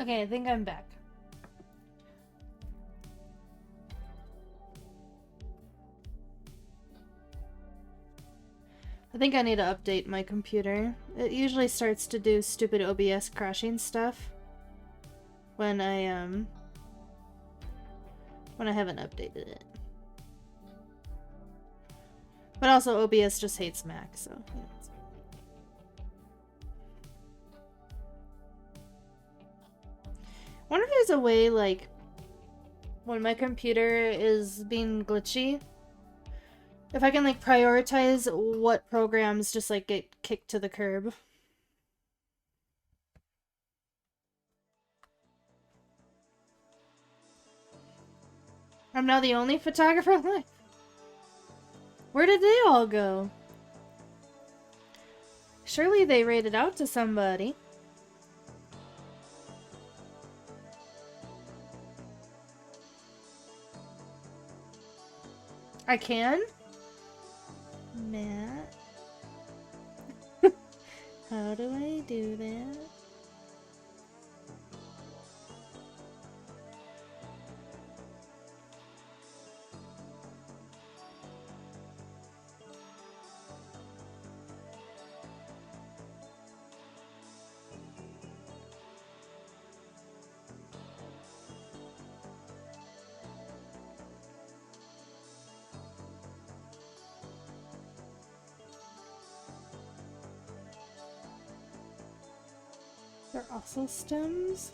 Okay, I think I'm back. I think I need to update my computer. It usually starts to do stupid OBS crashing stuff when I haven't updated it. But also OBS just hates Mac, so yeah. I wonder if there's a way, like, when my computer is being glitchy, if I can, like, prioritize what programs just, like, get kicked to the curb. I'm now the only photographer alive. Where did they all go? Surely they rated out to somebody. I can? Matt? How do I do that? There are also stems?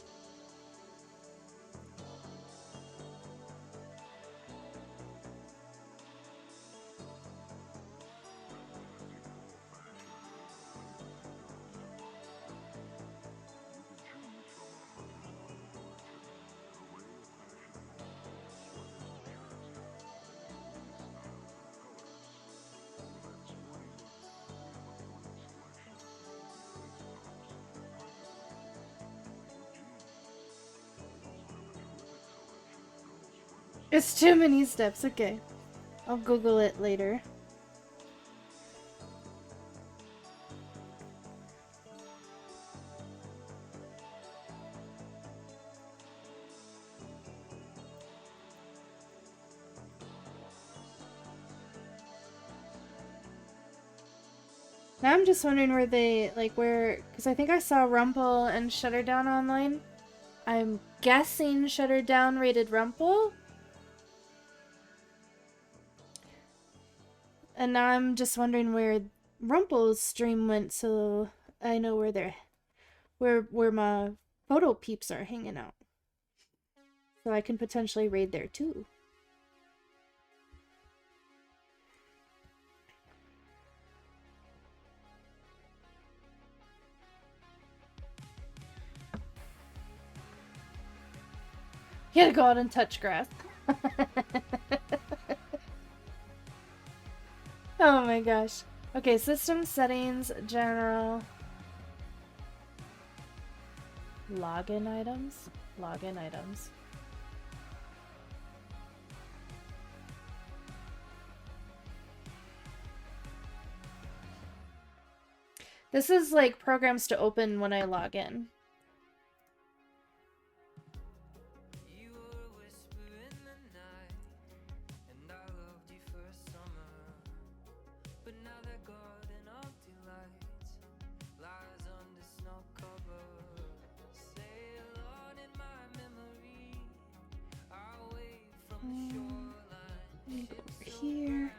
It's too many steps, okay. I'll Google it later. Now I'm just wondering where they, like, because I think I saw Rumple and Shutterdown online. I'm guessing Shutterdown rated Rumple. And now I'm just wondering where Rumple's stream went, so I know where my photo peeps are hanging out. So I can potentially raid there too. You gotta go out and touch grass. Oh my gosh. Okay, system settings, general. Login items? Login items. This is like programs to open when I log in. Here.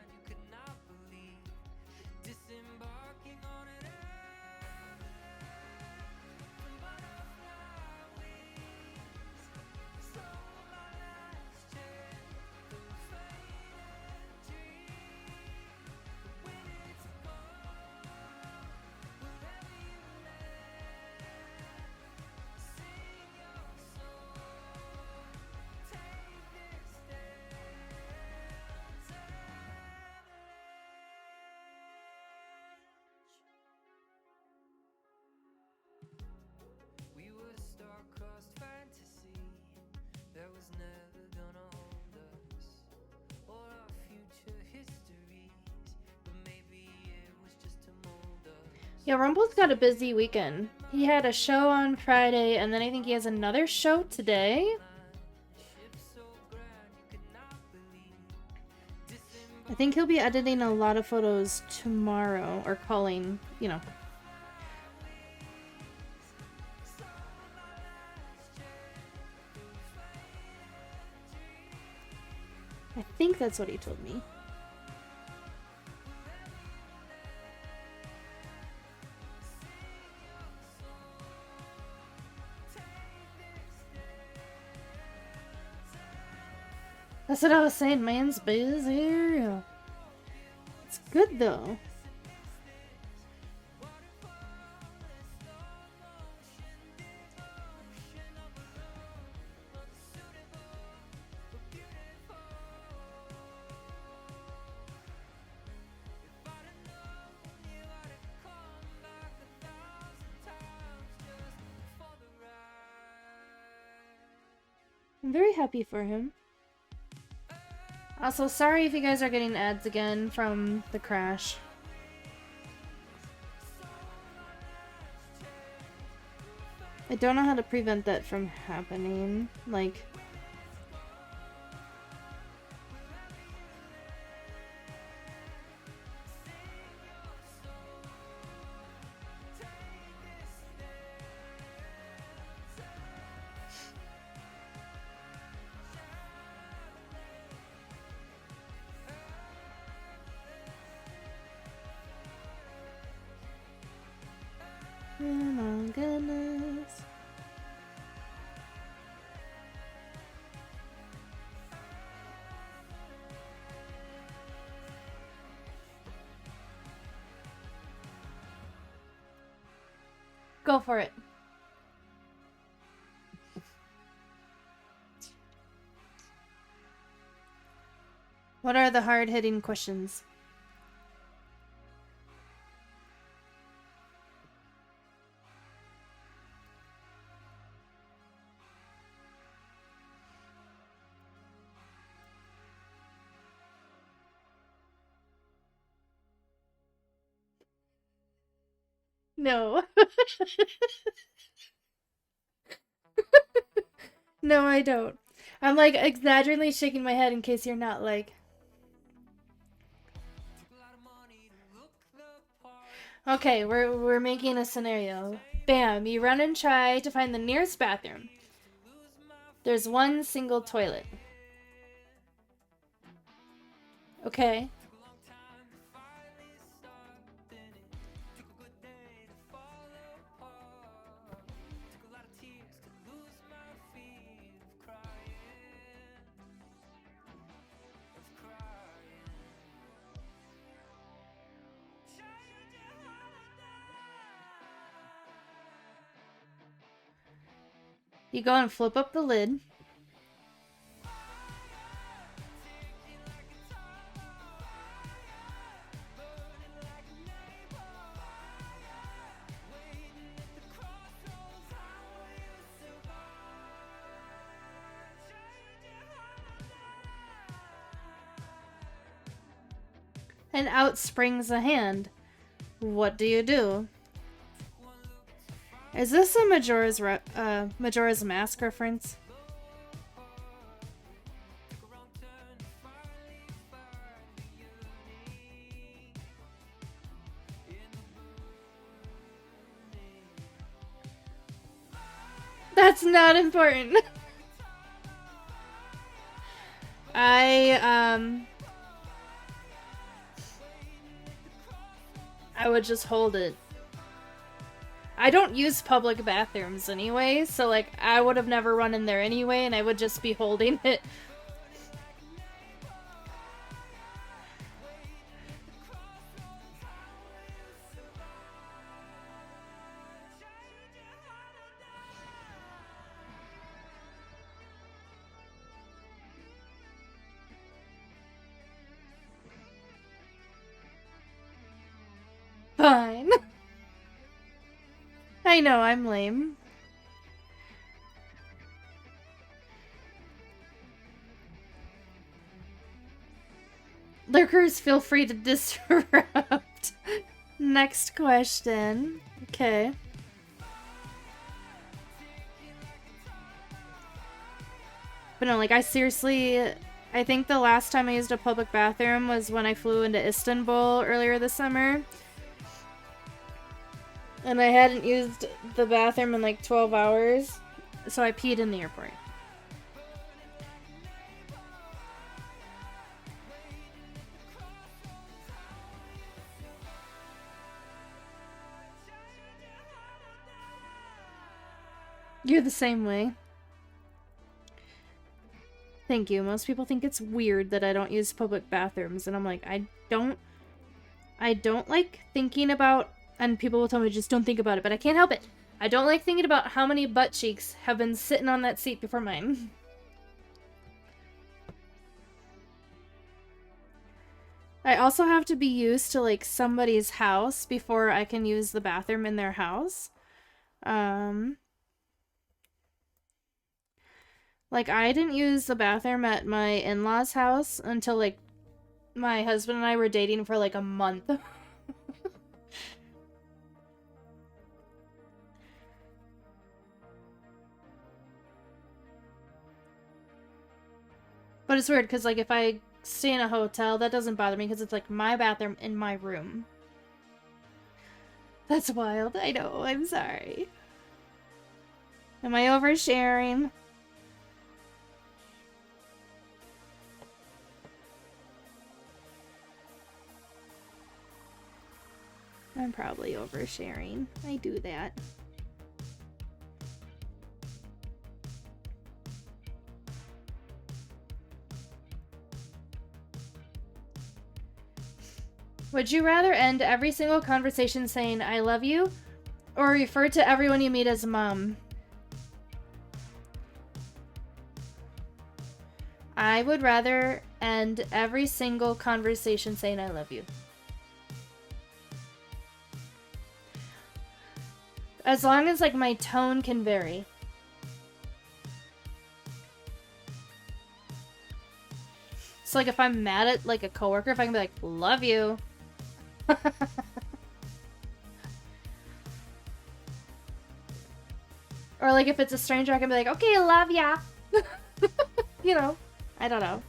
Yeah, Rumble's got a busy weekend He had a show on Friday, and then I think he has another show today. I think he'll be editing a lot of photos tomorrow, or calling, you know. I think that's what he told me. That's what I was saying, man's busy. It's good though. I'm very happy for him. Also, sorry if you guys are getting ads again from the crash. I don't know how to prevent that from happening. Like... Oh my goodness. Go for it. What are the hard-hitting questions? No. No, I don't. I'm like exaggerately shaking my head in case you're not like... Okay, we're making a scenario. Bam, you run and try to find the nearest bathroom. There's one single toilet. Okay. You go and flip up the lid. And out springs a hand. What do you do? Is this a Majora's Mask reference? That's not important. I would just hold it. I don't use public bathrooms anyway, so like I would have never run in there anyway, and I would just be holding it. Fine. I know, I'm lame. Lurkers, feel free to disrupt. Next question. Okay. But no, like, I seriously... I think the last time I used a public bathroom was when I flew into Istanbul earlier this summer. And I hadn't used the bathroom in like 12 hours. So I peed in the airport. You're the same way. Thank you. Most people think it's weird that I don't use public bathrooms, and I'm like, I don't like thinking about, and people will tell me just don't think about it, but I can't help it. I don't like thinking about how many butt cheeks have been sitting on that seat before mine. I also have to be used to like somebody's house before I can use the bathroom in their house. Like, I didn't use the bathroom at my in-laws' house until, like, my husband and I were dating for, like, a month. But it's weird, because, like, if I stay in a hotel, that doesn't bother me, because it's, like, my bathroom in my room. That's wild. I know. I'm sorry. Am I oversharing? I'm probably oversharing. I do that. Would you rather end every single conversation saying, I love you, or refer to everyone you meet as mom? I would rather end every single conversation saying, I love you. As long as, like, my tone can vary. So, like, if I'm mad at, like, a coworker, if I can be like, love you. Or, like, if it's a stranger, I can be like, okay, love ya. You know, I don't know.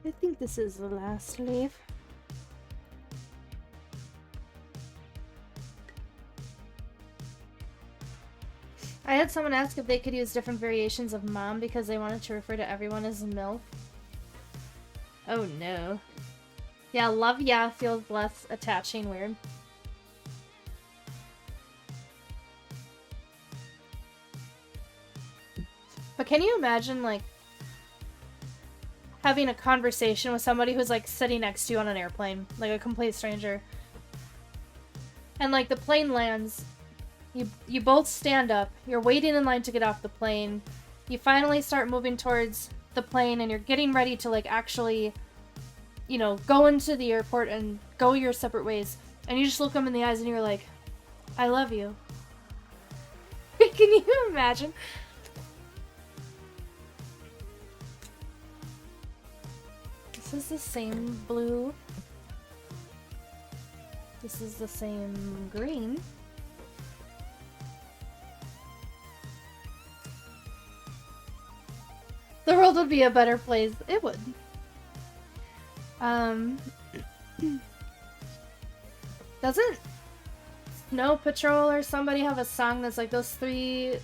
I think this is the last leaf. I had someone ask if they could use different variations of mom because they wanted to refer to everyone as MILF. Oh no. Yeah, love ya feels less attaching weird. But can you imagine, like, having a conversation with somebody who's, like, sitting next to you on an airplane, like a complete stranger, and, like, the plane lands, you both stand up, you're waiting in line to get off the plane, you finally start moving towards the plane, and you're getting ready to, like, actually, you know, go into the airport and go your separate ways, and you just look them in the eyes and you're like, I love you. Can you imagine? This is the same blue. This is the same green. The world would be a better place. It would. Doesn't Snow Patrol or somebody have a song that's like those 3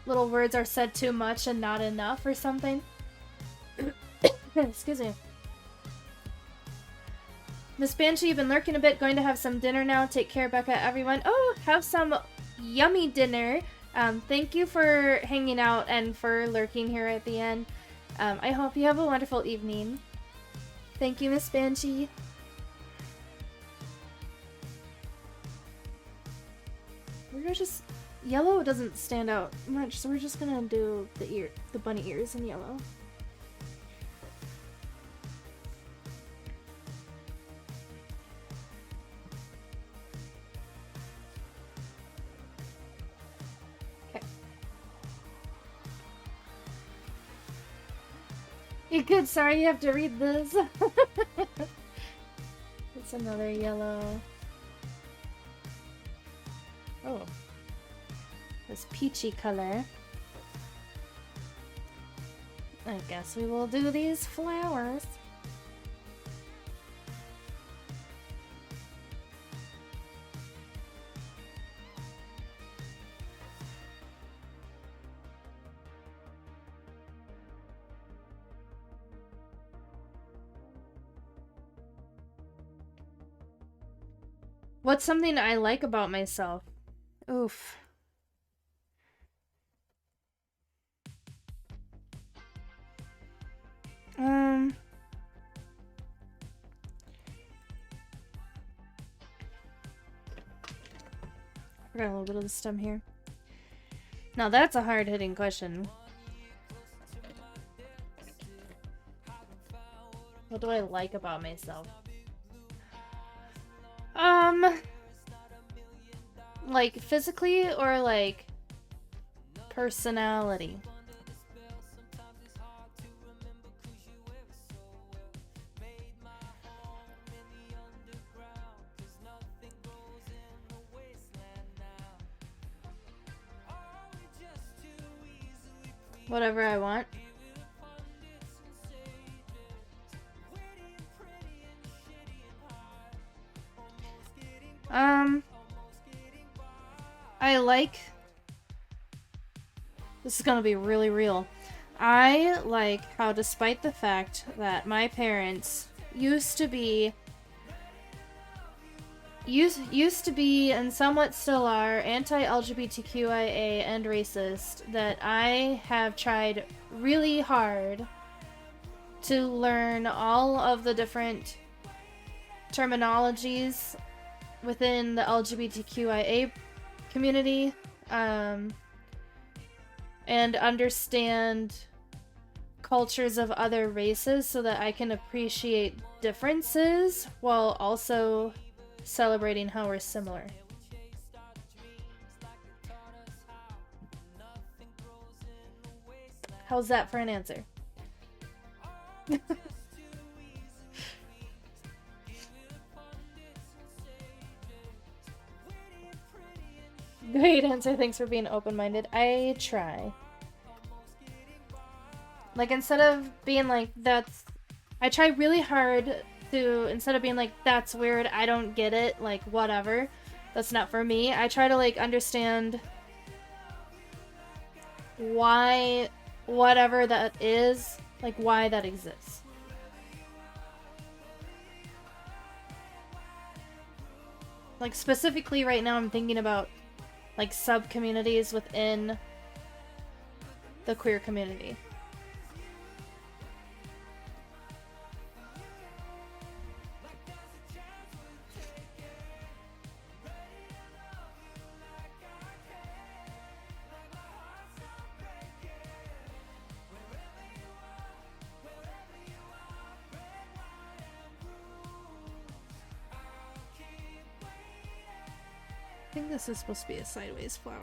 little words are said too much and not enough or something? Excuse me. Miss Banshee, you've been lurking a bit. Going to have some dinner now. Take care, Becca, everyone. Oh, have some yummy dinner. Thank you for hanging out and for lurking here at the end. I hope you have a wonderful evening. Thank you, Miss Banshee. We're gonna just... Yellow doesn't stand out much, so we're just gonna do the bunny ears in yellow. You good? Sorry you have to read this. It's another yellow. Oh. This peachy color. I guess we will do these flowers. What's something I like about myself? Oof. Forgot a little bit of the stem here. Now that's a hard-hitting question. What do I like about myself? Like physically or like personality? Whatever I want. I like... This is gonna be really real. I like how despite the fact that my parents used to be and somewhat still are anti-LGBTQIA and racist, that I have tried really hard to learn all of the different terminologies within the LGBTQIA community, and understand cultures of other races so that I can appreciate differences while also celebrating how we're similar. How's that for an answer? Great answer, thanks for being open-minded. I try. Like, instead of being like, that's... I try really hard to, instead of being like, that's weird, I don't get it, like, whatever, that's not for me, I try to, like, understand why whatever that is, like, why that exists. Like, specifically right now I'm thinking about, like, sub-communities within the queer community. I think this is supposed to be a sideways flower.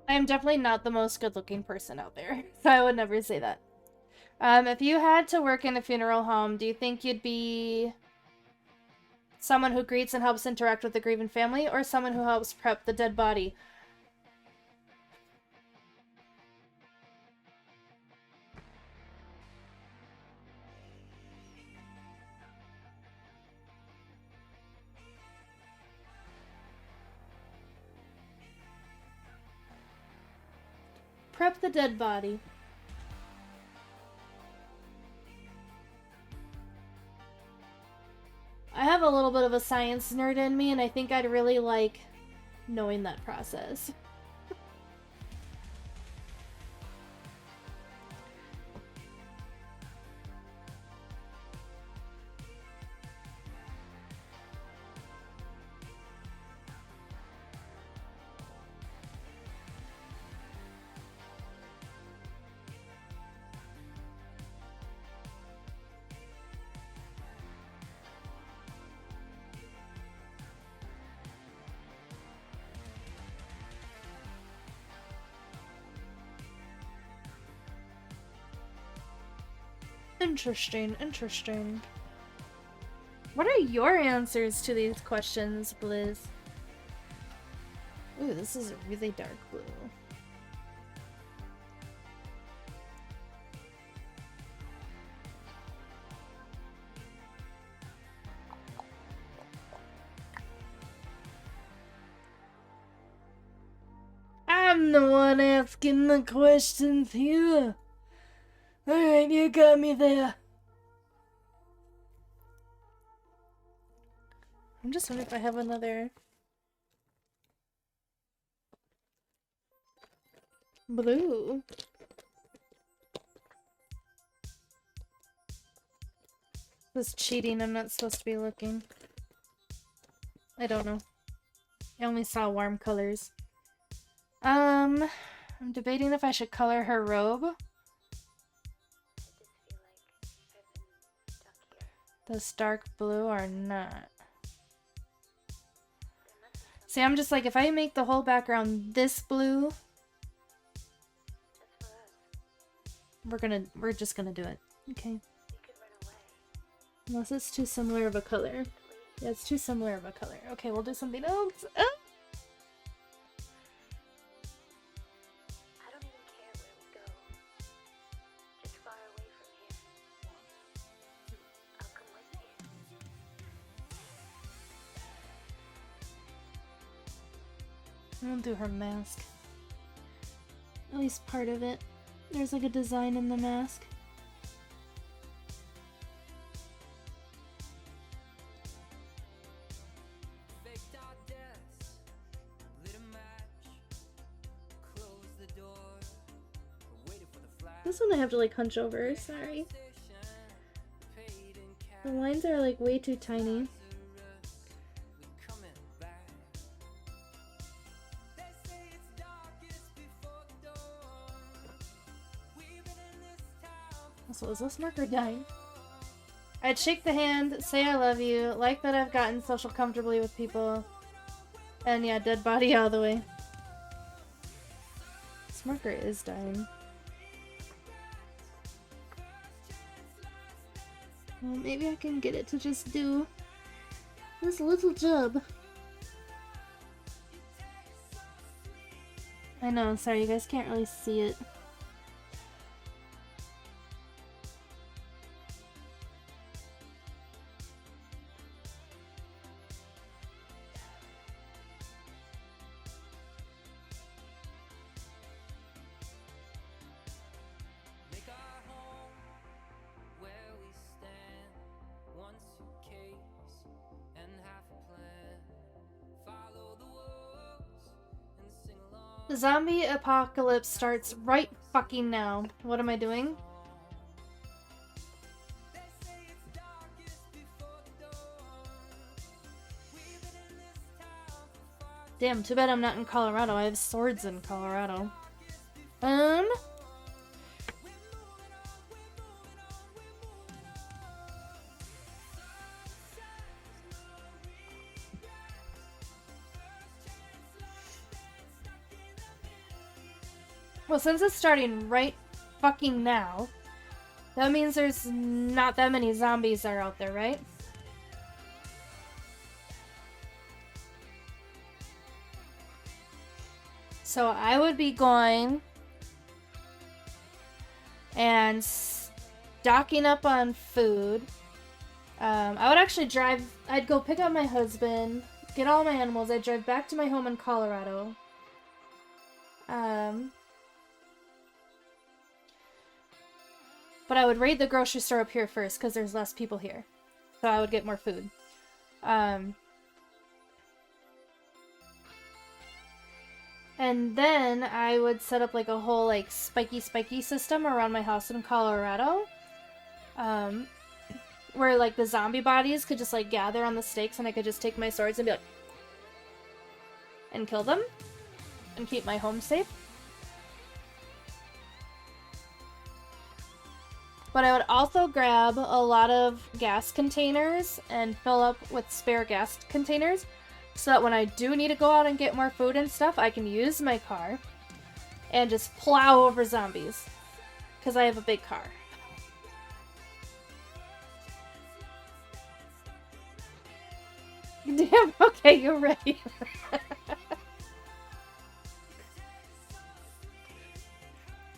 I am definitely not the most good-looking person out there, so I would never say that. If you had to work in a funeral home, do you think you'd be someone who greets and helps interact with the grieving family, or someone who helps prep the dead body? Prep the dead body. I have a little bit of a science nerd in me, and I think I'd really like knowing that process. Interesting, interesting. What are your answers to these questions, Blizz? Ooh, this is a really dark blue. I'm the one asking the questions here. Alright, you got me there. I'm just wondering if I have another blue. This is cheating. I'm not supposed to be looking. I don't know. I only saw warm colors. I'm debating if I should color her robe. This dark blue or not. See, I'm just like, if I make the whole background this blue, we're just gonna do it. Okay. Unless it's too similar of a color. Yeah, it's too similar of a color. Okay, we'll do something else. Ah! I don't even care where we go. Just far away from here. I'll come with you. I'll do her mask. At least part of it. There's like a design in the mask. This one I have to like hunch over, sorry. The lines are like way too tiny. Also, is this marker dying? I'd shake the hand, say I love you, like that I've gotten social comfortably with people. And yeah, dead body all the way. This marker is dying. Well, maybe I can get it to just do this little job. I know, sorry, you guys can't really see it. The zombie apocalypse starts right fucking now. What am I doing? Damn, too bad I'm not in Colorado. I have swords in Colorado. Well, since it's starting right fucking now, that means there's not that many zombies that are out there, right? So I would be going and stocking up on food. I would actually drive, I'd go pick up my husband, get all my animals, I'd drive back to my home in Colorado. But I would raid the grocery store up here first because there's less people here. So I would get more food. And then I would set up like a whole like spiky system around my house in Colorado. Where like the zombie bodies could just like gather on the stakes and I could just take my swords and be like... and kill them. And keep my home safe. But I would also grab a lot of gas containers and fill up with spare gas containers so that when I do need to go out and get more food and stuff, I can use my car and just plow over zombies because I have a big car. Damn, okay, you're right.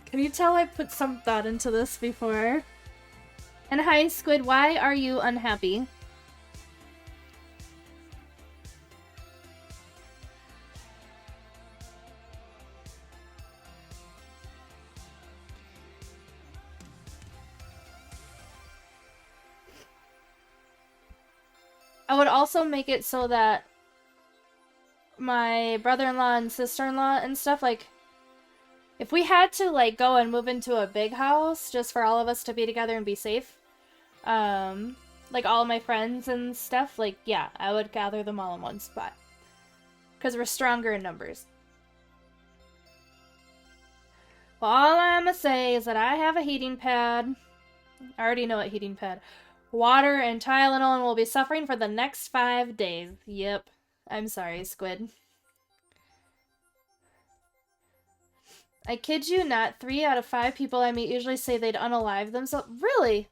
Can you tell I put some thought into this before? And hi, Squid, why are you unhappy? I would also make it so that my brother-in-law and sister-in-law and stuff, like, if we had to, like, go and move into a big house just for all of us to be together and be safe, like, all of my friends and stuff, like, yeah, I would gather them all in one spot. Because we're stronger in numbers. Well, all I'm gonna say is that I have a heating pad. I already know what heating pad. Water and Tylenol, and we'll be suffering for the next 5 days. Yep. I'm sorry, Squid. I kid you not, 3 out of 5 people I meet usually say they'd unalive themselves. Really?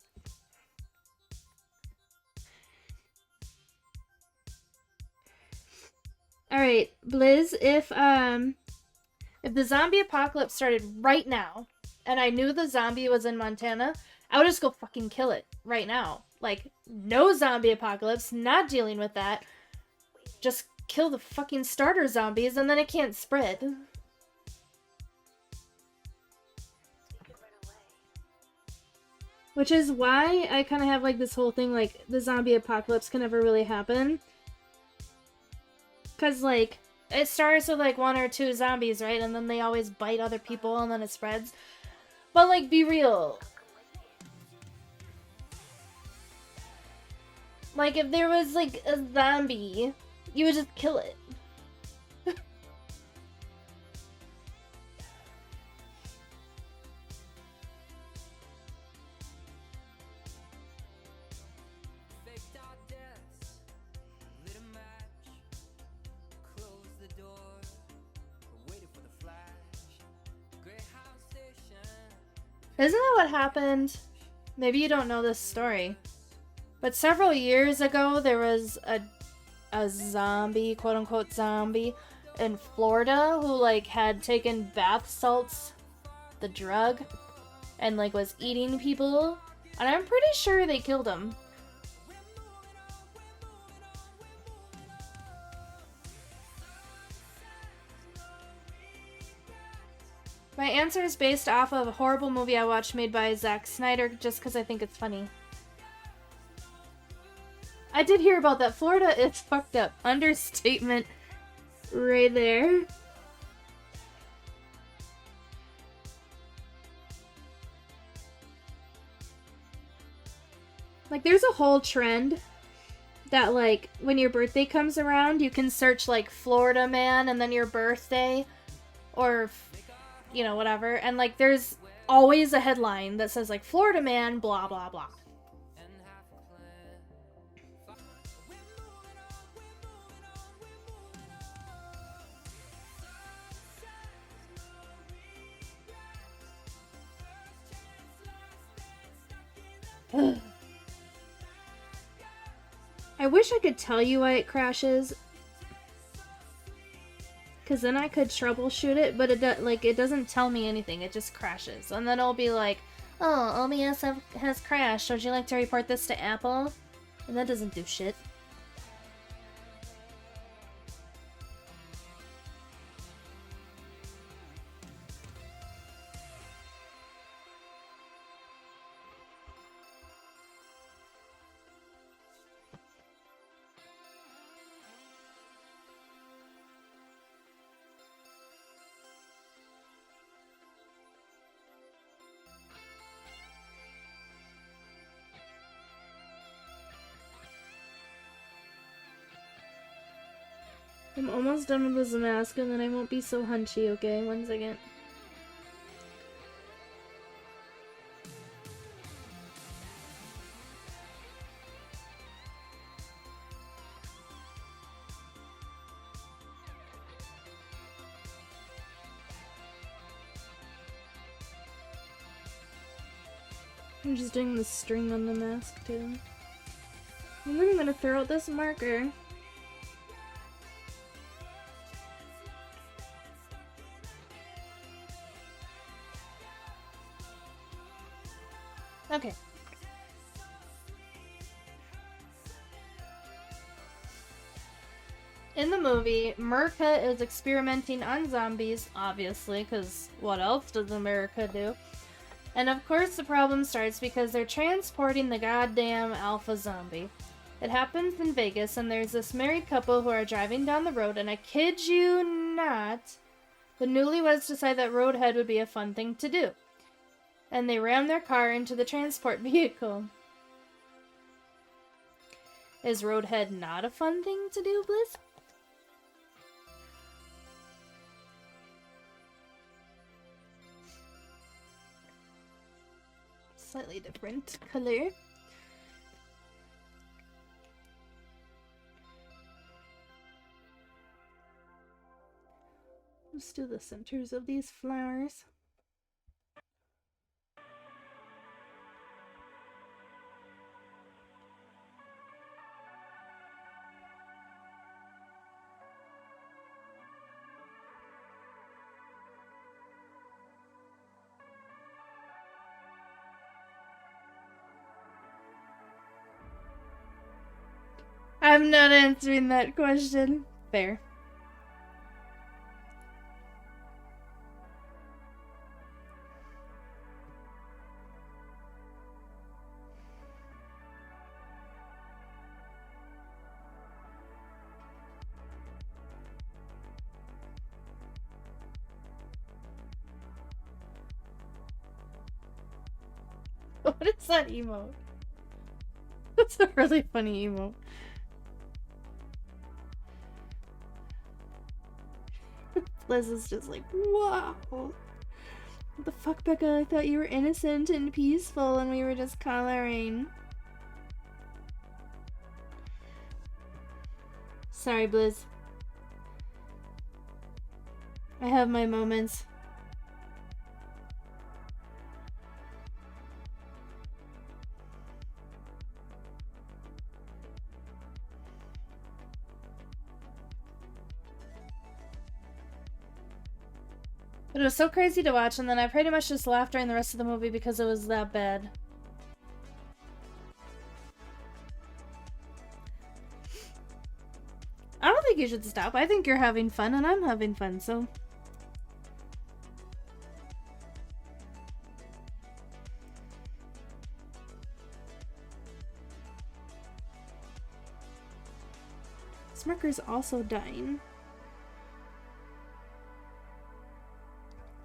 Alright, Blizz, if the zombie apocalypse started right now, and I knew the zombie was in Montana, I would just go fucking kill it right now. Like, no zombie apocalypse, not dealing with that. Just kill the fucking starter zombies and then it can't spread. Which is why I kind of have like this whole thing like the zombie apocalypse can never really happen. Because like, it starts with like 1 or 2 zombies, right? And then they always bite other people and then it spreads. But like, be real. Like, if there was, like, a zombie, you would just kill it. Isn't that what happened? Maybe you don't know this story. But several years ago, there was a zombie, quote-unquote zombie, in Florida who, like, had taken bath salts, the drug, and, like, was eating people. And I'm pretty sure they killed him. My answer is based off of a horrible movie I watched made by Zack Snyder just because I think it's funny. I did hear about that. Florida is fucked up. Understatement right there. Like, there's a whole trend that, like, when your birthday comes around, you can search, like, Florida man and then your birthday or, you know, whatever. And, like, there's always a headline that says, like, Florida man, blah, blah, blah. I wish I could tell you why it crashes, because then I could troubleshoot it, but it doesn't tell me anything. It just crashes, and then it'll be like, "Oh, OBS has crashed. Would you like to report this to Apple?" And that doesn't do shit. I'm almost done with this mask and then I won't be so hunchy, okay? 1 second. I'm just doing the string on the mask too. And then I'm gonna throw out this marker. Okay. In the movie, America is experimenting on zombies, obviously, because what else does America do? And of course the problem starts because they're transporting the goddamn alpha zombie. It happens in Vegas, and there's this married couple who are driving down the road, and I kid you not, the newlyweds decide that Roadhead would be a fun thing to do. And they ram their car into the transport vehicle. Is Roadhead not a fun thing to do, Bliss? Slightly different color. Let's do the centers of these flowers. I'm not answering that question. Fair. What is that emote? That's a really funny emote. Liz is just like, wow. What the fuck, Becca? I thought you were innocent and peaceful and we were just coloring. Sorry, Blizz. I have my moments. But it was so crazy to watch, and then I pretty much just laughed during the rest of the movie because it was that bad. I don't think you should stop. I think you're having fun, and I'm having fun, so... Smirker's also dying.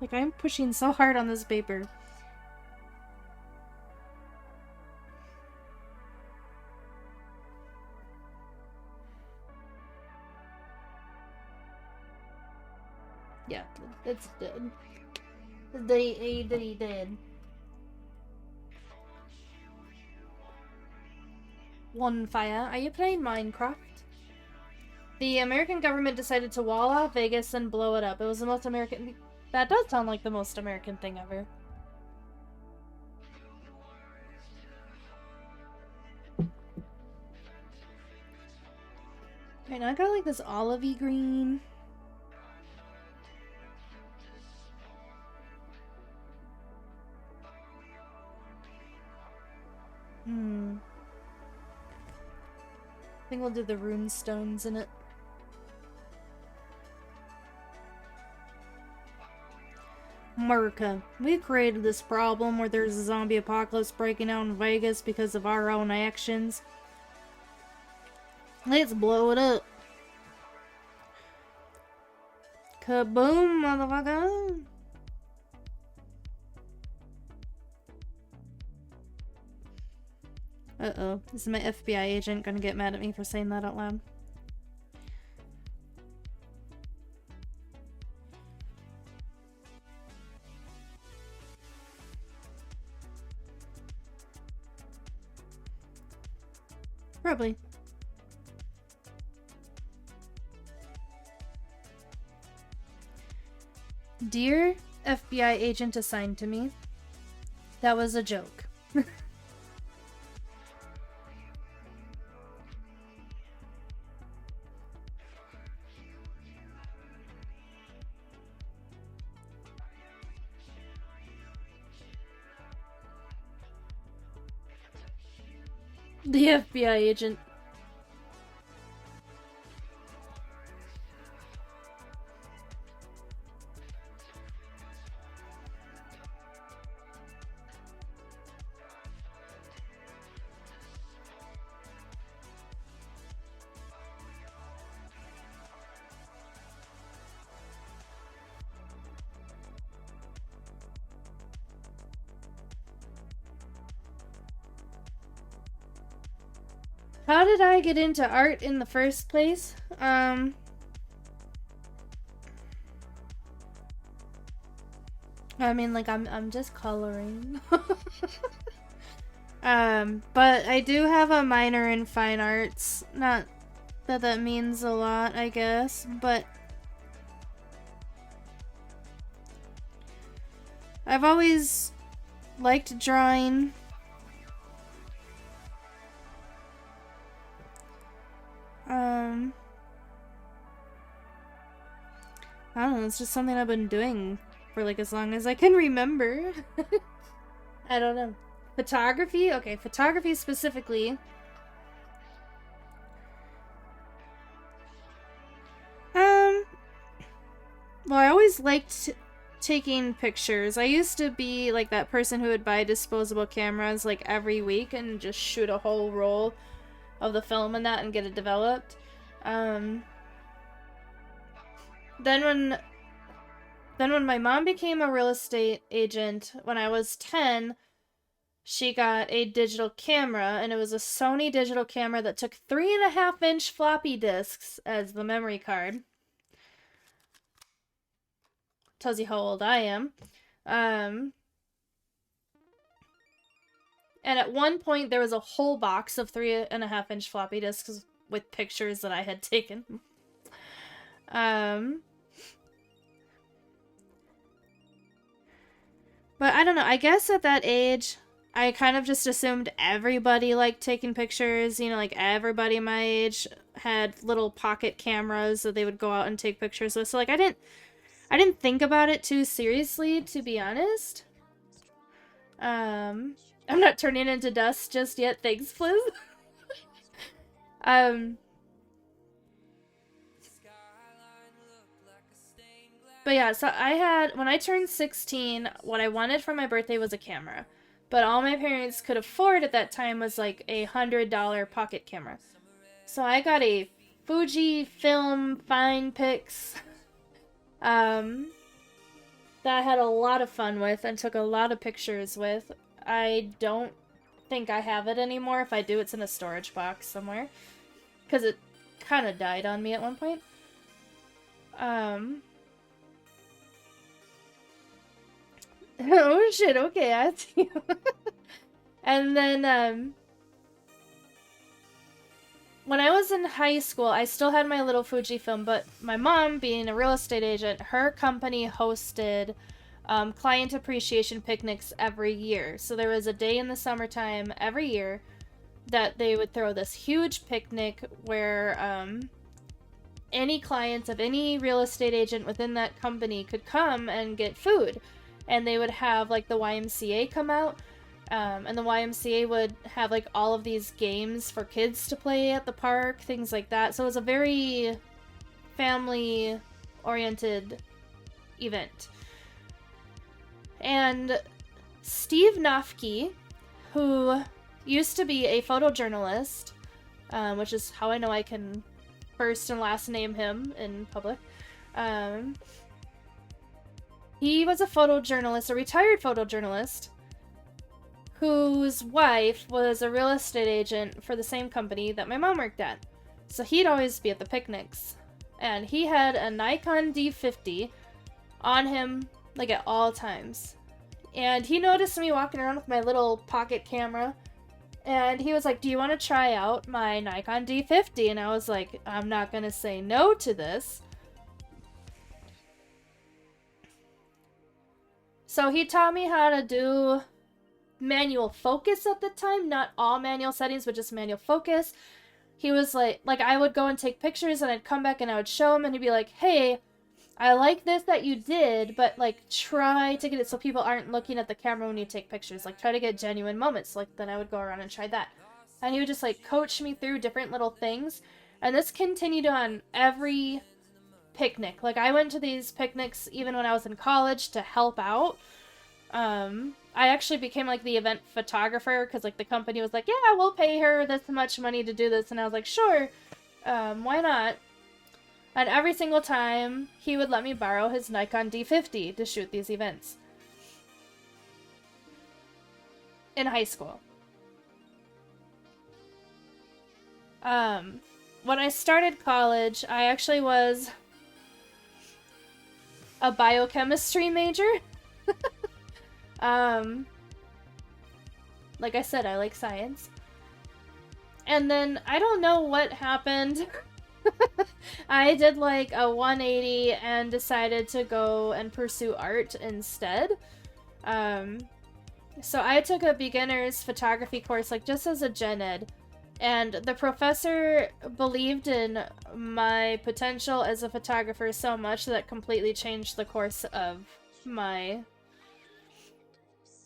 Like, I'm pushing so hard on this paper. Yeah, it's dead. They dead. One fire. Are you playing Minecraft? The American government decided to wall off Vegas and blow it up. It was the most American... That does sound like the most American thing ever. Right, now I got like this olivey green. I think we'll do the rune stones in it. America. We created this problem where there's a zombie apocalypse breaking out in Vegas because of our own actions. Let's blow it up. Kaboom, motherfucker. Uh-oh. Is my FBI agent gonna get mad at me for saying that out loud? Probably. Dear FBI agent assigned to me, that was a joke. The FBI agent. How did I get into art in the first place? I mean, like, I'm just coloring. But I do have a minor in fine arts. Not that that means a lot, I guess, but I've always liked drawing. I don't know, it's just something I've been doing for like as long as I can remember. I don't know. Photography? Okay, photography specifically. Well, I always liked taking pictures. I used to be like that person who would buy disposable cameras like every week and just shoot a whole roll of the film and that and get it developed. Then when my mom became a real estate agent when I was 10, she got a digital camera, and it was a Sony digital camera that took 3.5-inch floppy disks as the memory card. Tells you how old I am. And at one point there was a whole box of 3.5-inch floppy disks with pictures that I had taken. But I don't know, I guess at that age, I kind of just assumed everybody liked taking pictures, you know, like everybody my age had little pocket cameras that they would go out and take pictures with. So like I didn't think about it too seriously, to be honest. I'm not turning into dust just yet, thanks, Fliz. But yeah, so when I turned 16, what I wanted for my birthday was a camera. But all my parents could afford at that time was like a $100 pocket camera. So I got a Fujifilm Finepix that I had a lot of fun with and took a lot of pictures with. I don't think I have it anymore. If I do, it's in a storage box somewhere. Because it kind of died on me at one point. Oh shit, okay, I see you. And then, when I was in high school, I still had my little Fujifilm, but my mom, being a real estate agent, her company hosted client appreciation picnics every year. So there was a day in the summertime every year that they would throw this huge picnic where any clients of any real estate agent within that company could come and get food. And they would have like the YMCA come out, and the YMCA would have like all of these games for kids to play at the park, things like that. So it was a very family oriented event. And Steve Nofke, who used to be a photojournalist, which is how I know I can first and last name him in public, he was a photojournalist, a retired photojournalist, whose wife was a real estate agent for the same company that my mom worked at. So he'd always be at the picnics. And he had a Nikon D50 on him, like, at all times. And he noticed me walking around with my little pocket camera. And he was like, "Do you want to try out my Nikon D50? And I was like, "I'm not going to say no to this." So he taught me how to do manual focus at the time. Not all manual settings, but just manual focus. He was like I would go and take pictures and I'd come back and I would show him and he'd be like, "Hey, I like this that you did, but like try to get it so people aren't looking at the camera when you take pictures. Like try to get genuine moments." Like then I would go around and try that. And he would just like coach me through different little things. And this continued on every picnic. Like I went to these picnics even when I was in college to help out. I actually became like the event photographer because like the company was like, yeah, we'll pay her this much money to do this. And I was like, sure, why not? And every single time he would let me borrow his Nikon D50 to shoot these events. In high school. When I started college, I actually was a biochemistry major. Like I said, I like science. And then I don't know what happened. I did like a 180 and decided to go and pursue art instead. So I took a beginner's photography course, like just as a gen ed. And the professor believed in my potential as a photographer so much that completely changed the course of my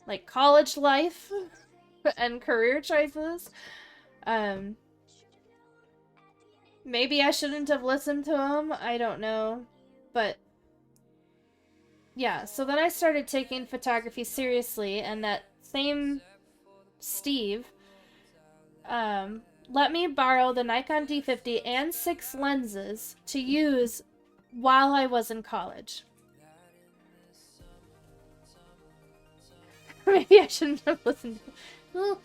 like college life and career choices. Maybe I shouldn't have listened to him, I don't know. But yeah, so then I started taking photography seriously, and that same Steve let me borrow the Nikon D50 and 6 lenses to use while I was in college. Maybe I shouldn't have listened to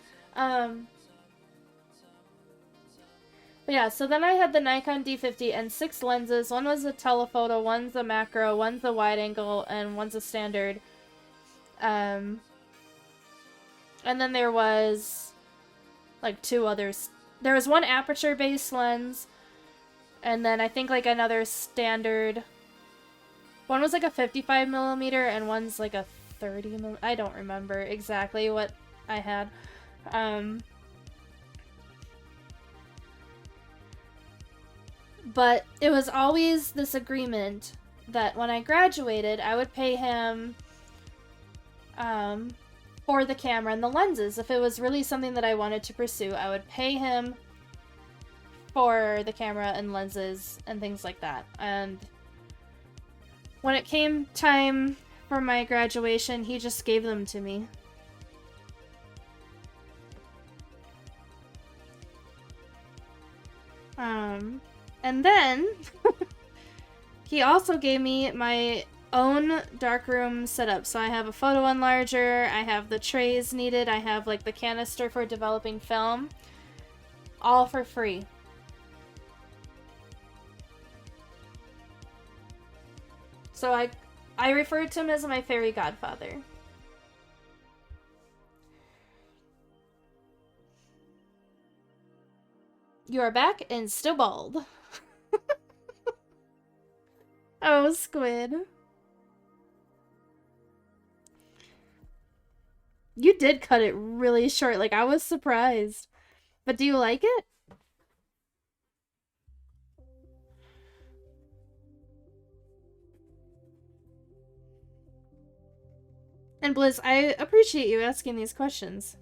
but yeah, so then I had the Nikon D50 and 6 lenses. One was a telephoto, one's a macro, one's a wide angle, and one's a standard. And then there was like 2 others. There was one aperture-based lens, and then I think like another standard. One was like a 55mm, and one's like a 30mm. I don't remember exactly what I had. But it was always this agreement that when I graduated, I would pay him for the camera and the lenses. If it was really something that I wanted to pursue, I would pay him for the camera and lenses and things like that. And when it came time for my graduation, he just gave them to me. And then he also gave me my own darkroom setup. So I have a photo enlarger, I have the trays needed, I have like the canister for developing film, all for free. So I refer to him as my fairy godfather. You are back and still bald. Oh, Squid. You did cut it really short. Like, I was surprised. But do you like it? And Blizz, I appreciate you asking these questions.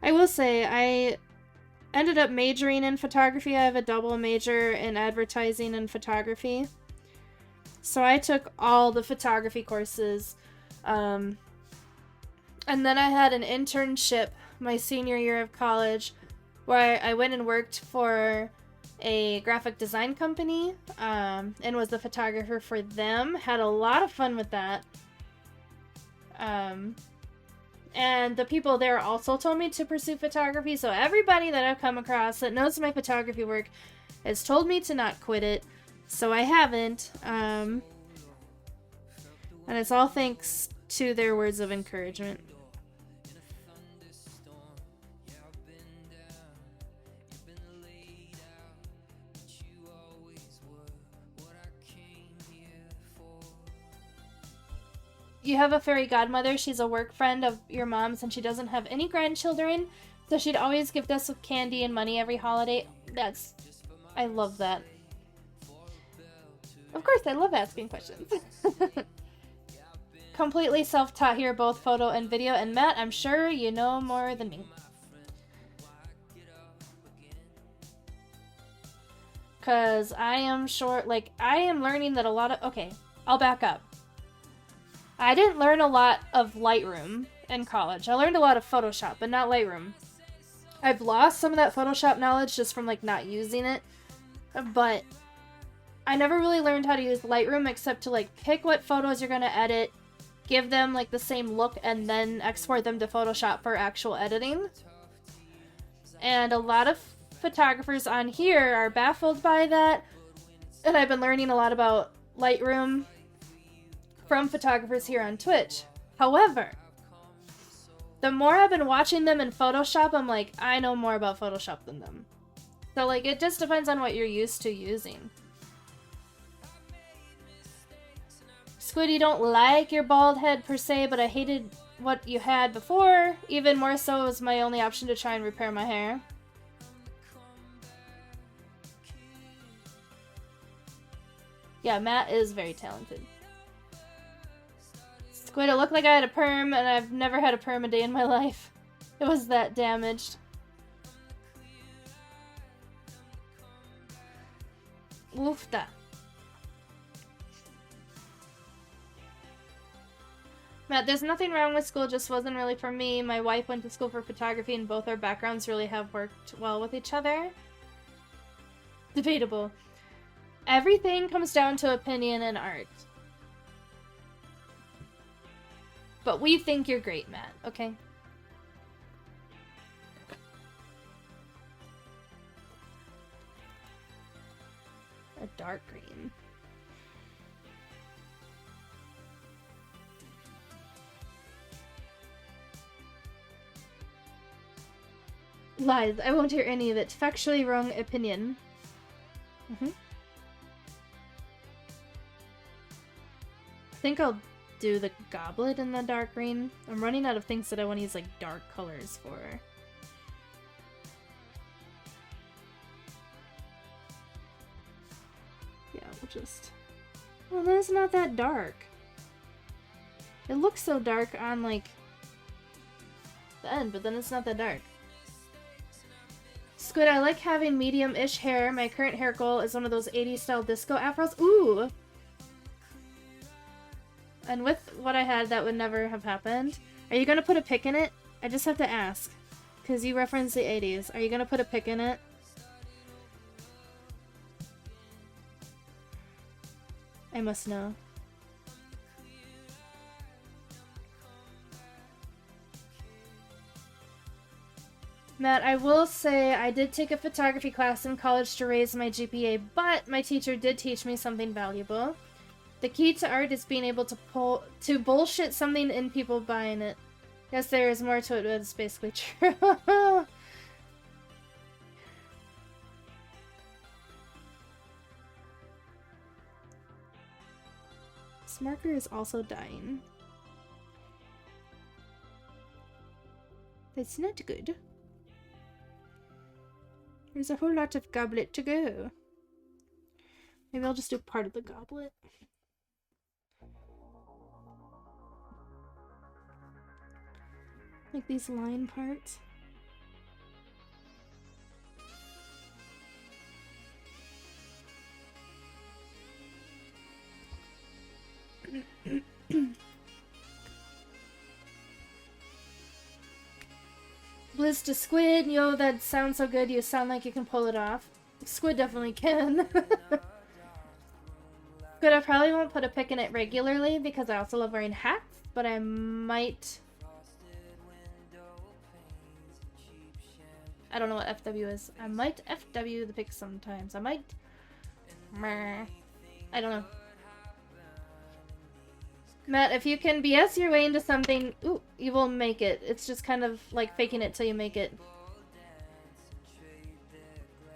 I will say, I ended up majoring in photography. I have a double major in advertising and photography. So I took all the photography courses. And then I had an internship my senior year of college where I went and worked for a graphic design company and was the photographer for them. Had a lot of fun with that. And the people there also told me to pursue photography. So everybody that I've come across that knows my photography work has told me to not quit it. So I haven't. And it's all thanks to their words of encouragement. you have a fairy godmother. She's a work friend of your mom's, and she doesn't have any grandchildren, so she'd always gift us with candy and money every holiday. I love that. Of course, I love asking questions. Completely self-taught here, both photo and video. And Matt, I'm sure you know more than me. Because I am sure, like, I am learning that a lot of... Okay, I'll back up. I didn't learn a lot of Lightroom in college. I learned a lot of Photoshop, but not Lightroom. I've lost some of that Photoshop knowledge just from, like, not using it. But I never really learned how to use Lightroom except to, like, pick what photos you're going to edit, give them, like, the same look, and then export them to Photoshop for actual editing. And a lot of photographers on here are baffled by that. And I've been learning a lot about Lightroom from photographers here on Twitch. However, the more I've been watching them in Photoshop, I'm like, I know more about Photoshop than them. So, like, it just depends on what you're used to using. Squid, you don't like your bald head per se, but I hated what you had before. Even more so, it was my only option to try and repair my hair. Yeah, Matt is very talented. Squid, it looked like I had a perm, and I've never had a perm a day in my life. It was that damaged. Woofda. Matt, there's nothing wrong with school, just wasn't really for me. My wife went to school for photography, and both our backgrounds really have worked well with each other. Debatable. Everything comes down to opinion and art. But we think you're great, Matt, okay? A dark green. Lies. I won't hear any of it. Factually wrong opinion. I think I'll do the goblet in the dark green. I'm running out of things that I want to use like dark colors for. Yeah, we'll just... Well, then it's not that dark. It looks so dark on like the end, but then it's not that dark. Squid, I like having medium-ish hair. My current hair goal is one of those 80s style disco afros. Ooh! And with what I had, that would never have happened. Are you gonna put a pick in it? I just have to ask. Because you referenced the 80s. Are you gonna put a pick in it? I must know. Matt, I will say I did take a photography class in college to raise my GPA, but my teacher did teach me something valuable. The key to art is being able to bullshit something in people buying it. Yes, there is more to it, but it's basically true. This marker is also dying. That's not good. There's a whole lot of goblet to go. Maybe I'll just do part of the goblet. Like these line parts. Blizz to Squid, yo, that sounds so good, you sound like you can pull it off. Squid definitely can. Squid, I probably won't put a pick in it regularly because I also love wearing hats, but I might... I don't know what FW is. I might FW the pick sometimes. I might... Meh. I don't know. Matt, if you can BS your way into something, ooh, you will make it. It's just kind of like faking it till you make it.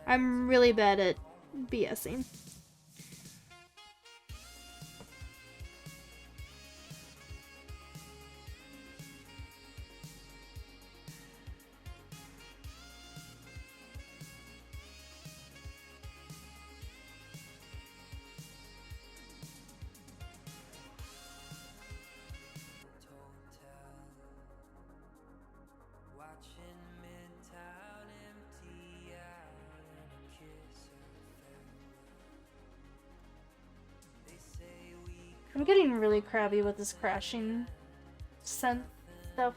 I'm really bad at BSing. I'm getting really crabby with this crashing scent stuff.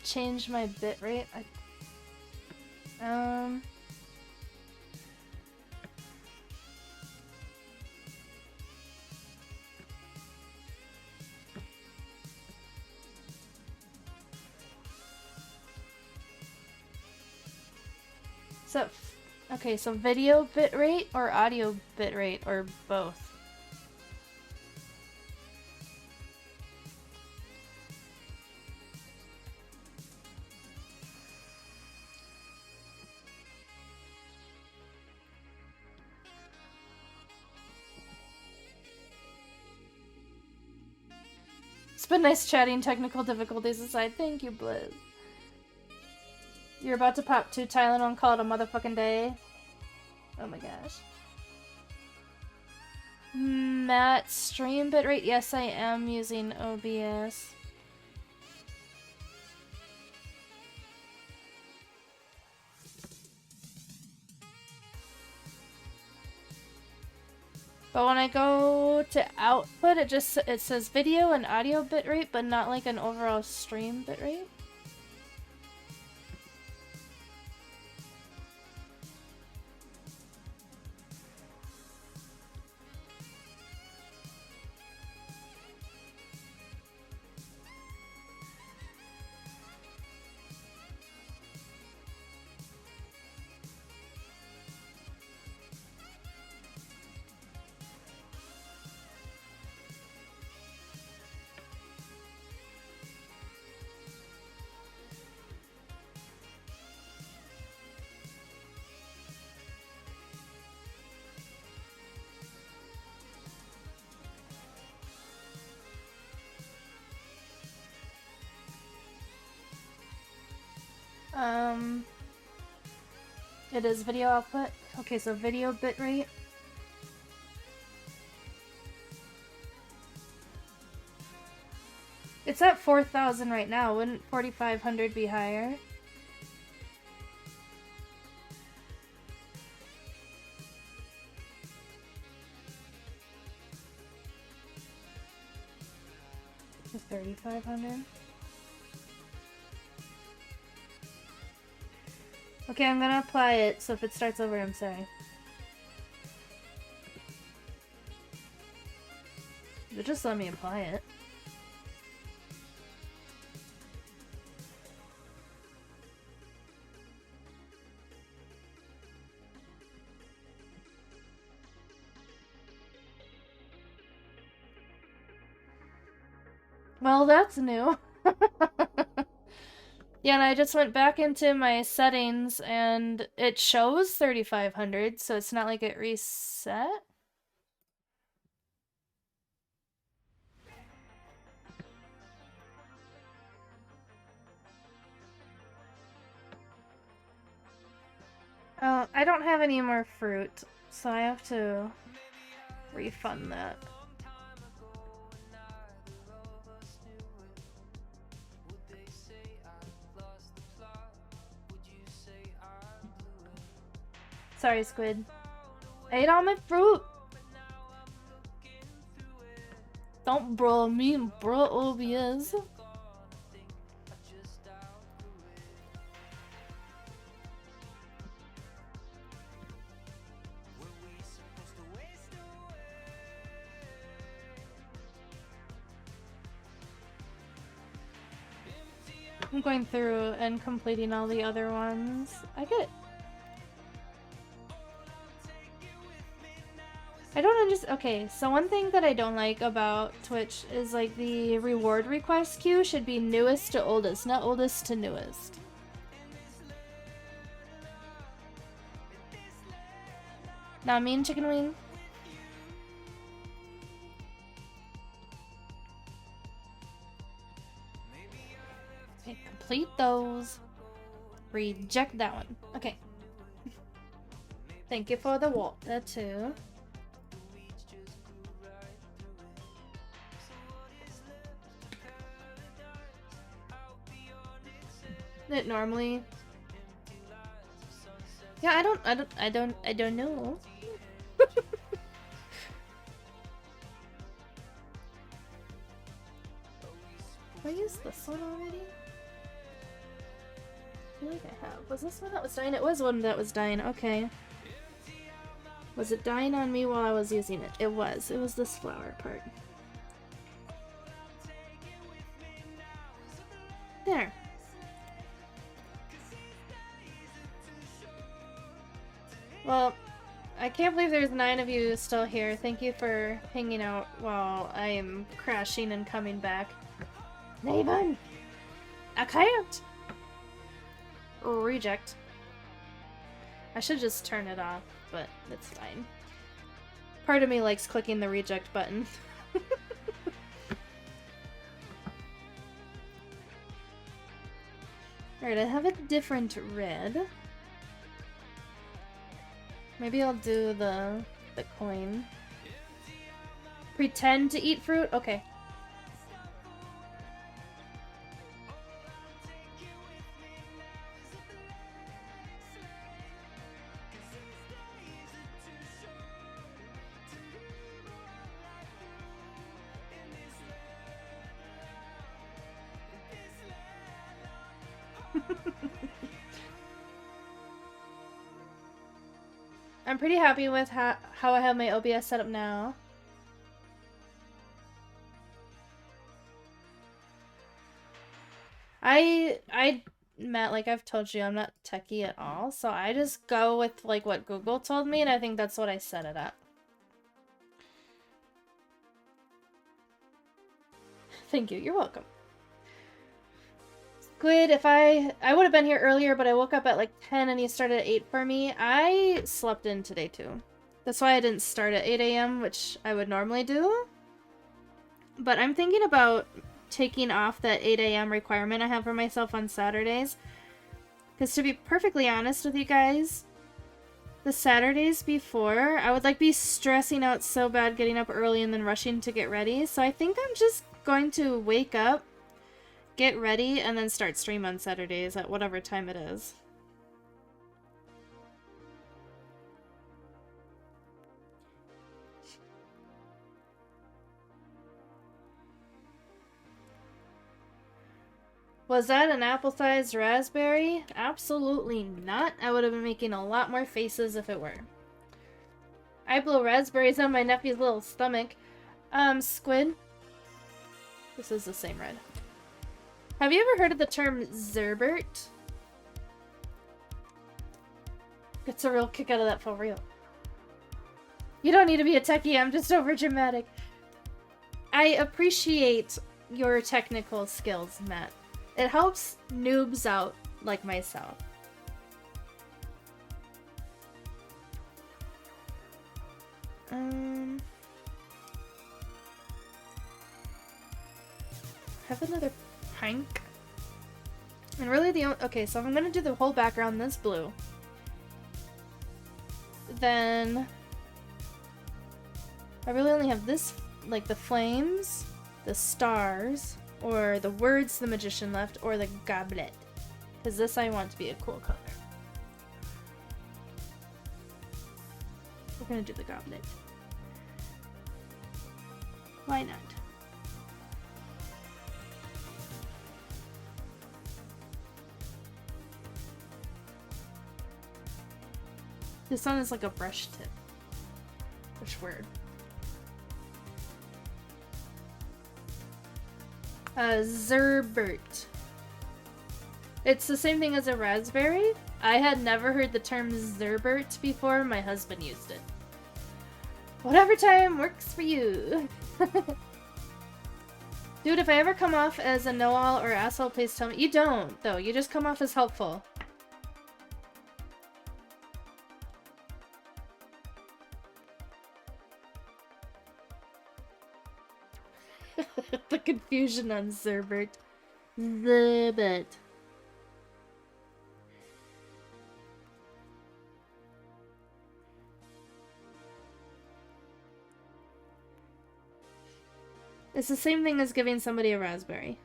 Change my bitrate. So, okay, so video bitrate or audio bitrate or both? It's been nice chatting, technical difficulties aside. Thank you, Blizz. You're about to pop 2 Tylenol and call it a motherfucking day. Oh my gosh. Matt, stream bitrate? Yes, I am using OBS. But when I go to output, it says video and audio bitrate, but not like an overall stream bitrate. It is video output. Okay, so video bitrate. It's at 4,000 right now. Wouldn't 4,500 be higher? Just 3,500. Okay, I'm gonna apply it, so if it starts over, I'm sorry. But just let me apply it. Well, that's new. Yeah, and I just went back into my settings and it shows 3,500, so it's not like it reset. Oh, I don't have any more fruit, so I have to refund that. Sorry, Squid. I ate all my fruit! Don't bro me, bro OBS. I'm going through and completing all the other ones. I don't understand. Okay, so one thing that I don't like about Twitch is like the reward request queue should be newest to oldest, not oldest to newest. Not mean, chicken wing. Okay, complete those. Reject that one. Okay. Thank you for the water too. It normally. Yeah, I don't know. Have I used this one already? I feel like I have. Was this one that was dying? It was one that was dying. Okay. Was it dying on me while I was using it? It was. It was this flower part. There. Well, I can't believe there's 9 of you still here. Thank you for hanging out while I am crashing and coming back. Naven! I can't! Reject. I should just turn it off, but it's fine. Part of me likes clicking the reject button. Alright, I have a different red. Maybe I'll do the coin. Pretend to eat fruit? Okay. I'm pretty happy with how I have my OBS set up now. Matt, like I've told you, I'm not techie at all, so I just go with like what Google told me, and I think that's what I set it at. Thank you, you're welcome. Squid, if I would have been here earlier, but I woke up at like 10 and you started at 8 for me. I slept in today too. That's why I didn't start at 8 a.m., which I would normally do. But I'm thinking about taking off that 8 a.m. requirement I have for myself on Saturdays. Because to be perfectly honest with you guys, the Saturdays before, I would like be stressing out so bad getting up early and then rushing to get ready. So I think I'm just going to wake up, get ready, and then start stream on Saturdays at whatever time it is. Was that an apple-sized raspberry? Absolutely not. I would have been making a lot more faces if it were. I blow raspberries on my nephew's little stomach. Squid. This is the same red. Have you ever heard of the term Zerbert? Gets a real kick out of that for real. You don't need to be a techie, I'm just over dramatic. I appreciate your technical skills, Matt. It helps noobs out like myself. Have another pink. And really the only... Okay, so if I'm gonna do the whole background this blue, then I really only have this, like the flames, the stars, or the words the magician left, or the goblet. Because this I want to be a cool color. We're gonna do the goblet. Why not? This one is like a brush tip. Which word? Zerbert. It's the same thing as a raspberry. I had never heard the term Zerbert before. My husband used it. Whatever time works for you. Dude, if I ever come off as a know-all or asshole, please tell me. You don't, though. You just come off as helpful. The confusion on Zerbert. Zerbert. It's the same thing as giving somebody a raspberry.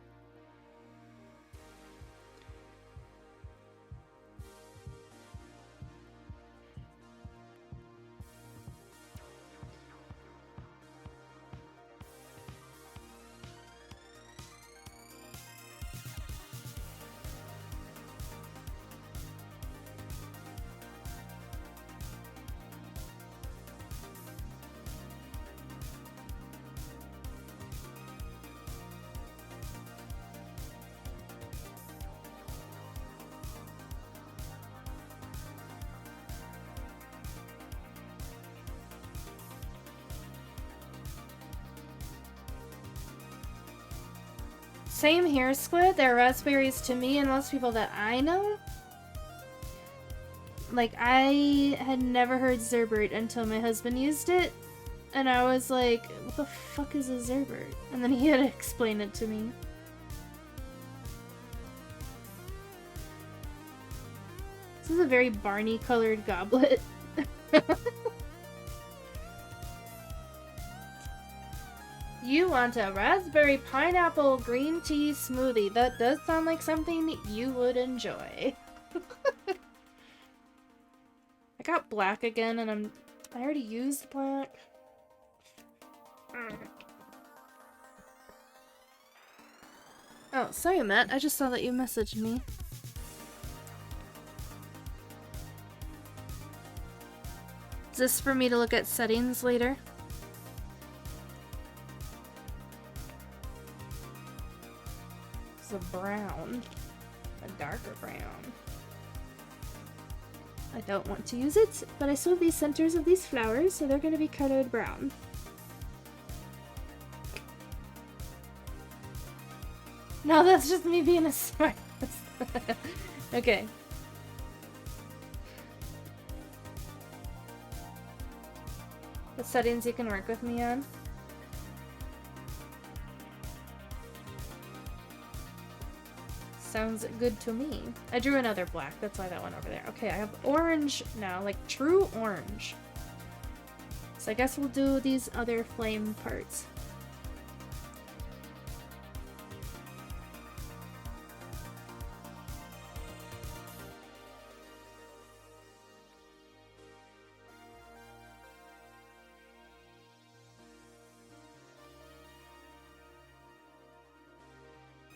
Same here, Squid. They're raspberries to me and most people that I know. Like, I had never heard Zerbert until my husband used it. And I was like, what the fuck is a Zerbert? And then he had to explain it to me. This is a very Barney-colored goblet. You want a raspberry pineapple green tea smoothie. That does sound like something you would enjoy. I got black again and I already used black. Oh, sorry, Matt. I just saw that you messaged me. Is this for me to look at settings later? It's a brown. A darker brown. I don't want to use it, but I saw these centers of these flowers, so they're going to be colored brown. No, that's just me being a smart. Okay. The settings you can work with me on. Sounds good to me. I drew another black, that's why that went over there. Okay, I have orange now, like true orange. So I guess we'll do these other flame parts.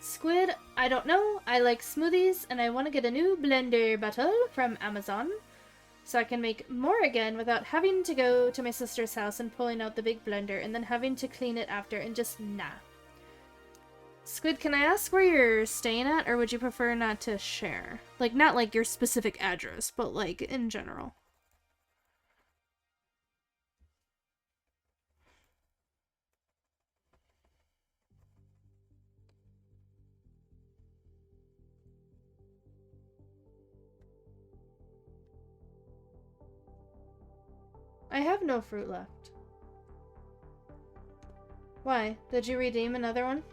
Squid, I don't know. I like smoothies and I want to get a new blender bottle from Amazon so I can make more again without having to go to my sister's house and pulling out the big blender and then having to clean it after and just nah. Squid, can I ask where you're staying at or would you prefer not to share? Like, not like your specific address, but like in general. I have no fruit left. Why? Did you redeem another one?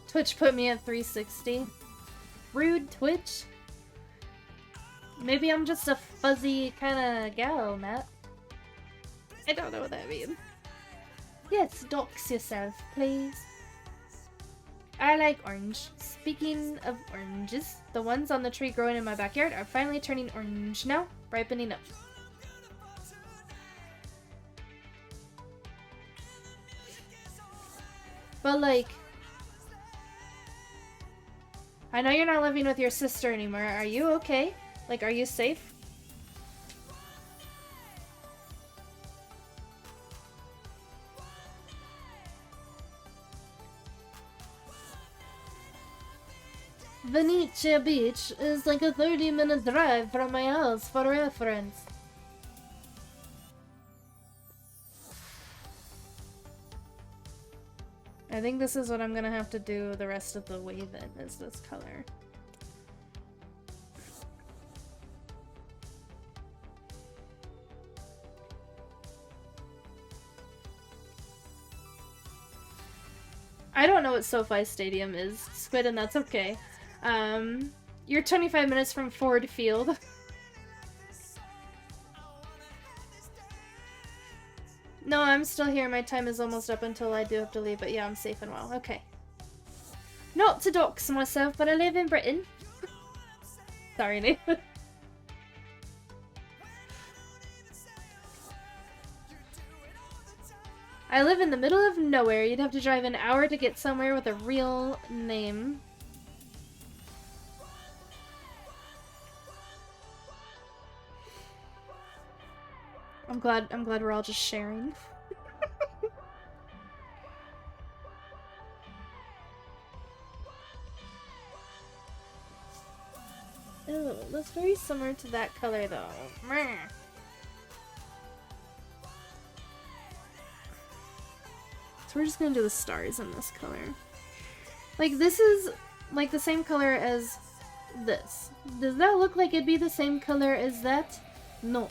Twitch put me at 360. Rude, Twitch. Maybe I'm just a fuzzy kind of gal, Matt. I don't know what that means. Yes, dox yourself, please. I like orange. Speaking of oranges, the ones on the tree growing in my backyard are finally turning orange now, ripening up. But like, I know you're not living with your sister anymore. Are you okay? Like, are you safe? Venetia Beach is like a 30-minute drive from my house, for reference. I think this is what I'm gonna have to do the rest of the way then, is this color. I don't know what SoFi Stadium is, Squid, and that's okay. You're 25 minutes from Ford Field. No, I'm still here. My time is almost up until I do have to leave, but yeah, I'm safe and well. Okay. Not to dox myself, but I live in Britain. Sorry, Nate. I live in the middle of nowhere. You'd have to drive an hour to get somewhere with a real name. I'm glad we're all just sharing. Oh, that's very similar to that color though. Meh. So we're just gonna do the stars in this color. Like, this is like the same color as this. Does that look like it'd be the same color as that? No.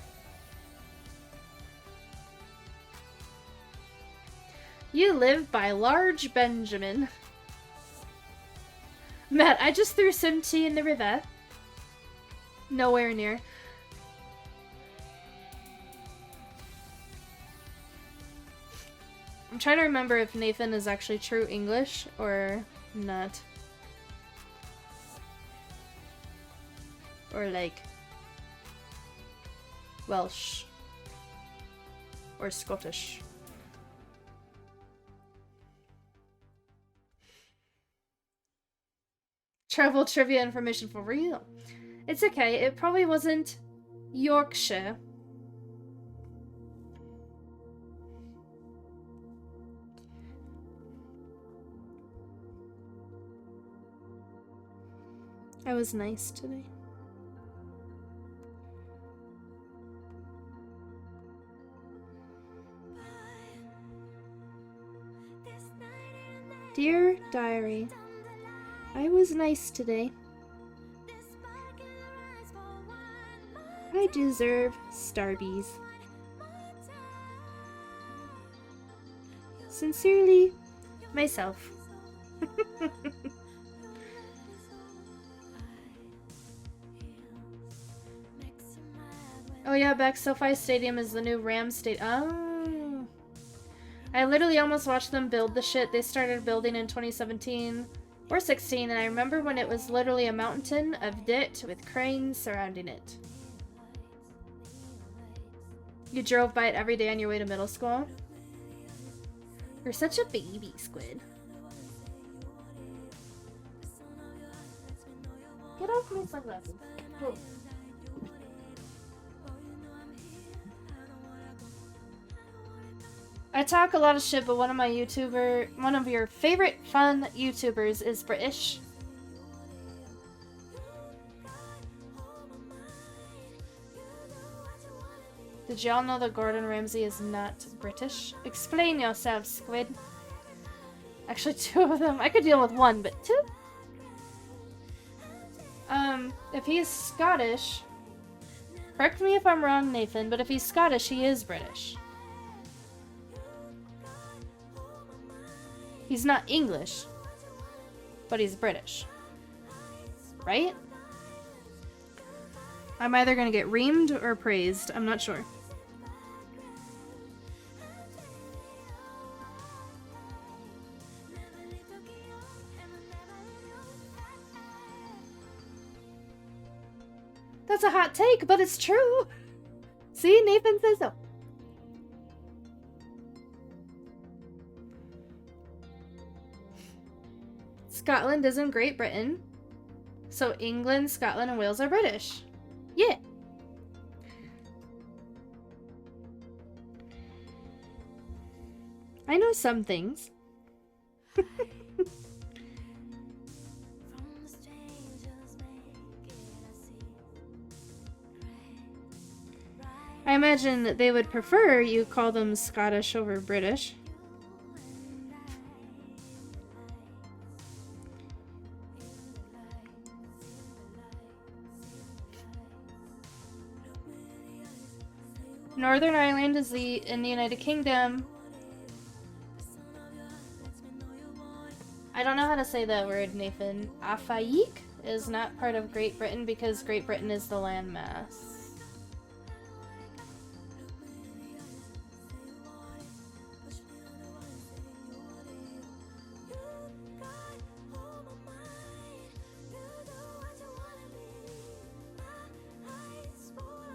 You live by Large Benjamin. Matt, I just threw some tea in the river. Nowhere near. I'm trying to remember if Nathan is actually true English or not. Or like Welsh or Scottish. Travel trivia information for real. It's okay, it probably wasn't Yorkshire. I was nice today. Dear Diary, I was nice today. I deserve Starbies. Sincerely, myself. Oh yeah, back SoFi Stadium is the new Rams Stadium. Oh. I literally almost watched them build the shit they started building in 2017 or 16, and I remember when it was literally a mountain of dirt with cranes surrounding it. You drove by it every day on your way to middle school? You're such a baby, Squid. Get off my sunglasses. Whoa. I talk a lot of shit, but one of your favorite fun YouTubers is British. Did y'all know that Gordon Ramsay is not British? Explain yourself, Squid. Actually, two of them. I could deal with one, but two? If he's Scottish, correct me if I'm wrong, Nathan, but if he's Scottish, he is British. He's not English, but he's British. Right? I'm either gonna get reamed or praised. I'm not sure. That's a hot take, but it's true. See, Nathan says so. Scotland isn't Great Britain, so England, Scotland, and Wales are British. Yeah. I know some things. I imagine that they would prefer you call them Scottish over British. Northern Ireland is in the United Kingdom. I don't know how to say that word, Nathan. Afaik is not part of Great Britain because Great Britain is the landmass.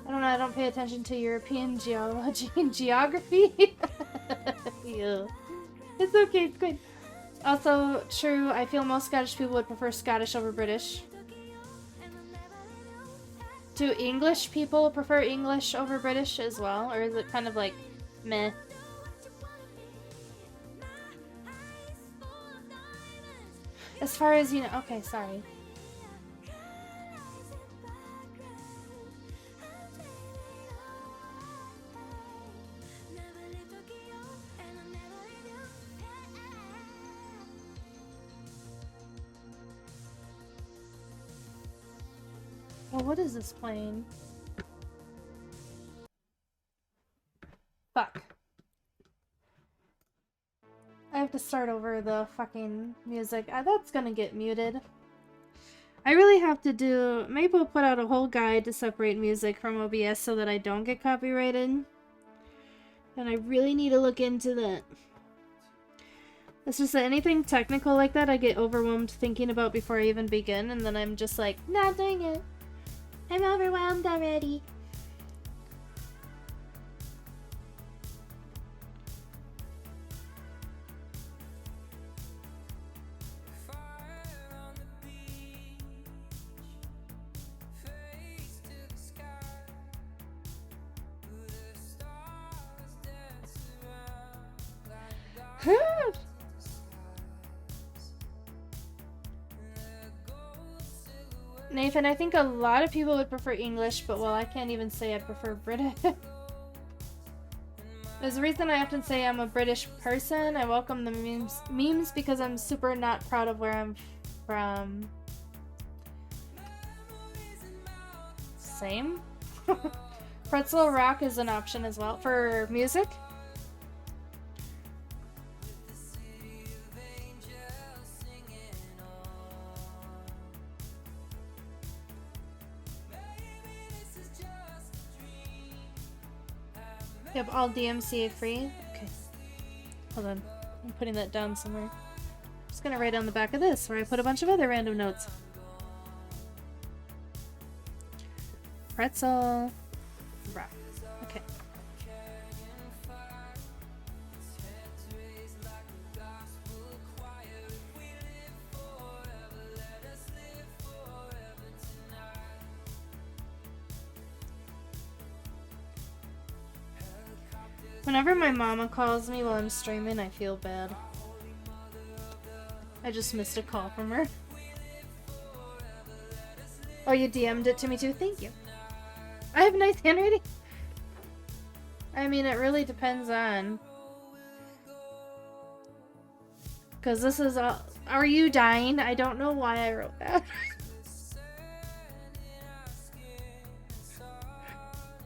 I don't know, I don't pay attention to European geology and geography. Yeah. It's okay, it's good. Also, true, I feel most Scottish people would prefer Scottish over British. Do English people prefer English over British as well? Or is it kind of like, meh? As far as you know, okay, sorry. Well, what is this playing? Fuck. I have to start over the fucking music. That's gonna get muted. I really have to do... Maybe I'll put out a whole guide to separate music from OBS so that I don't get copyrighted. And I really need to look into that. It's just that anything technical like that I get overwhelmed thinking about before I even begin, and then I'm just like, not doing it. I'm overwhelmed already. Nathan, I think a lot of people would prefer English, but well, I can't even say I prefer British. There's a reason I often say I'm a British person. I welcome the memes because I'm super not proud of where I'm from. Same. Pretzel rock is an option as well for music. Yep, all DMCA free. Okay. Hold on. I'm putting that down somewhere. I'm just gonna write on the back of this where I put a bunch of other random notes. Pretzel. Rock. Okay. Whenever my mama calls me while I'm streaming, I feel bad. I just missed a call from her. Oh, you DM'd it to me too? Thank you. I have nice handwriting. I mean, it really depends on... Because this is all... Are you dying? I don't know why I wrote that.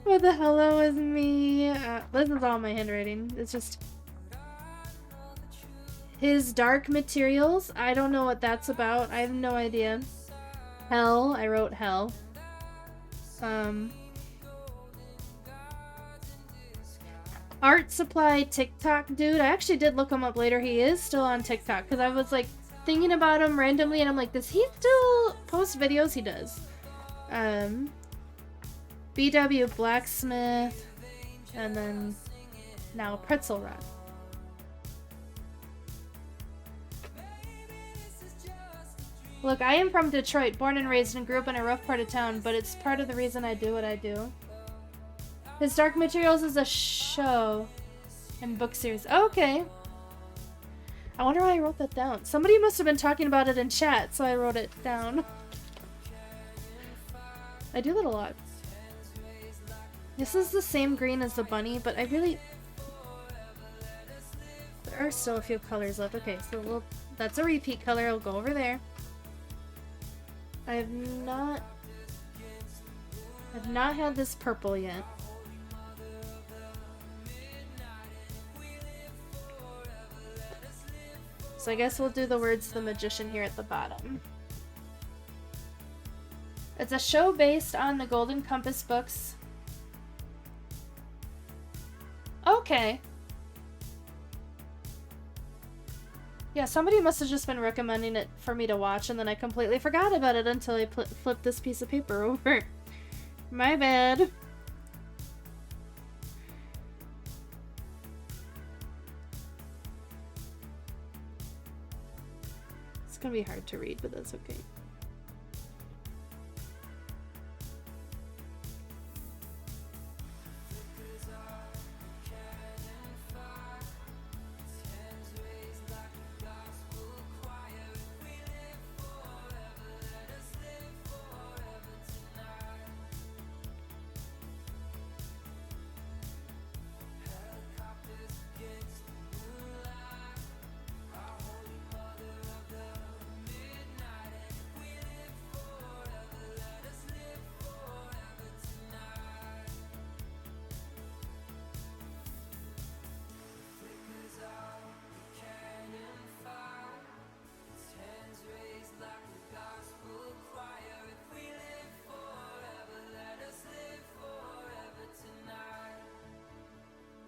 What the hello is me? This is all my handwriting. It's just... His Dark Materials. I don't know what that's about. I have no idea. Hell. I wrote hell. Art Supply TikTok dude. I actually did look him up later. He is still on TikTok. Because I was like thinking about him randomly. And I'm like, does he still post videos? He does. BW Blacksmith, and then now Pretzel Rock. Look, I am from Detroit, born and raised and grew up in a rough part of town, but it's part of the reason I do what I do. His Dark Materials is a show and book series. Okay. I wonder why I wrote that down. Somebody must have been talking about it in chat, so I wrote it down. I do that a lot. This is the same green as the bunny, but I really... There are still a few colors left. Okay, so that's a repeat color. I'll go over there. I have not had this purple yet. So I guess we'll do the words of the magician here at the bottom. It's a show based on the Golden Compass books. Okay. Yeah, somebody must have just been recommending it for me to watch, and then I completely forgot about it until I flipped this piece of paper over. My bad. It's gonna be hard to read, but that's okay.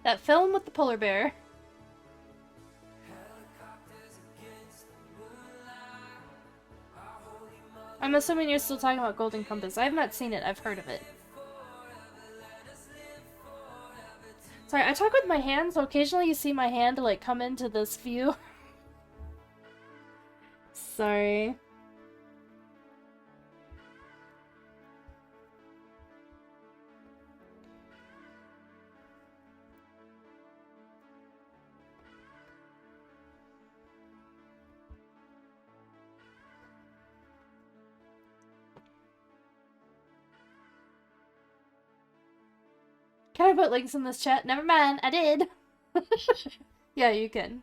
That film with the polar bear. I'm assuming you're still talking about Golden Compass. I have not seen it. I've heard of it. Sorry, I talk with my hand, so occasionally you see my hand like come into this view. Sorry. Can I put links in this chat? Never mind, I did. Yeah, you can.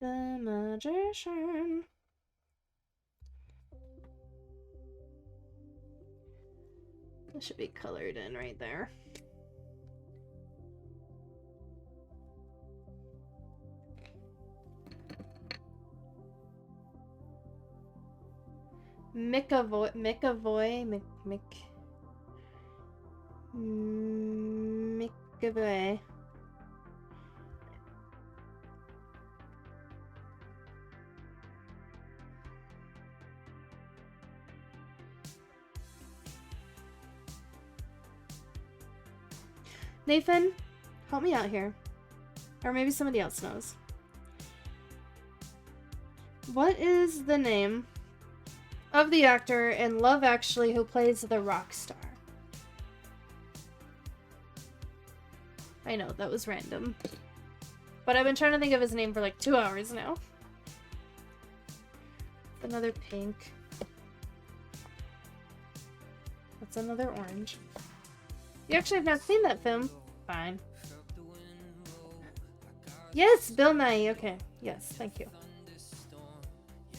The Magician. That should be colored in right there. McAvoy, McAvoy. Nathan, help me out here. Or maybe somebody else knows. What is the name of the actor in Love Actually who plays the rock star? I know, that was random. But I've been trying to think of his name for like 2 hours now. Another pink. That's another orange. You actually have not seen that film? Fine. Yes, Bill Nye. Okay. Yes, thank you.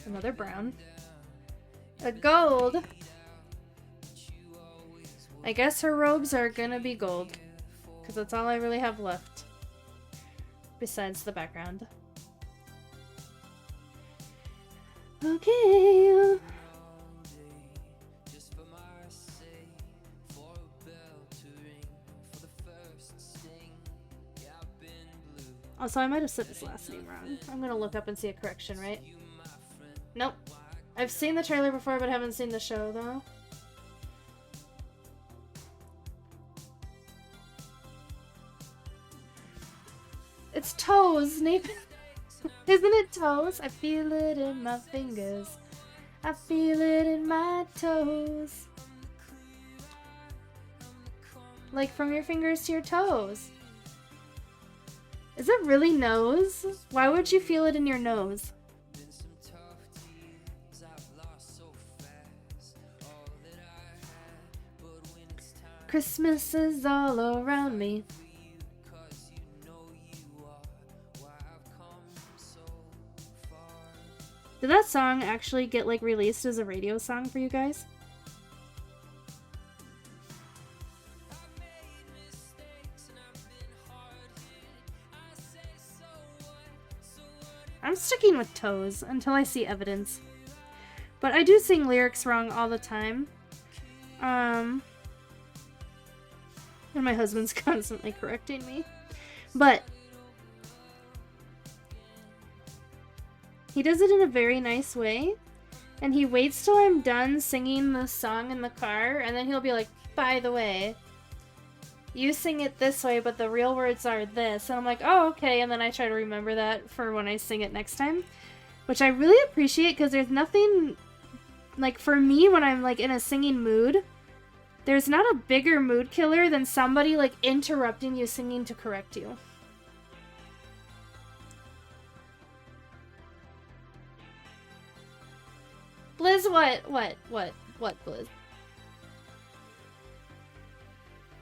Another brown. A gold. I guess her robes are gonna be gold. Because that's all I really have left. Besides the background. Okay. Also, I might have said his last name wrong. I'm gonna look up and see a correction, right? Nope. I've seen the trailer before, but haven't seen the show, though. It's toes, Nathan. Isn't it toes? I feel it in my fingers. I feel it in my toes. Like from your fingers to your toes. Is it really nose? Why would you feel it in your nose? Christmas is all around me. Did that song actually get like released as a radio song for you guys? I'm sticking with toes until I see evidence. But I do sing lyrics wrong all the time. And my husband's constantly correcting me. But he does it in a very nice way. And he waits till I'm done singing the song in the car. And then he'll be like, by the way, you sing it this way, but the real words are this. And I'm like, oh, okay. And then I try to remember that for when I sing it next time. Which I really appreciate because there's nothing, like for me when I'm like in a singing mood, there's not a bigger mood killer than somebody like interrupting you singing to correct you. Blizz, what, Blizz?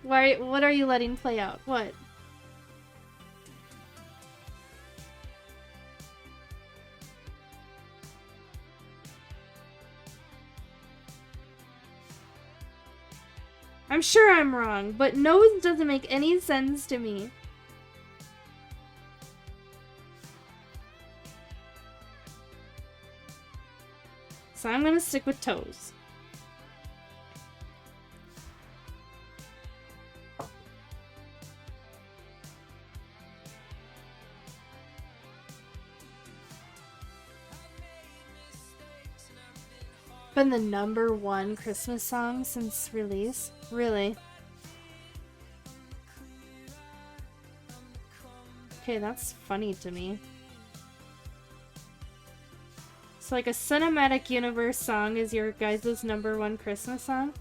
What are you letting play out? What? I'm sure I'm wrong, but nose doesn't make any sense to me. So I'm gonna stick with toes. Been the #1 Christmas song since release? Really? Okay, that's funny to me. So like a cinematic universe song is your guys' #1 Christmas song?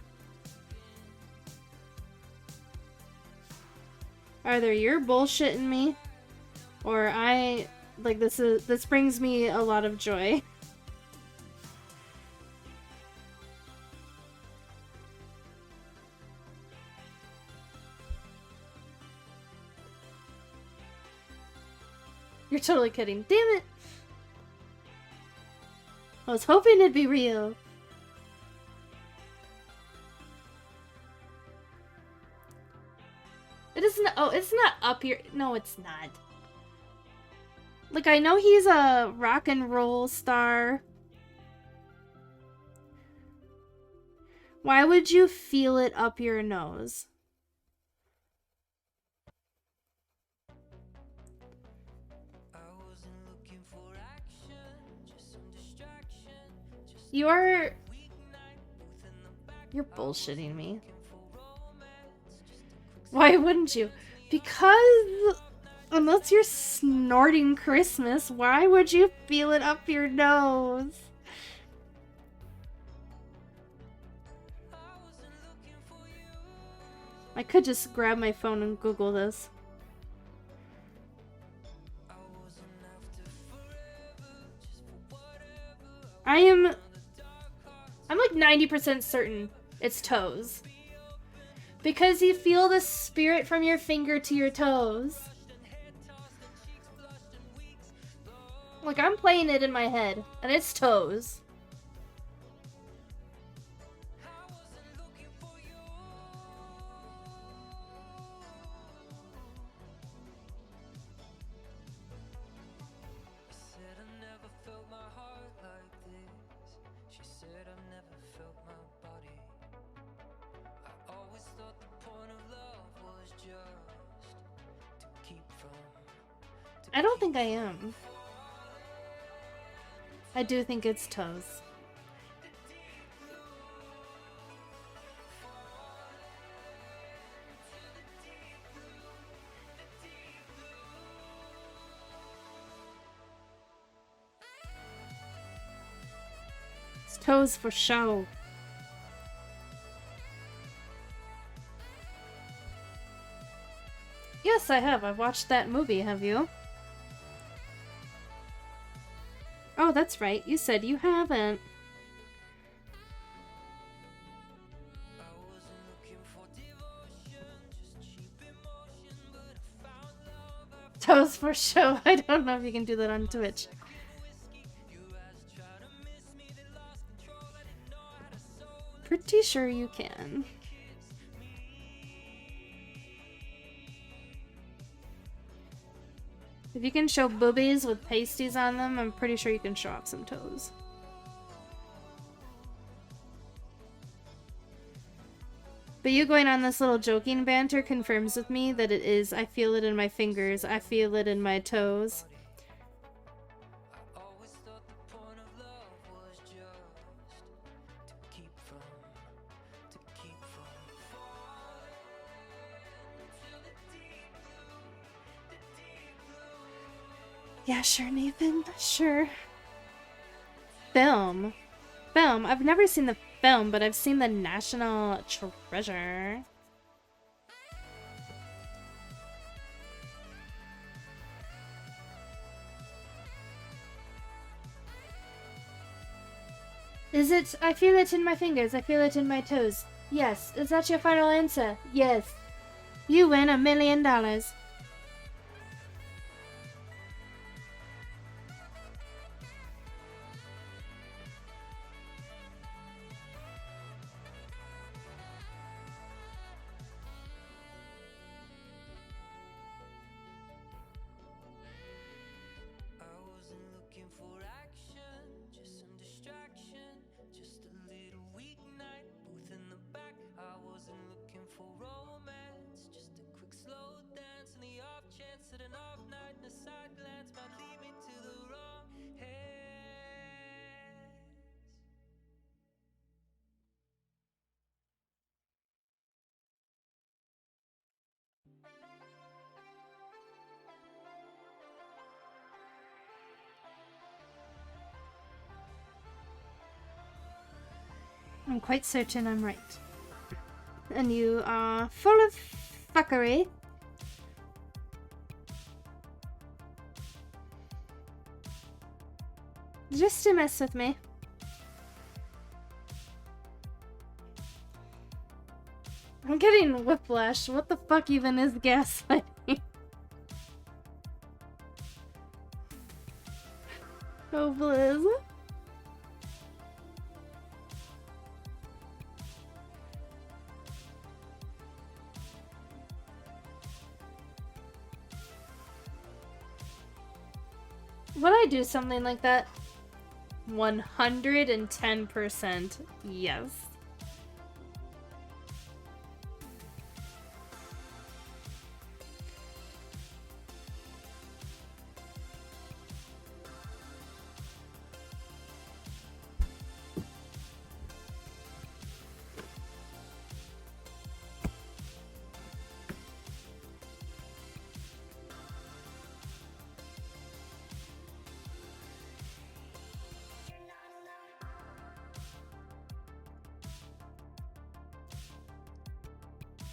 Either you're bullshitting me, or this brings me a lot of joy. You're totally kidding. Damn it! I was hoping it'd be real. It isn't. Oh, it's not up here. No, it's not. Like, I know he's a rock and roll star. Why would you feel it up your nose? You're bullshitting me. Why wouldn't you? Because unless you're snorting Christmas, why would you feel it up your nose? I could just grab my phone and Google this. I'm like 90% certain it's toes. Because you feel the spirit from your finger to your toes. Like, I'm playing it in my head, and it's toes. I don't think I am. I do think it's toes. It's toes for show. Yes, I have. I've watched that movie, have you? Oh, that's right. You said you haven't. Toes for show. I don't know if you can do that on Twitch. Pretty sure you can. If you can show boobies with pasties on them, I'm pretty sure you can show off some toes. But you going on this little joking banter confirms with me that it is, I feel it in my fingers, I feel it in my toes. Yeah, sure, Nathan. Sure. Film. Film. I've never seen the film, but I've seen the National Treasure. Is it? I feel it in my fingers. I feel it in my toes. Yes. Is that your final answer? Yes. You win $1 million. I'm quite certain I'm right. And you are full of fuckery. Just to mess with me. I'm getting whiplash. What the fuck even is gaslighting? Oh, Blizz. Would I do something like that? 110% yes.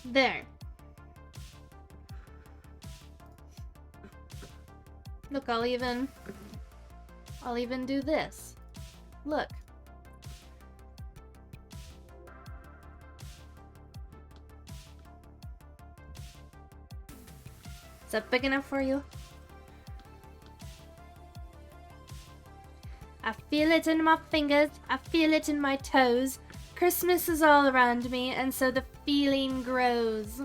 There. Look, I'll even do this. Look. Is that big enough for you? I feel it in my fingers. I feel it in my toes. Christmas is all around me, and so the feeling grows.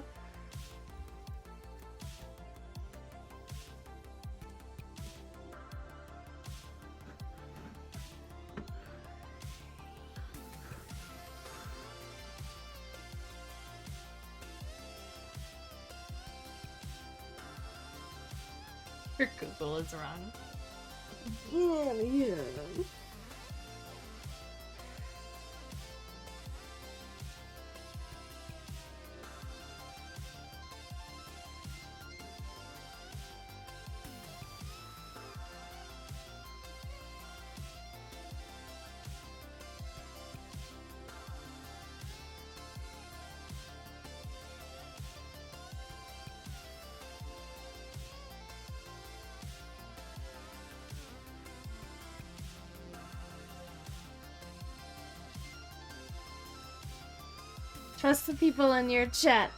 Your Google is wrong. Yeah. Trust the people in your chat.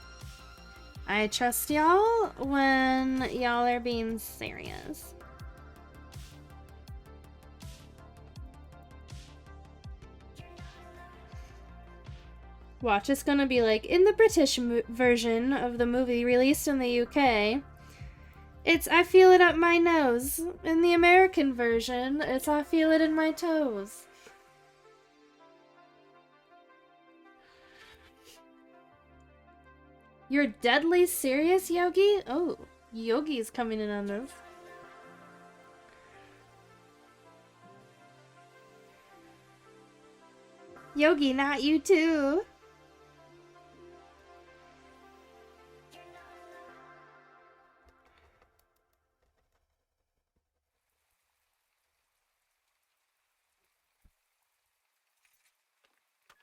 I trust y'all when y'all are being serious. Watch, it's gonna be like, in the British version of the movie released in the UK, it's I feel it up my nose. In the American version, it's I feel it in my toes. You're deadly serious, Yogi? Oh, Yogi's coming in on this. Yogi, not you too.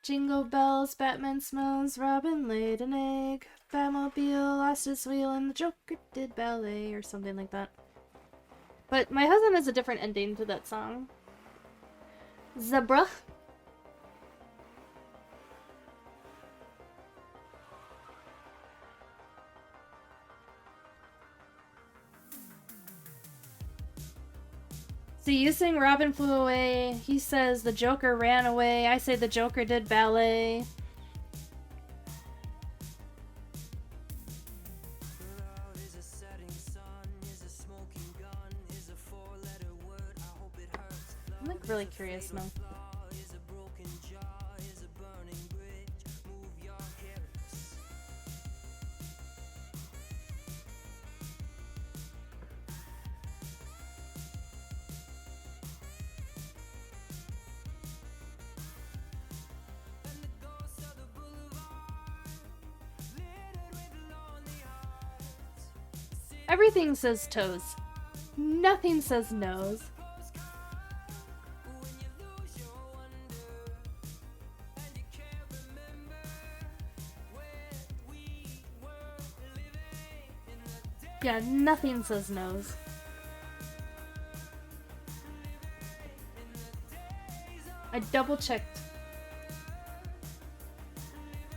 Jingle bells, Batman smells, Robin laid an egg, Batmobile lost its wheel, and the Joker did ballet, or something like that. But my husband has a different ending to that song. Zebra. So you sing Robin flew away, he says the Joker ran away, I say the Joker did ballet. I'm like really curious now. Everything says toes. Nothing says nose. Yeah, nothing says nose. I double checked.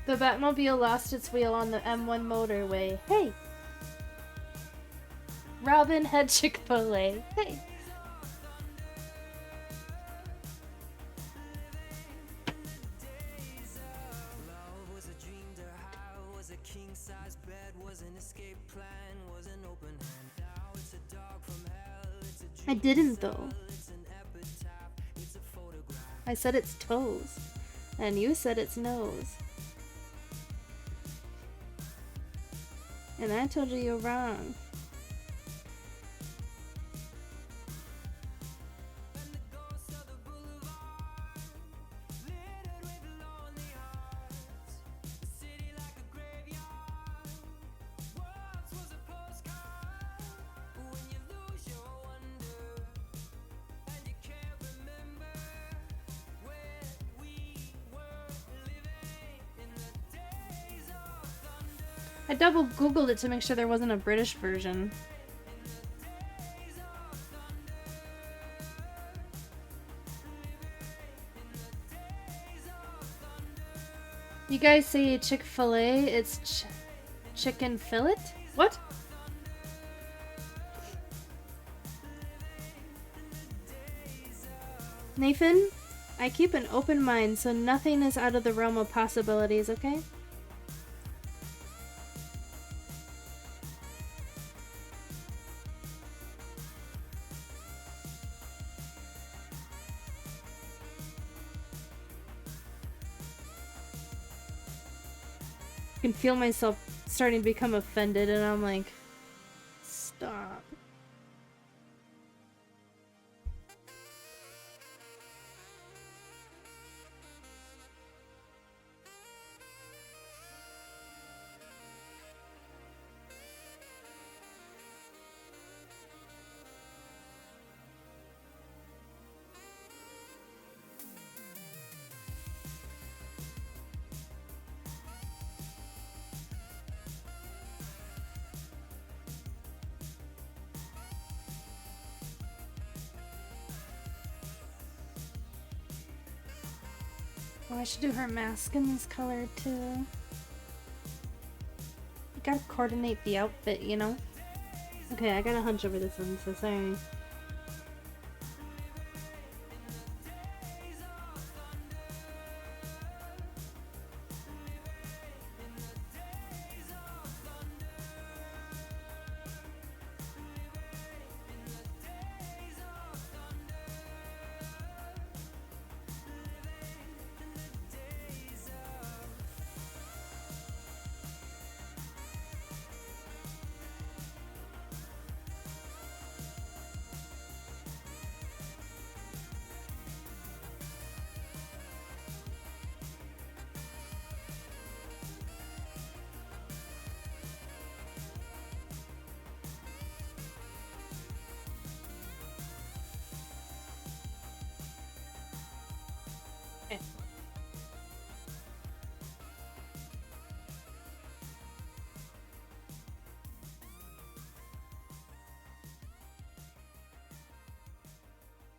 The Batmobile lost its wheel on the M1 motorway. Hey! Robin had Chick-fil-A. Hey! I didn't though. I said it's toes. And you said it's nose. And I told you you're wrong. I double googled it to make sure there wasn't a British version. You guys say Chick-fil-A, it's chicken fillet? What? Nathan, I keep an open mind so nothing is out of the realm of possibilities, okay? I can feel myself starting to become offended, and I'm like, stop. Oh, I should do her mask in this color too. You gotta coordinate the outfit, you know? Okay, I gotta hunch over this one, so sorry.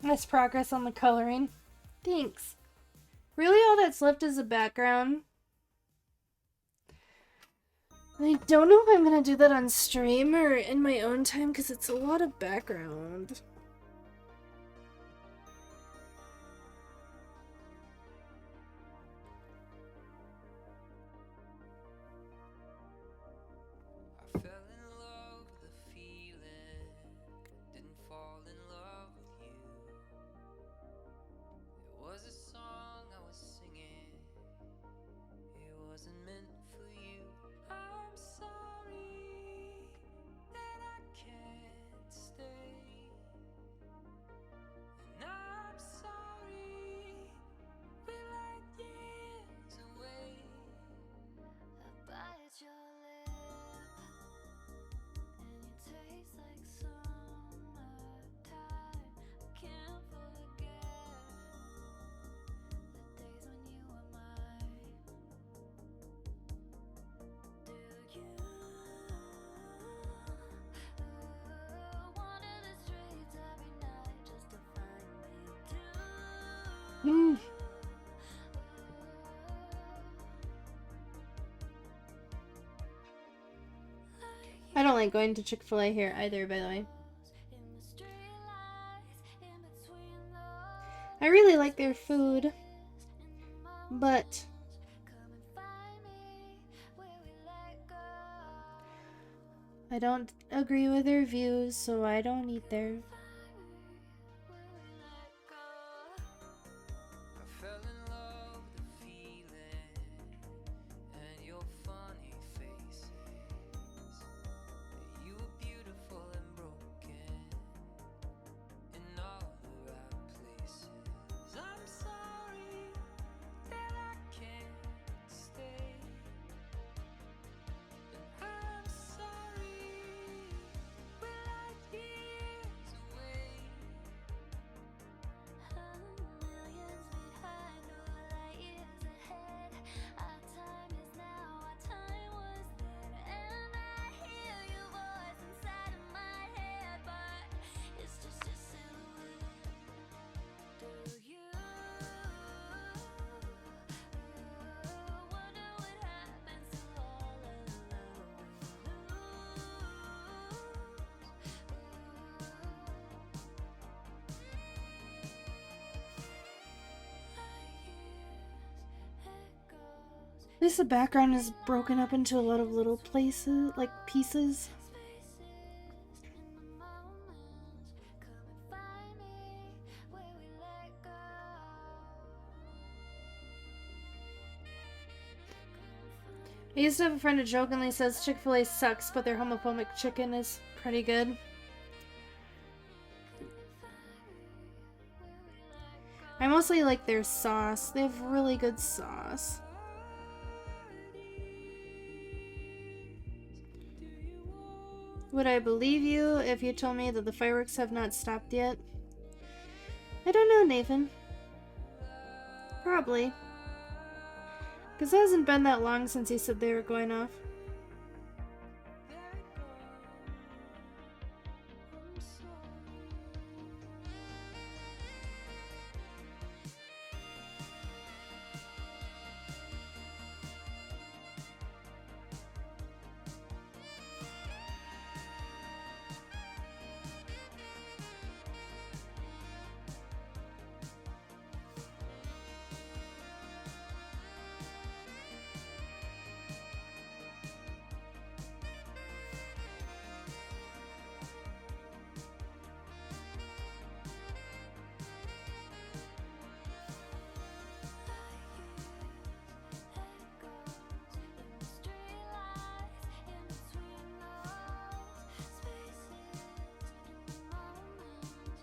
Nice progress on the coloring. Thanks. Really, all that's left is a background? I don't know if I'm gonna do that on stream or in my own time because it's a lot of background. Mm. I don't like going to Chick-fil-A here either, by the way. I really like their food, but I don't agree with their views, so I don't eat there. At least the background is broken up into a lot of little places, like pieces. I used to have a friend who jokingly says Chick-fil-A sucks, but their homophobic chicken is pretty good. I mostly like their sauce. They have really good sauce. Would I believe you if you told me that the fireworks have not stopped yet? I don't know, Nathan. Probably. Because it hasn't been that long since he said they were going off.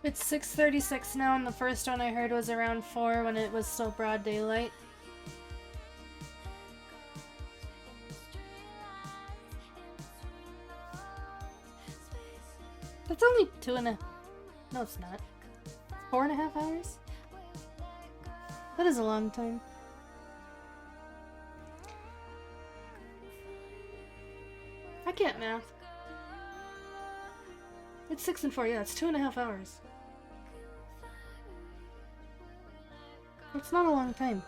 It's 6:36 now, and the first one I heard was around 4 when it was still broad daylight. That's only 2.5. No, it's not. 4.5 hours? That is a long time. I can't math. It's 6 and 4, yeah, it's 2.5 hours. It's not a long time.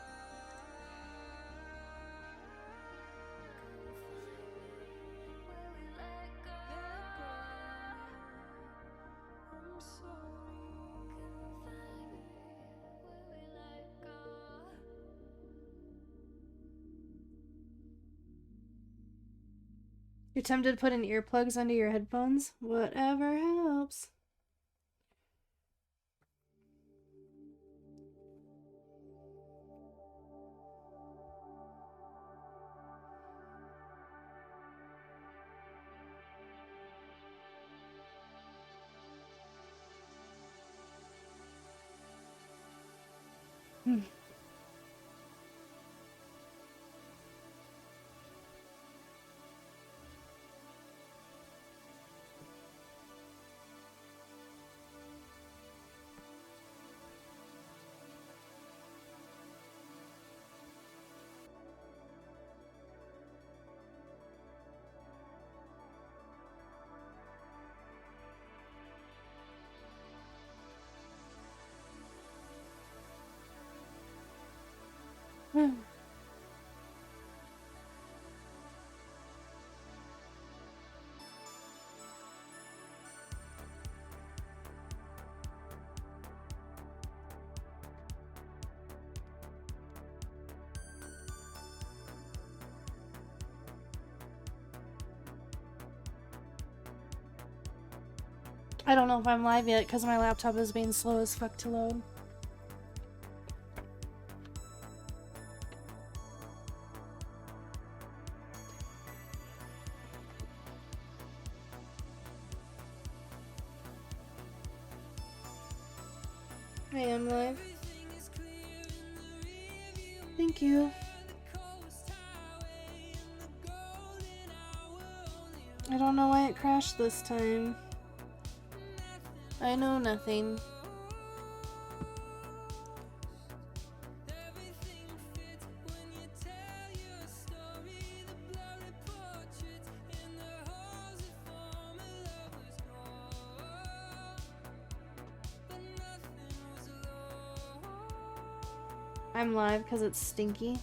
You're tempted to put in earplugs under your headphones? Whatever helps. Hmm. I don't know if I'm live yet because my laptop is being slow as fuck to load. I am live. Thank you. I don't know why it crashed this time. I know nothing. I'm live because it's stinky.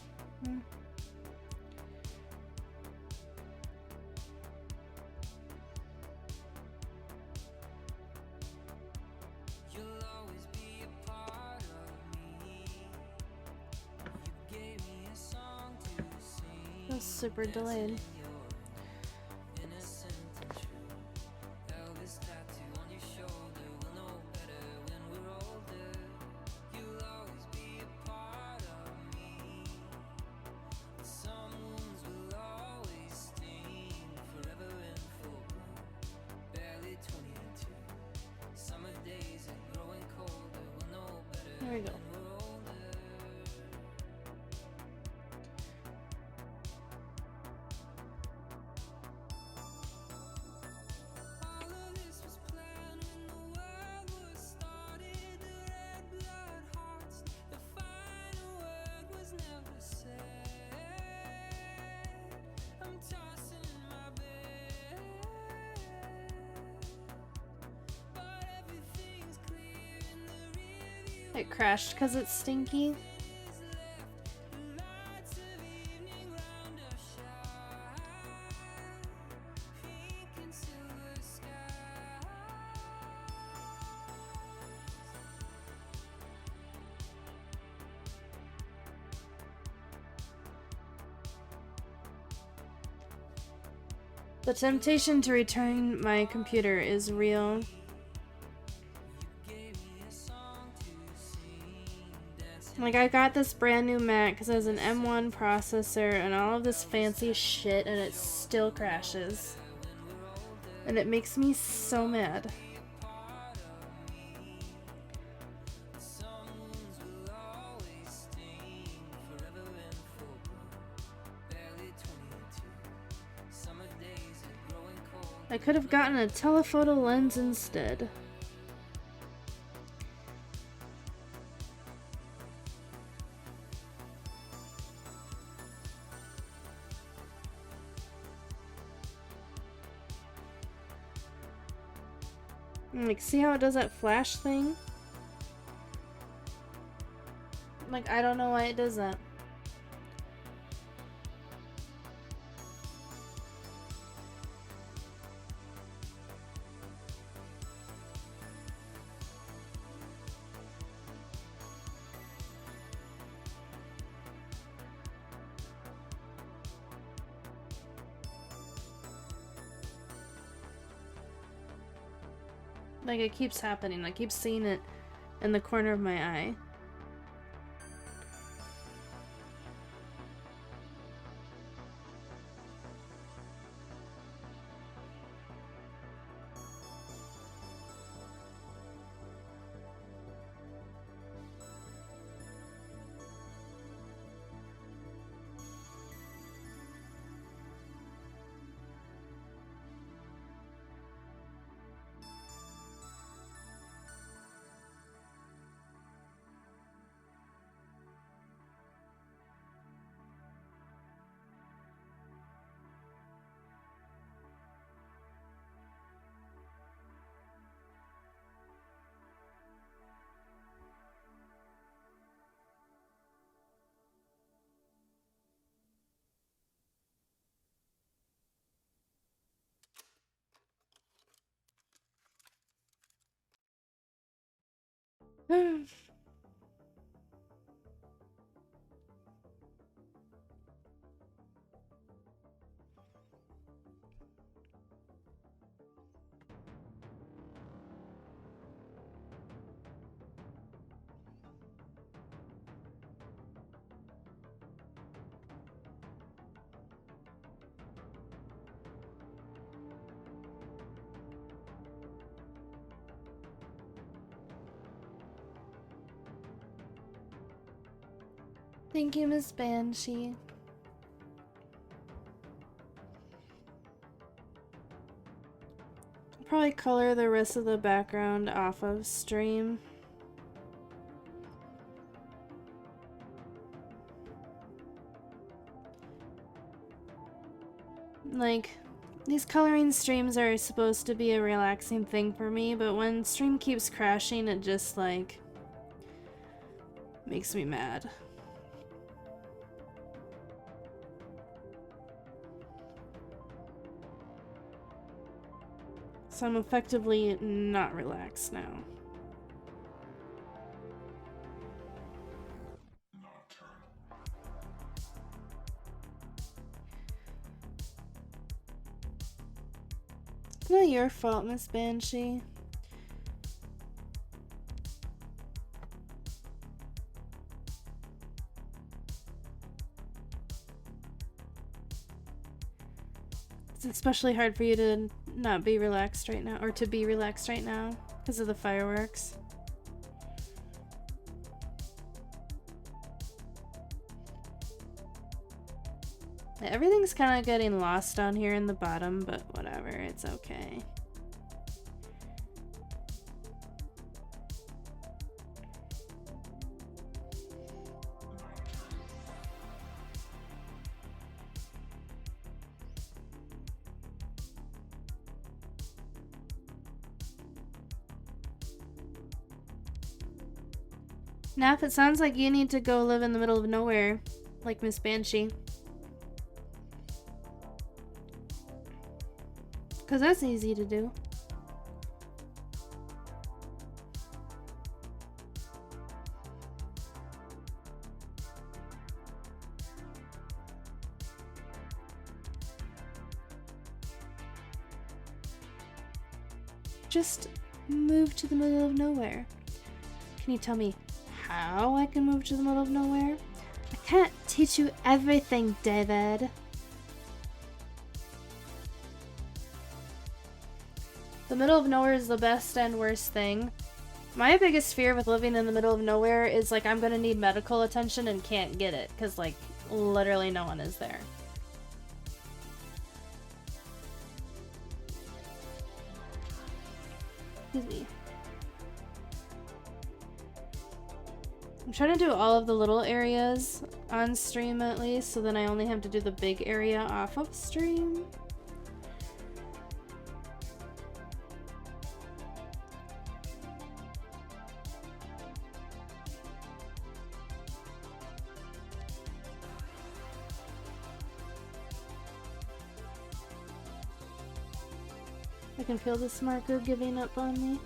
That's super delayed. There we go. It crashed because it's stinky. The temptation to return my computer is real. Like, I got this brand new Mac because it has an M1 processor and all of this fancy shit, and it still crashes. And it makes me so mad. I could have gotten a telephoto lens instead. Like, see how it does that flash thing? Like, I don't know why it does that. Like, it keeps happening. I keep seeing it in the corner of my eye. Thank you, Miss Banshee. I'll probably color the rest of the background off of stream. Like, these coloring streams are supposed to be a relaxing thing for me, but when stream keeps crashing, it just, like, makes me mad. So I'm effectively not relaxed now. It's not your fault, Miss Banshee. It's especially hard for you to not be relaxed right now, or to be relaxed right now, because of the fireworks. Everything's kind of getting lost down here in the bottom, but whatever, it's okay. Nap, it sounds like you need to go live in the middle of nowhere, like Miss Banshee. Because that's easy to do. Just move to the middle of nowhere. Can you tell me how I can move to the middle of nowhere? I can't teach you everything, David. The middle of nowhere is the best and worst thing. My biggest fear with living in the middle of nowhere is, like, I'm gonna need medical attention and can't get it, because, like, literally no one is there. Excuse me. I'm trying to do all of the little areas on stream at least, so then I only have to do the big area off of stream. I can feel this marker giving up on me.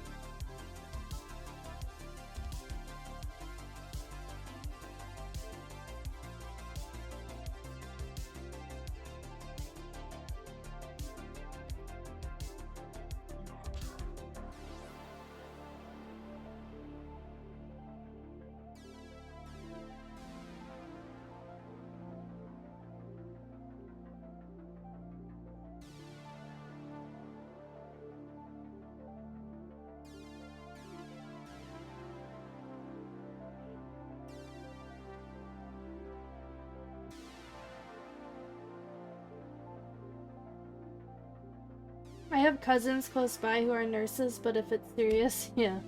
I have cousins close by who are nurses, but if it's serious, yeah.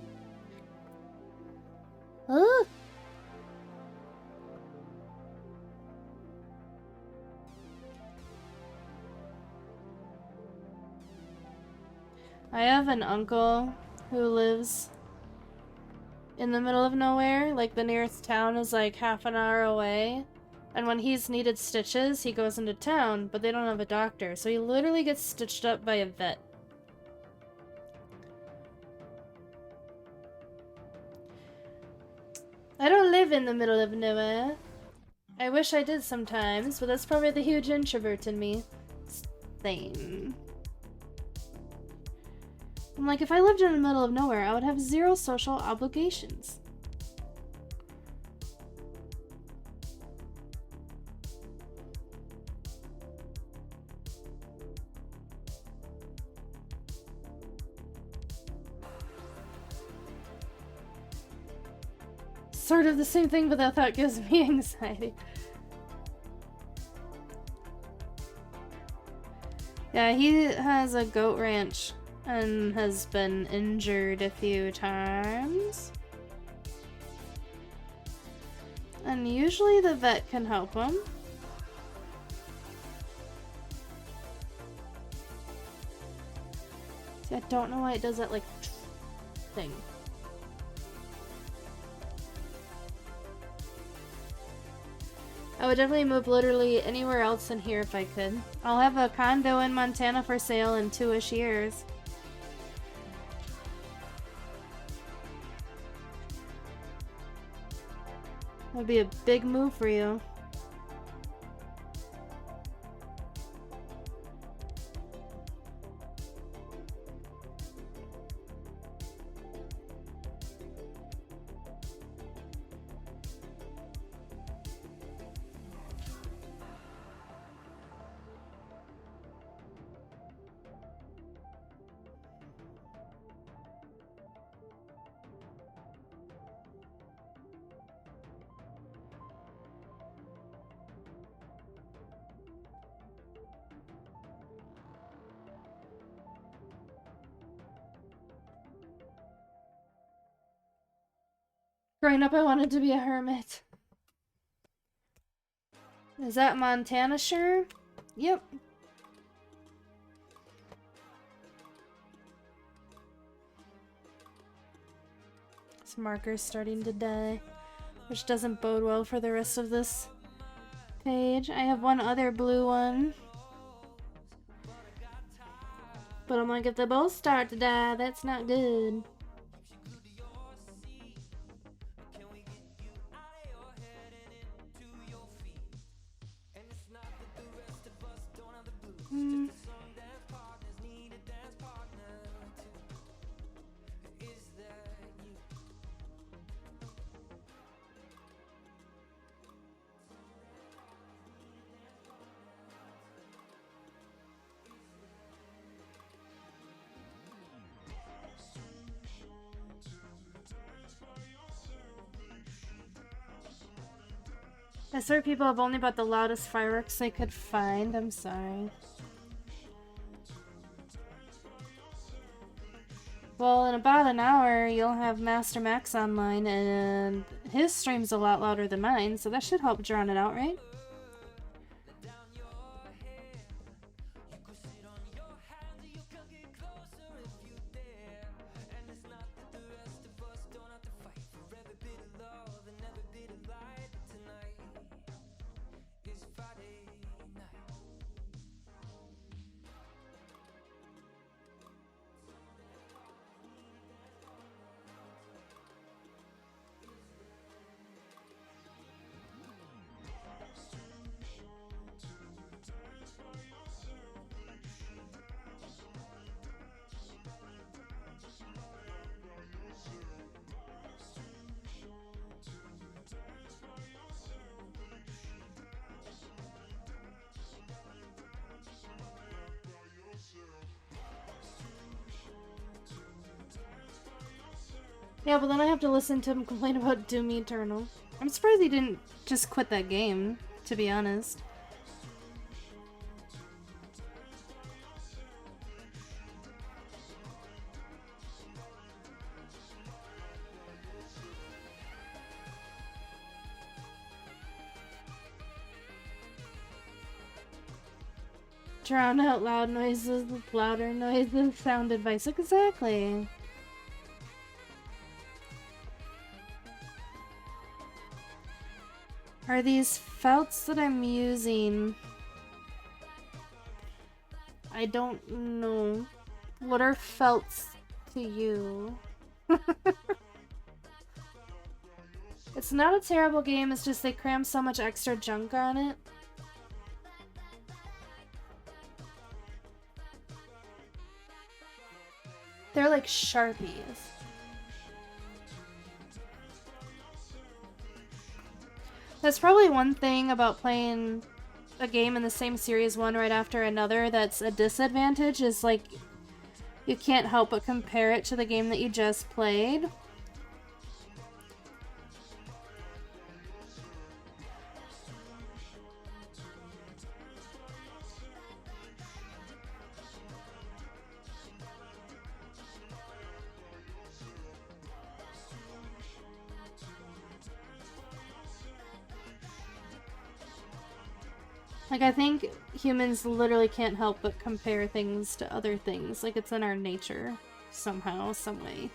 Oh! I have an uncle who lives in the middle of nowhere. Like, the nearest town is like half an hour away. And when he's needed stitches, he goes into town, but they don't have a doctor. So he literally gets stitched up by a vet. I don't live in the middle of nowhere. I wish I did sometimes, but that's probably the huge introvert in me. Same. I'm like, if I lived in the middle of nowhere, I would have zero social obligations. Sort of the same thing, but that thought gives me anxiety. Yeah, he has a goat ranch and has been injured a few times. And usually the vet can help him. See, I don't know why it does that, like, thing. I would definitely move literally anywhere else in here if I could. I'll have a condo in Montana for sale in 2-ish years. That would be a big move for you. Growing up, I wanted to be a hermit. Is that Montana sure? Yep. This marker's starting to die, which doesn't bode well for the rest of this page. I have one other blue one. But I'm like, if they both start to die, that's not good. I swear people have only bought the loudest fireworks they could find. I'm sorry. Well, in about an hour, you'll have Master Max online, and his stream's a lot louder than mine, so that should help drown it out, right? Yeah, but then I have to listen to him complain about Doom Eternal. I'm surprised he didn't just quit that game, to be honest. Drown out loud noises with louder noises, sound advice. Exactly. Are these felts that I'm using? I don't know. What are felts to you? It's not a terrible game, it's just they cram so much extra junk on it. They're like Sharpies. That's probably one thing about playing a game in the same series one right after another that's a disadvantage, is like you can't help but compare it to the game that you just played. Like, I think humans literally can't help but compare things to other things. Like, it's in our nature, somehow, some way.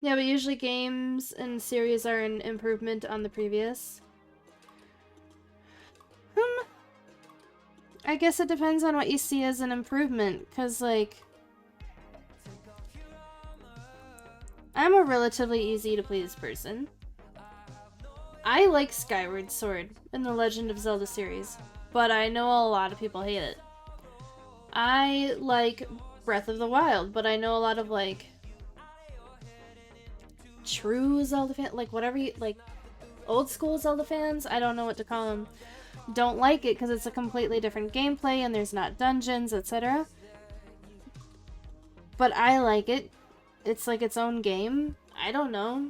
Yeah, but usually games and series are an improvement on the previous. I guess it depends on what you see as an improvement, because, like, I'm a relatively easy to please person. I like Skyward Sword in the Legend of Zelda series, but I know a lot of people hate it. I like Breath of the Wild, but I know a lot of, like, true Zelda fans, like, whatever you, like, old school Zelda fans, I don't know what to call them, don't like it because it's a completely different gameplay and there's not dungeons, etc. But I like it. It's like its own game. I don't know.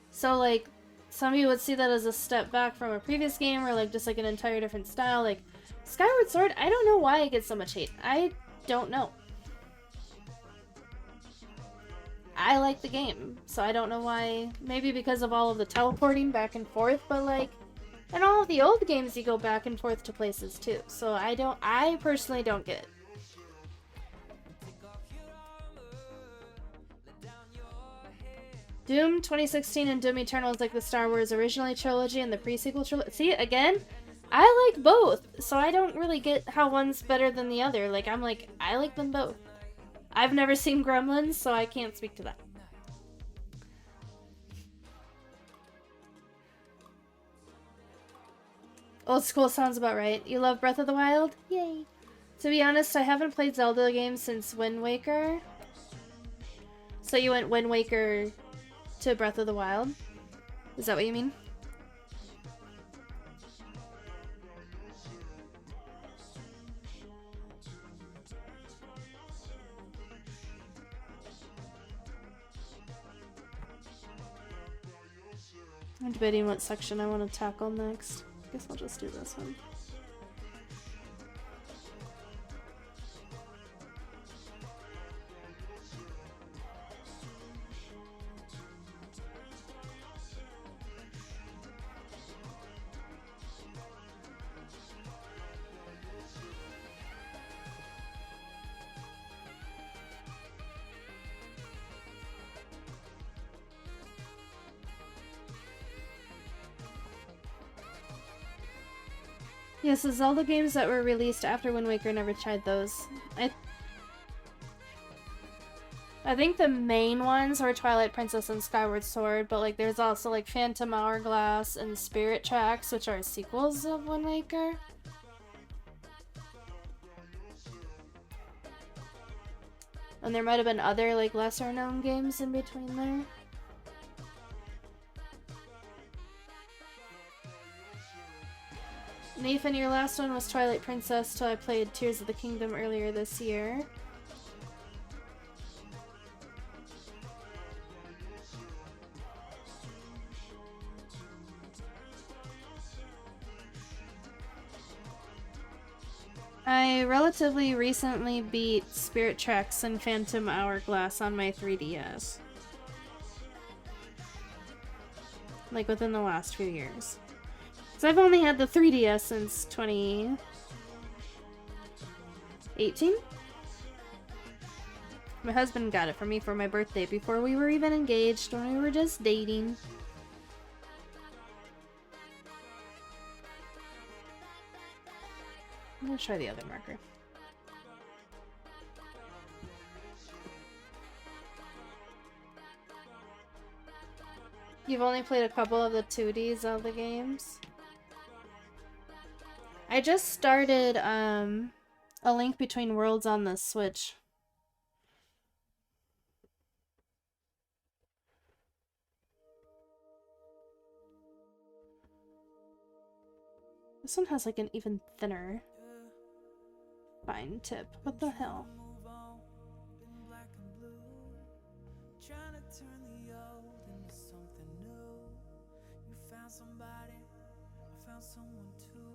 So, like, some of you would see that as a step back from a previous game, or like just like an entire different style. Like, Skyward Sword, I don't know why it gets so much hate. I don't know. I like the game, so I don't know why. Maybe because of all of the teleporting back and forth, but like, in all of the old games you go back and forth to places too. So I personally don't get it. Doom 2016 and Doom Eternal is like the Star Wars original trilogy and the pre-sequel trilogy. See, again, I like both, so I don't really get how one's better than the other. Like, I'm like, I like them both. I've never seen Gremlins, so I can't speak to that. Old school sounds about right. You love Breath of the Wild? Yay. To be honest, I haven't played Zelda games since Wind Waker. So you went Wind Waker to Breath of the Wild? Is that what you mean? I'm debating what section I want to tackle next. I guess I'll just do this one. Yes, the Zelda games that were released after Wind Waker, never tried those. I think the main ones were Twilight Princess and Skyward Sword, but like there's also like Phantom Hourglass and Spirit Tracks, which are sequels of Wind Waker. And there might have been other like lesser known games in between there. Nathan, your last one was Twilight Princess till I played Tears of the Kingdom earlier this year. I relatively recently beat Spirit Tracks and Phantom Hourglass on my 3DS. Like within the last few years. Because I've only had the 3DS since 2018. My husband got it for me for my birthday before we were even engaged, when we were just dating. I'm gonna try the other marker. You've only played a couple of the 2D Zelda games? I just started A Link Between Worlds on the Switch. This one has like an even thinner fine tip. What the hell?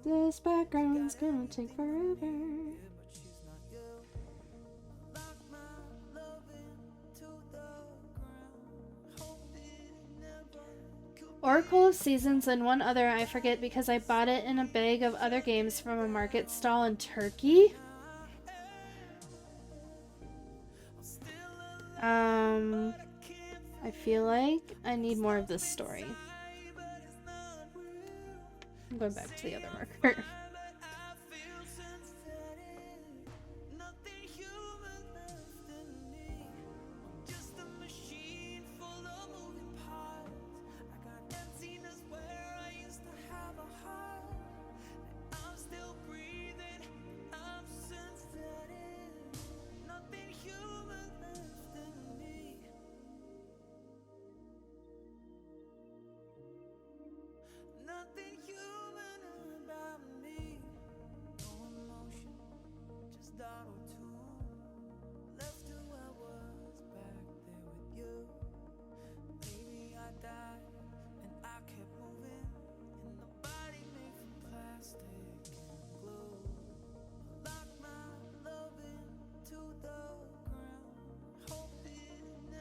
This background's gonna take forever. Oracle of Seasons and one other I forget because I bought it in a bag of other games from a market stall in Turkey. I feel like I need more of this story. I'm going back to the other marker.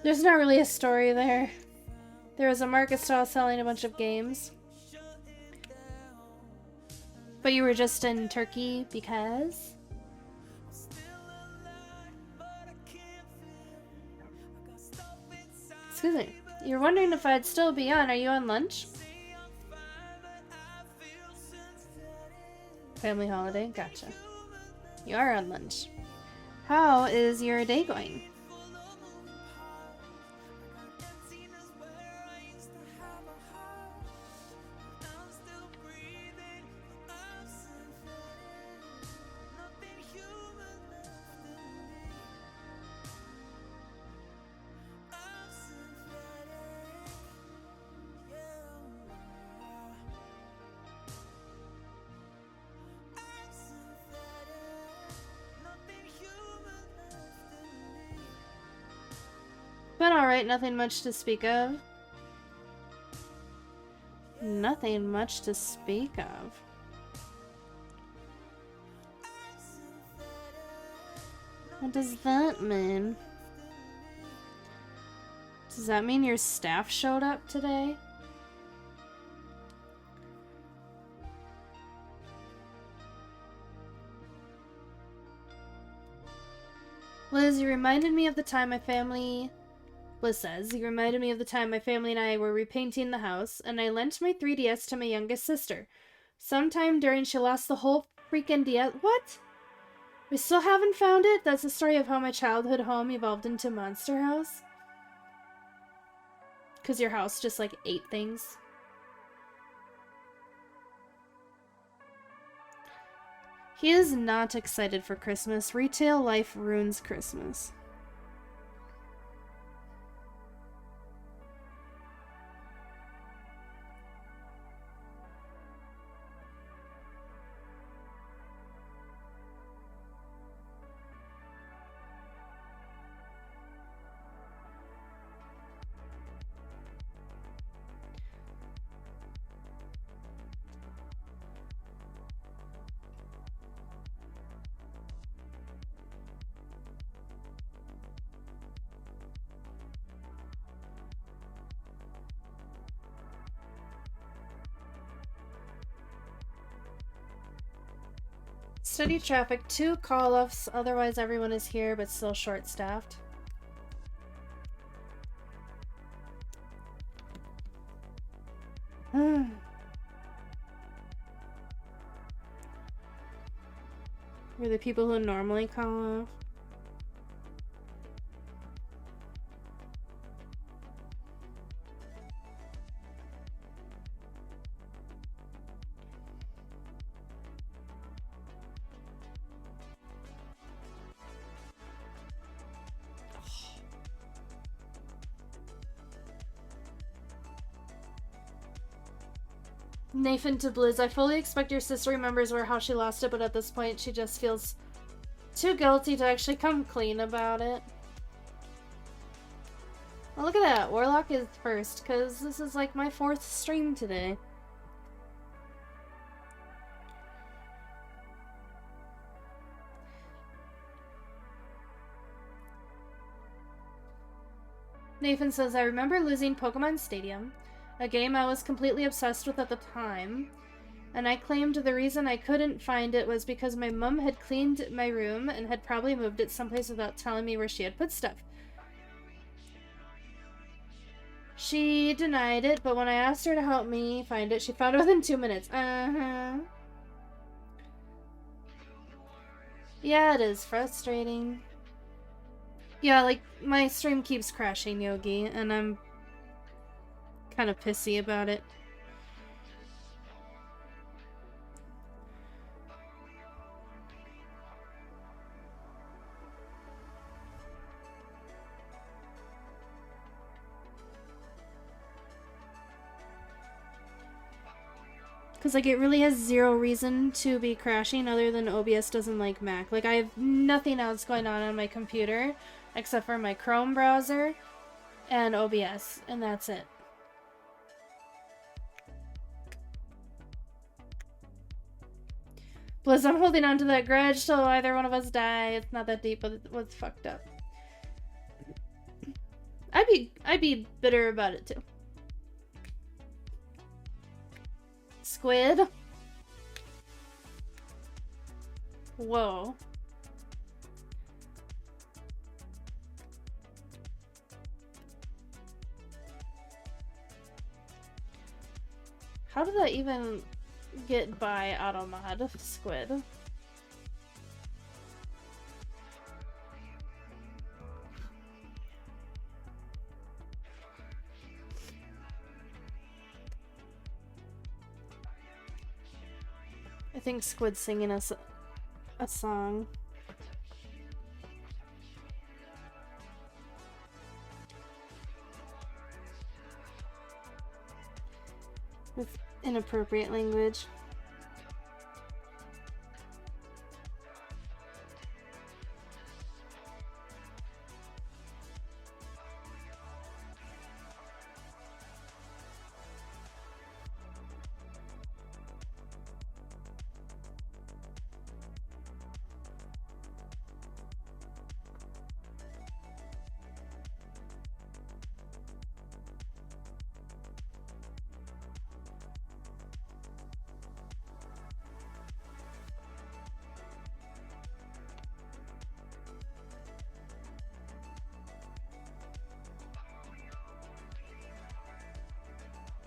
There's not really a story there. There was a market stall selling a bunch of games. But you were just in Turkey because? Excuse me. You're wondering if I'd still be on. Are you on lunch? Family holiday? Gotcha. You are on lunch. How is your day going? But alright, nothing much to speak of. Nothing much to speak of. What does that mean? Does that mean your staff showed up today? Liz, you reminded me of the time my family... Liz says, you reminded me of the time my family and I were repainting the house, and I lent my 3DS to my youngest sister. Sometime during she lost the whole freaking DS... What? We still haven't found it? That's the story of how my childhood home evolved into Monster House? Because your house just, like, ate things? He is not excited for Christmas. Retail life ruins Christmas. Steady traffic, 2 call-offs, otherwise everyone is here but still short-staffed. Were the people who normally call off? Nathan to Blizz, I fully expect your sister remembers where how she lost it, but at this point she just feels too guilty to actually come clean about it. Oh, look at that. Warlock is first, because this is like my 4th stream today. Nathan says, I remember losing Pokemon Stadium, a game I was completely obsessed with at the time, and I claimed the reason I couldn't find it was because my mom had cleaned my room and had probably moved it someplace without telling me where she had put stuff. She denied it, but when I asked her to help me find it, she found it within 2 minutes. Yeah, it is frustrating. Yeah, like, my stream keeps crashing, Yogi, and I'm kind of pissy about it. Because, like, it really has zero reason to be crashing other than OBS doesn't like Mac. Like, I have nothing else going on my computer except for my Chrome browser and OBS, and that's it. Plus, I'm holding on to that grudge till either one of us die. It's not that deep, but it was fucked up. I'd be bitter about it too. Squid. Whoa. How did that even get by automod, Squid? I think Squid's singing us a song. With inappropriate language.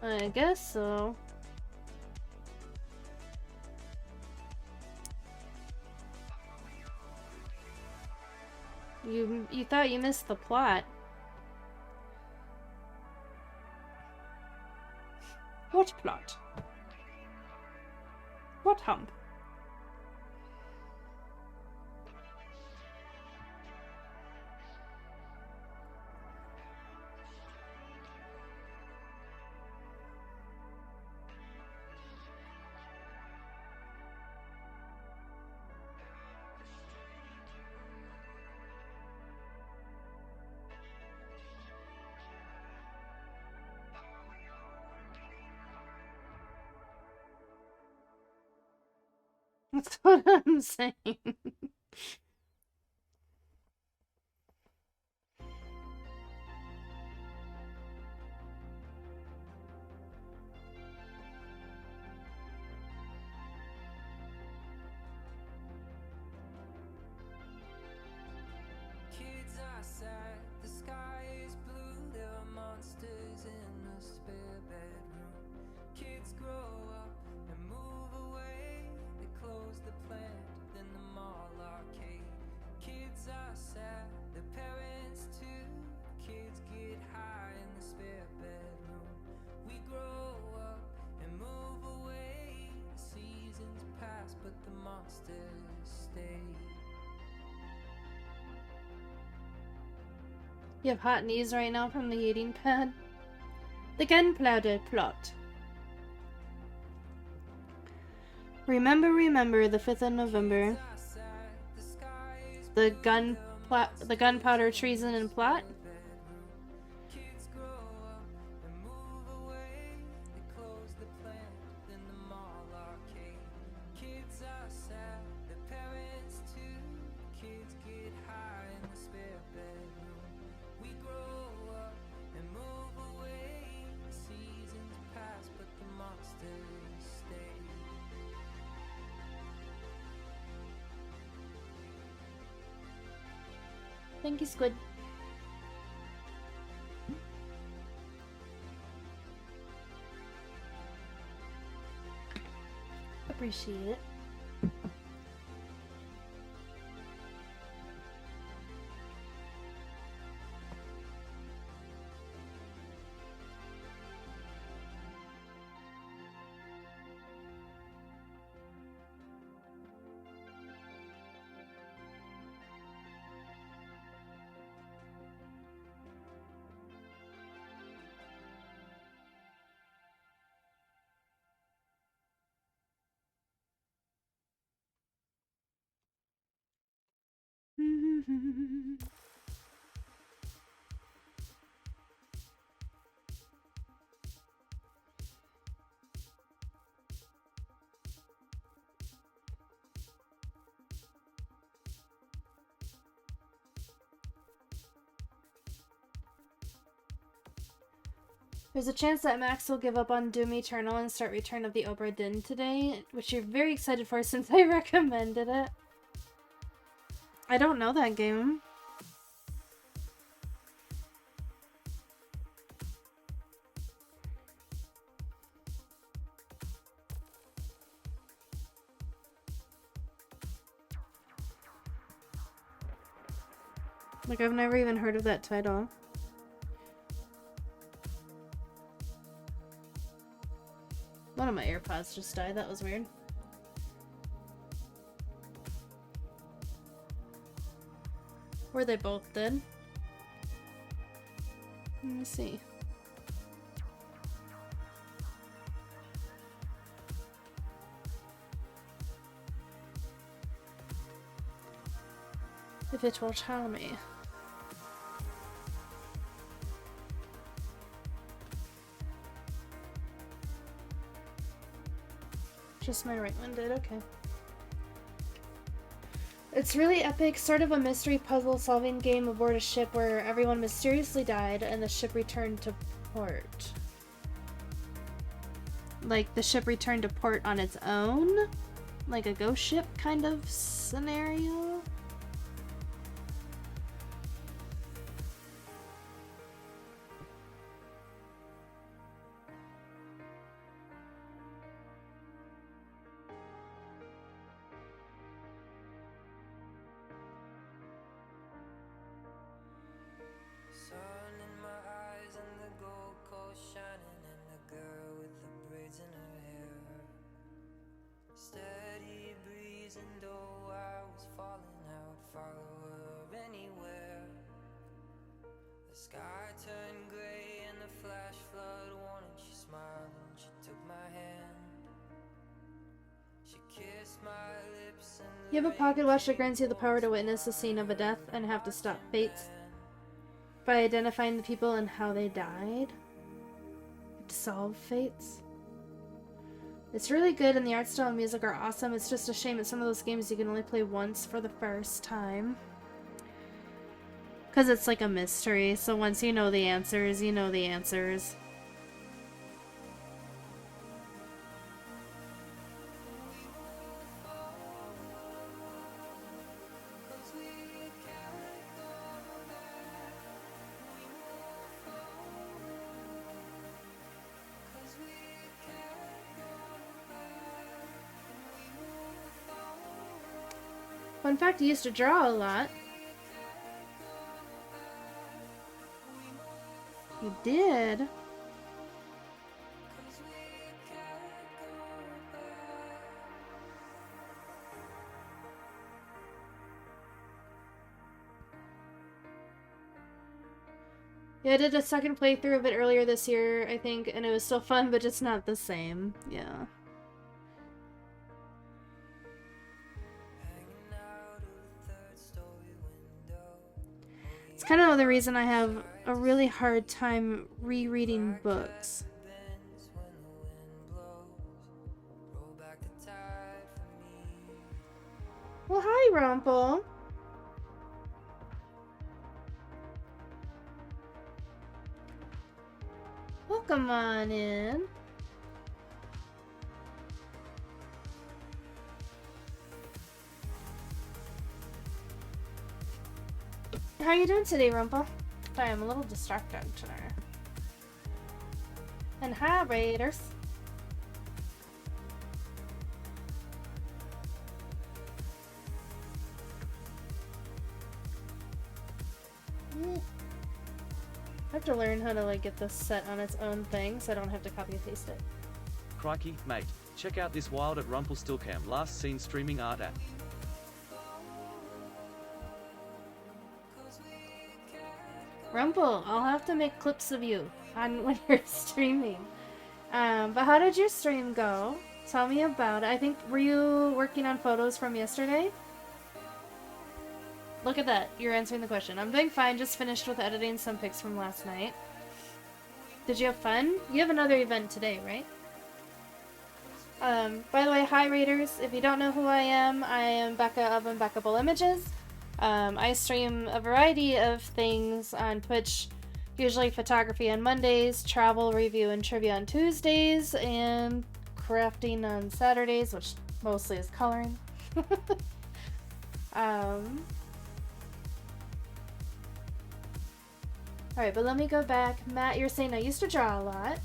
I guess so. You thought you missed the plot. What plot? What hump? That's what I'm saying. You have hot knees right now from the eating pad. The gunpowder plot. Remember the 5th of November. The gunpowder treason and plot. Thank you, Squid. Appreciate it. There's a chance that Max will give up on Doom Eternal and start Return of the Obra Dinn today, which you're very excited for since I recommended it. I don't know that game. Like, I've never even heard of that title. One of my AirPods just died. That was weird. Or they both did. Let me see. If it will tell me. Just my right one did, okay. It's really epic, sort of a mystery puzzle solving game aboard a ship where everyone mysteriously died and the ship returned to port. Like the ship returned to port on its own? Like a ghost ship kind of scenario? You have a pocket watch that grants you the power to witness the scene of a death and have to stop fates by identifying the people and how they died. To solve fates. It's really good and the art style and music are awesome. It's just a shame at some of those games you can only play once for the first time. Because it's like a mystery, so once you know the answers, you know the answers. Fun fact, I used to draw a lot. You did? Yeah, I did a second playthrough of it earlier this year, I think, and it was still fun, but just not the same. Yeah. It's kind of the reason I have a really hard time rereading books. Well, hi, Rumple. Welcome on in. How are you doing today, Rumple? Sorry, I'm a little distracted today. And hi, Raiders. I have to learn how to like get this set on its own thing so I don't have to copy and paste it. Crikey, mate. Check out this wild at Rumpelstiltskin. Last seen streaming art at. Rumple, I'll have to make clips of you on when you're streaming. But how did your stream go? Tell me about it. I think, were you working on photos from yesterday? Look at that. You're answering the question. I'm doing fine. Just finished with editing some pics from last night. Did you have fun? You have another event today, right? By the way, hi Raiders. If you don't know who I am Becca of Impeccable Images. I stream a variety of things on Twitch, usually photography on Mondays, travel, review, and trivia on Tuesdays, and crafting on Saturdays, which mostly is coloring. Alright, but let me go back. Matt, you're saying I used to draw a lot.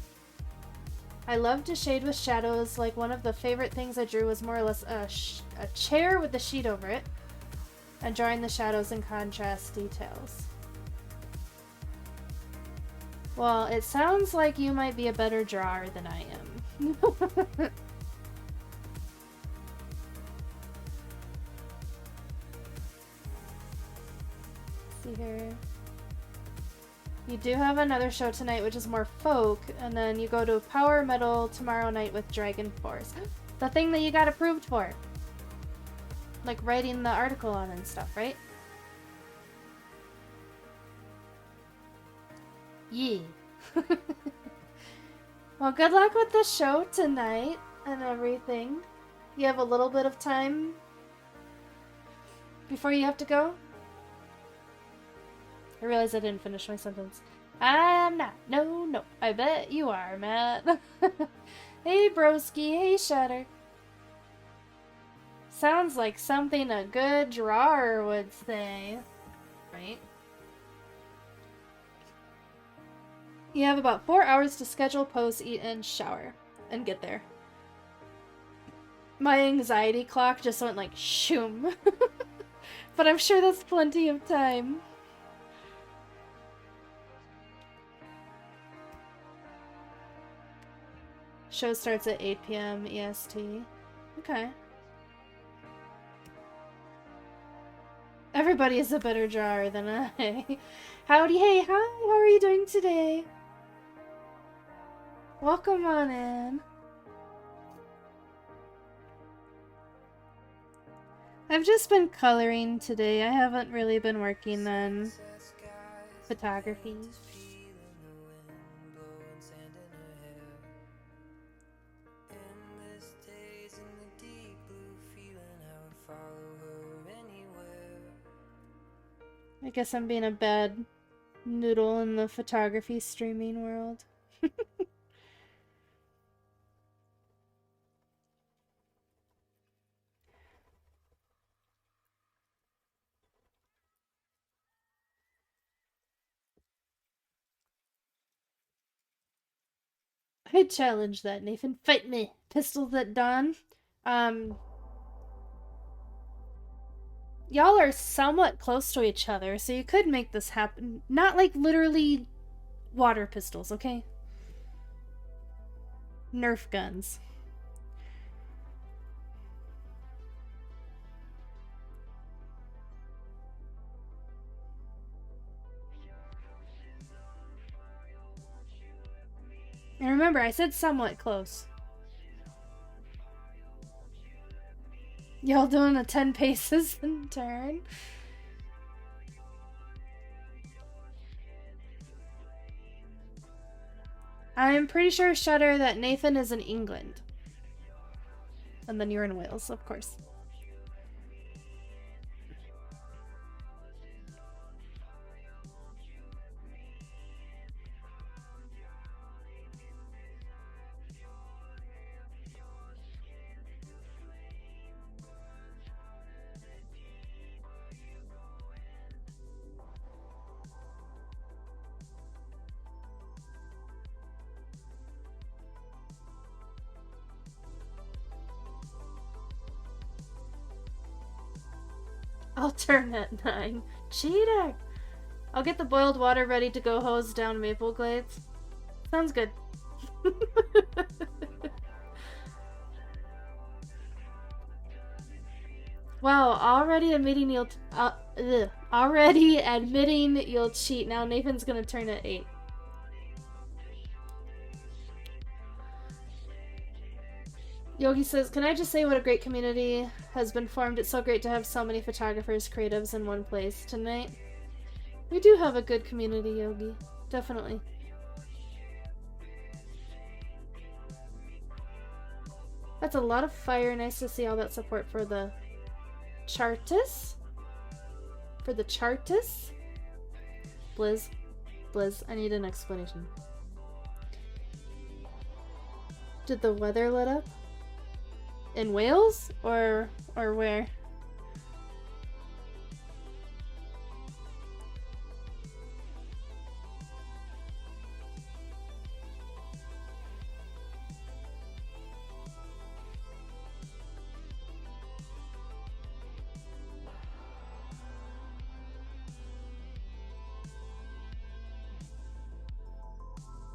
I love to shade with shadows. Like, one of the favorite things I drew was more or less a chair with a sheet over it. And drawing the shadows and contrast details. Well, it sounds like you might be a better drawer than I am. See here. You do have another show tonight, which is more folk, and then you go to Power Metal tomorrow night with Dragon Force. The thing that you got approved for. Like writing the article on and stuff, right? Yeah. Well, good luck with the show tonight and everything. You have a little bit of time before you have to go? I realized I didn't finish my sentence. I'm not. No. I bet you are, Matt. Hey, broski. Hey, Shatter. Sounds like something a good drawer would say. Right? You have about 4 hours to schedule, pose, eat, and shower. And get there. My anxiety clock just went like, shoom. But I'm sure that's plenty of time. Show starts at 8 p.m. EST. Okay. Everybody is a better drawer than I. Howdy, hey, hi, how are you doing today? Welcome on in. I've just been coloring today. I haven't really been working on photography. I guess I'm being a bad noodle in the photography streaming world. I challenge that, Nathan. Fight me. Pistols at dawn. Y'all are somewhat close to each other, so you could make this happen. Not like literally water pistols, okay? Nerf guns. And remember, I said somewhat close. Y'all doing a 10 paces in turn? I'm pretty sure, Shudder, that Nathan is in England. And then you're in Wales, of course. Alternate 9. Cheater! I'll get the boiled water ready to go hose down Maple Glades. Sounds good. Wow, already admitting you'll cheat. Now Nathan's gonna turn at 8. Yogi says, can I just say what a great community has been formed? It's so great to have so many photographers, creatives in one place tonight. We do have a good community, Yogi. Definitely. That's a lot of fire. Nice to see all that support for the Chartis. For the Chartis? Blizz, I need an explanation. Did the weather let up? In Wales? Or where?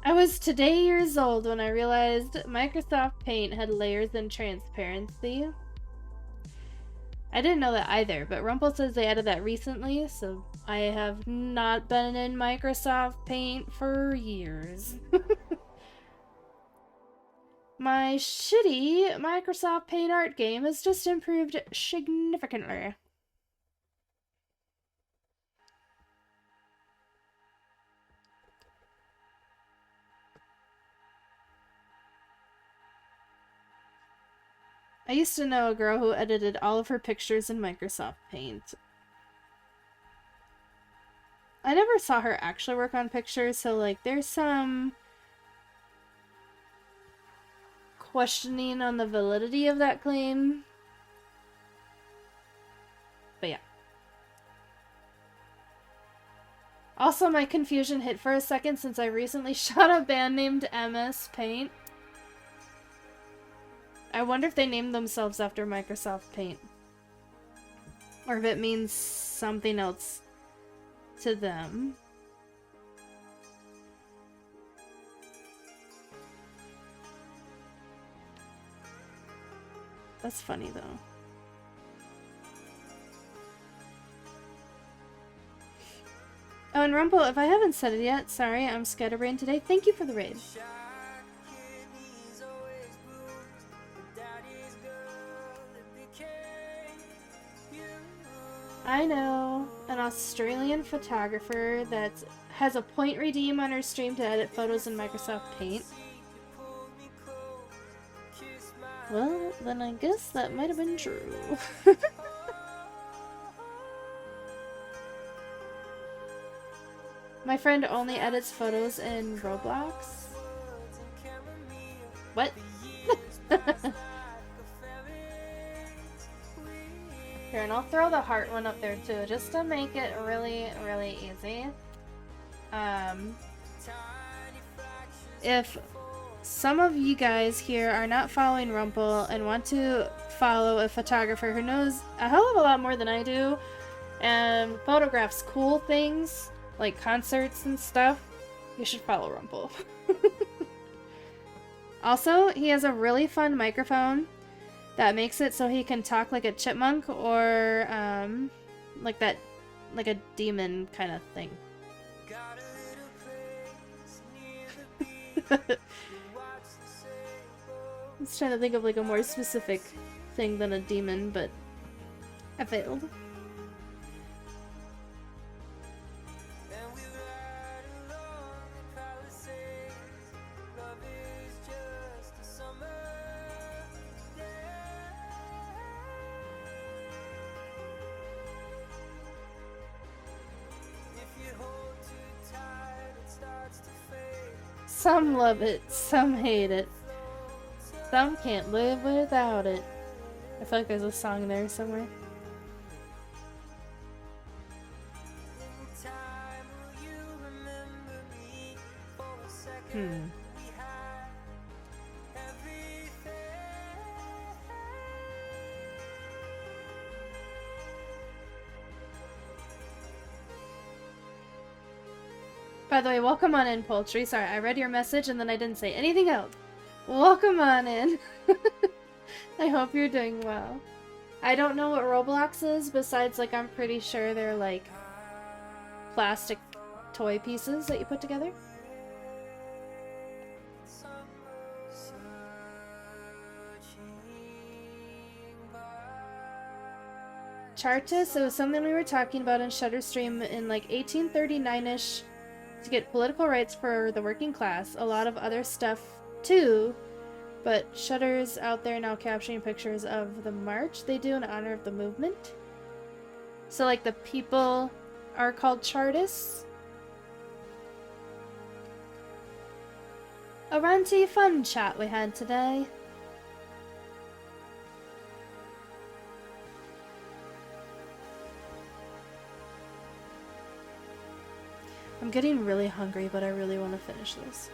I was today years old when I realized Microsoft Paint had layers and transparency. I didn't know that either, but Rumpel says they added that recently, so I have not been in Microsoft Paint for years. My shitty Microsoft Paint art game has just improved significantly. I used to know a girl who edited all of her pictures in Microsoft Paint. I never saw her actually work on pictures, so like there's some questioning on the validity of that claim. But yeah. Also, my confusion hit for a second since I recently shot a band named MS Paint. I wonder if they named themselves after Microsoft Paint. Or if it means something else to them. That's funny though. Oh, and Rumpel, if I haven't said it yet, sorry, I'm scatterbrained today. Thank you for the raid. I know an Australian photographer that has a point redeem on her stream to edit photos in Microsoft Paint. Well, then I guess that might have been true. My friend only edits photos in Roblox. What? Here, and I'll throw the heart one up there too, just to make it really, really easy. If some of you guys here are not following Rumpel and want to follow a photographer who knows a hell of a lot more than I do and photographs cool things, like concerts and stuff, you should follow Rumpel. Also, he has a really fun microphone that makes it so he can talk like a chipmunk or like a demon kind of thing. was trying to think of like a more specific thing than a demon, but I failed. Some love it, some hate it. Some can't live without it. I feel like there's a song there somewhere. By the way, welcome on in, Poultry. Sorry, I read your message and then I didn't say anything else. Welcome on in. I hope you're doing well. I don't know what Roblox is, besides, like, I'm pretty sure they're, like, plastic toy pieces that you put together. Chartis, it was something we were talking about in Shutterstream in, like, 1839-ish. To get political rights for the working class, a lot of other stuff too, but Shutter's out there now capturing pictures of the march they do in honor of the movement. So like the people are called Chartists. A ranty fun chat we had today. I'm getting really hungry, but I really want to finish this.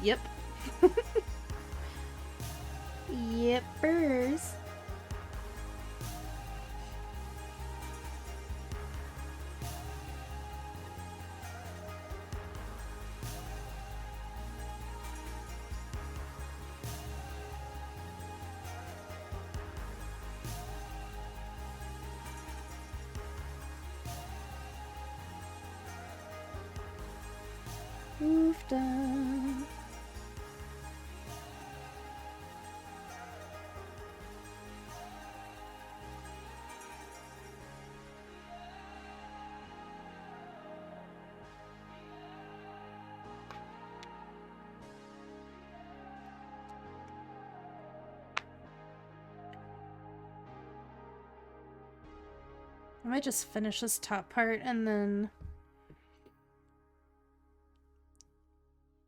Yep. Yepers. Oofda. I might just finish this top part and then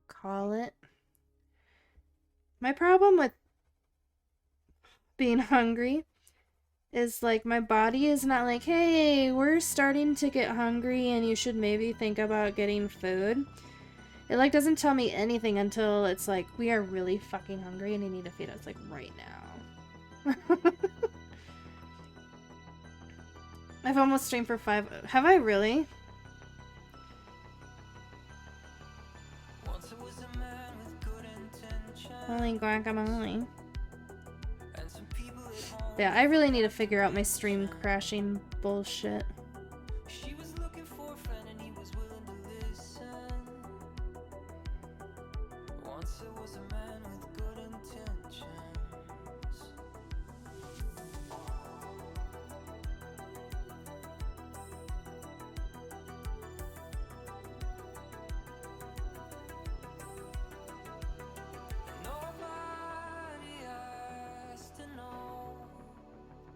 call it. My problem with being hungry is like my body is not like, hey, we're starting to get hungry and you should maybe think about getting food. It like doesn't tell me anything until it's like, we are really fucking hungry and you need to feed us like right now. I've almost streamed for 5. Have I really? Holy guacamole. Yeah, I really need to figure out my stream crashing bullshit.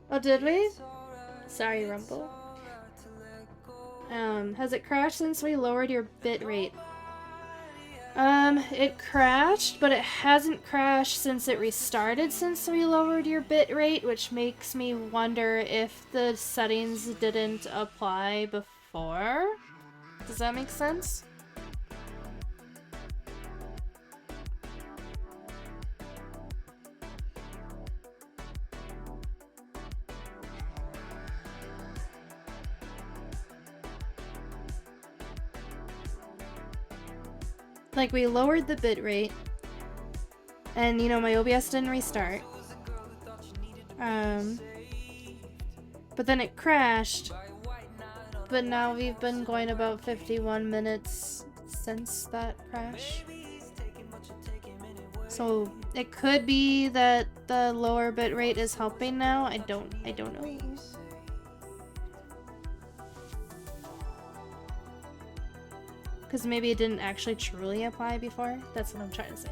Oh, did we? Sorry, Rumble. Has it crashed since we lowered your bitrate? It crashed, but it hasn't crashed since it restarted since we lowered your bit rate, which makes me wonder if the settings didn't apply before. Does that make sense? Like, we lowered the bit rate, and you know, my OBS didn't restart. But then it crashed. But now we've been going about 51 minutes since that crash. So it could be that the lower bit rate is helping now. I don't know. Because maybe it didn't actually truly apply before. That's what I'm trying to say.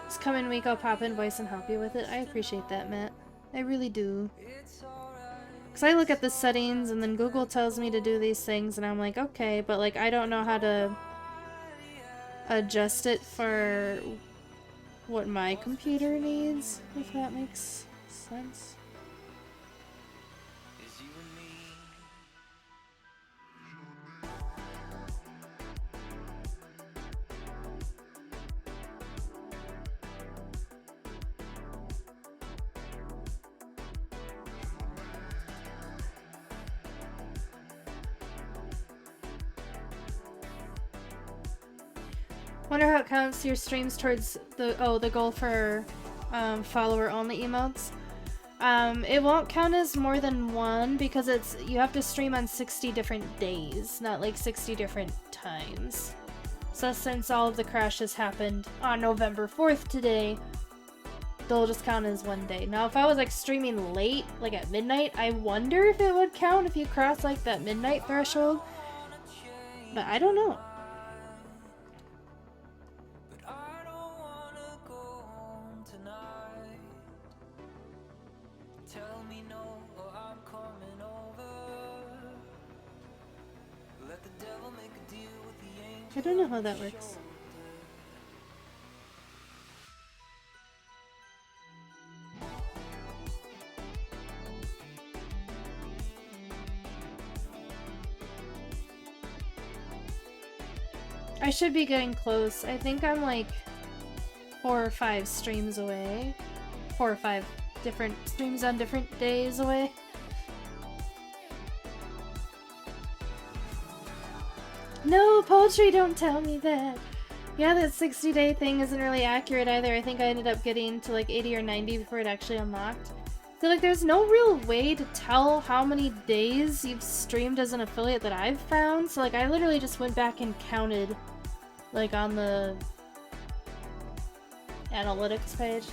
This coming week I'll pop in voice and help you with it. I appreciate that, Matt. I really do. Because I look at the settings and then Google tells me to do these things and I'm like, okay, but like I don't know how to adjust it for what my computer needs, if that makes sense. Wonder how it counts your streams towards the goal for follower only emotes. It won't count as more than one because you have to stream on 60 different days, not like 60 different times. So since all of the crashes happened on November 4th today, they'll just count as one day. Now if I was like streaming late, like at midnight, I wonder if it would count if you cross like that midnight threshold. But I don't know. I don't know how that works. I should be getting close. I think I'm like 4 or 5 streams away. 4 or 5 different streams on different days away. No, poetry, don't tell me that. Yeah, that 60-day thing isn't really accurate either. I think I ended up getting to like 80 or 90 before it actually unlocked. So like there's no real way to tell how many days you've streamed as an affiliate that I've found. So like I literally just went back and counted like on the analytics page.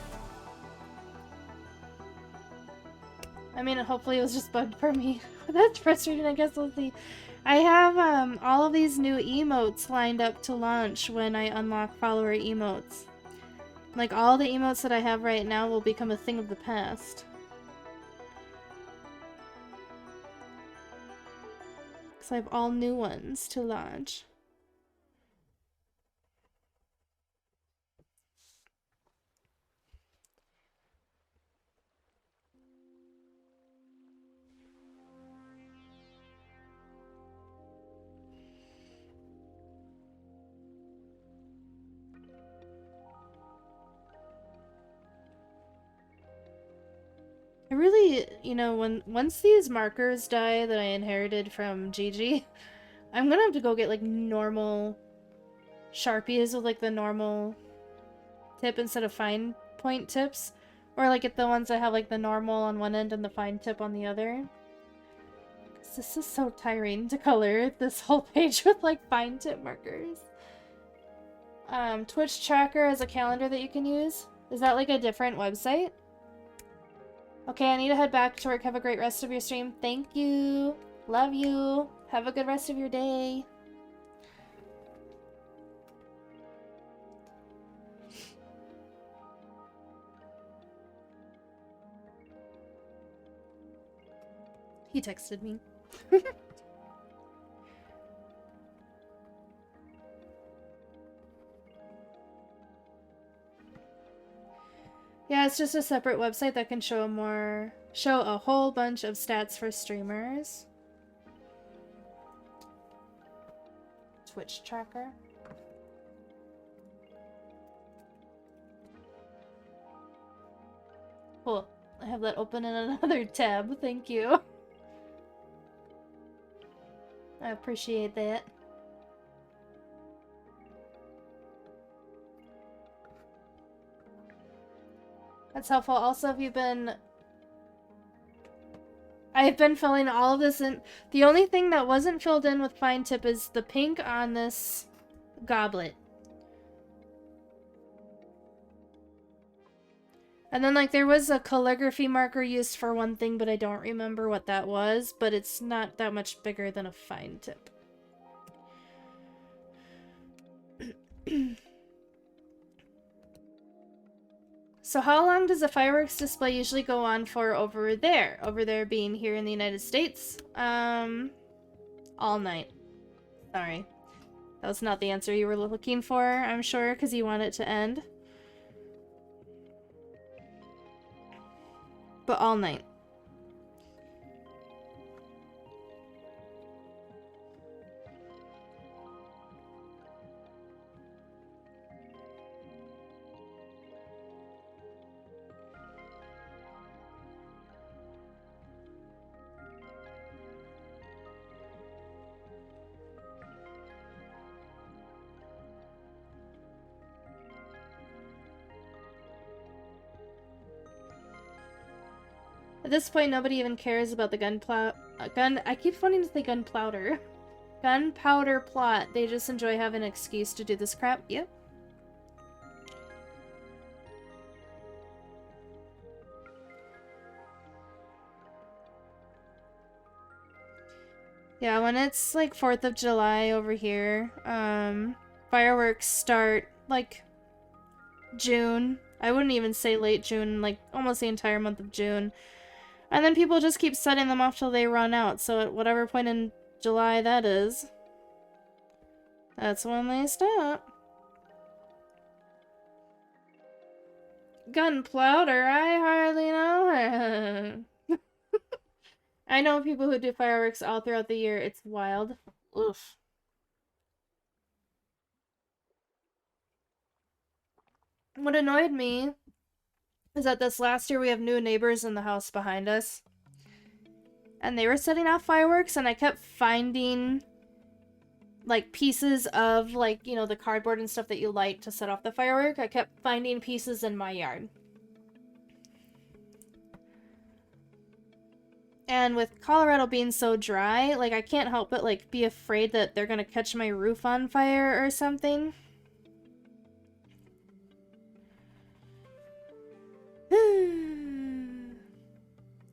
I mean, hopefully it was just bugged for me. That's frustrating, I guess we'll see. I have all of these new emotes lined up to launch when I unlock follower emotes. Like all the emotes that I have right now will become a thing of the past. Because I have all new ones to launch. I really, you know, once these markers die that I inherited from Gigi, I'm gonna have to go get like normal Sharpies with like the normal tip instead of fine point tips. Or like get the ones that have like the normal on one end and the fine tip on the other. 'Cause this is so tiring to color this whole page with like fine tip markers. Twitch Tracker is a calendar that you can use. Is that like a different website? Okay, I need to head back to work. Have a great rest of your stream. Thank you. Love you. Have a good rest of your day. He texted me. Yeah, it's just a separate website that can show a whole bunch of stats for streamers. Twitch tracker. Cool. I have that open in another tab. Thank you. I appreciate that. That's helpful. Also, if you've been... I've been filling all of this in. The only thing that wasn't filled in with fine tip is the pink on this goblet. And then, like, there was a calligraphy marker used for one thing, but I don't remember what that was. But it's not that much bigger than a fine tip. So how long does a fireworks display usually go on for over there? Over there being here in the United States? All night. Sorry. That was not the answer you were looking for, I'm sure, because you want it to end. But all night. At this point, nobody even cares about the I keep wanting to say gunpowder. Gunpowder plot. They just enjoy having an excuse to do this crap. Yep. Yeah, when it's like 4th of July over here, fireworks start like June. I wouldn't even say late June, like almost the entire month of June. And then people just keep setting them off till they run out. So at whatever point in July that is, that's when they stop. Gunpowder, I hardly know. I know people who do fireworks all throughout the year. It's wild. Oof. What annoyed me is that this last year we have new neighbors in the house behind us. And they were setting off fireworks, and I kept finding, like, pieces of, like, you know, the cardboard and stuff that you light to set off the firework. I kept finding pieces in my yard. And with Colorado being so dry, like, I can't help but, like, be afraid that they're gonna catch my roof on fire or something.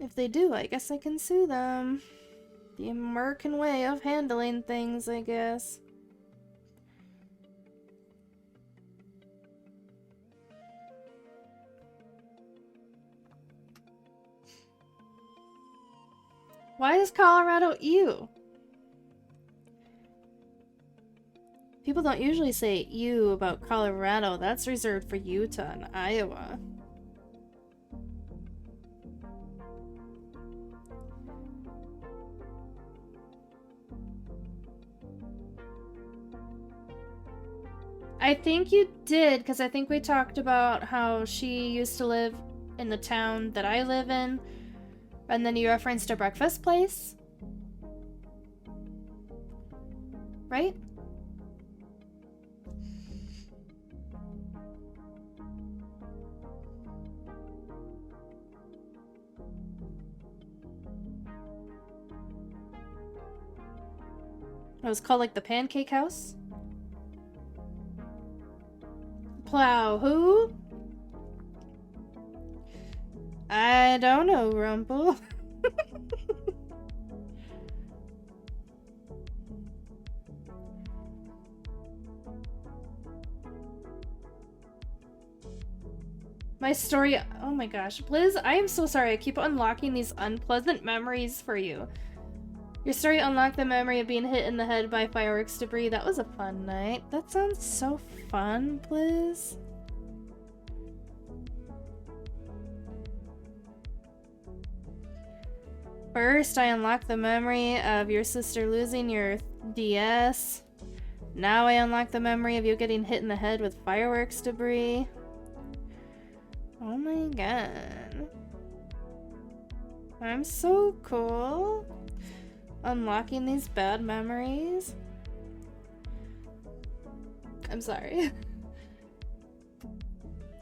If they do, I guess I can sue them. The American way of handling things, I guess. Why is Colorado ew? People don't usually say ew about Colorado. That's reserved for Utah and Iowa. I think you did, because I think we talked about how she used to live in the town that I live in, and then you referenced a breakfast place, right? It was called, like, the Pancake House? Plow who? I don't know, Rumple. My story. Oh my gosh. Blizz, I am so sorry. I keep unlocking these unpleasant memories for you. Your story unlocked the memory of being hit in the head by fireworks debris. That was a fun night. That sounds so fun, Blizz. First, I unlocked the memory of your sister losing your DS. Now I unlock the memory of you getting hit in the head with fireworks debris. Oh my god. I'm so cool. Unlocking these bad memories. I'm sorry.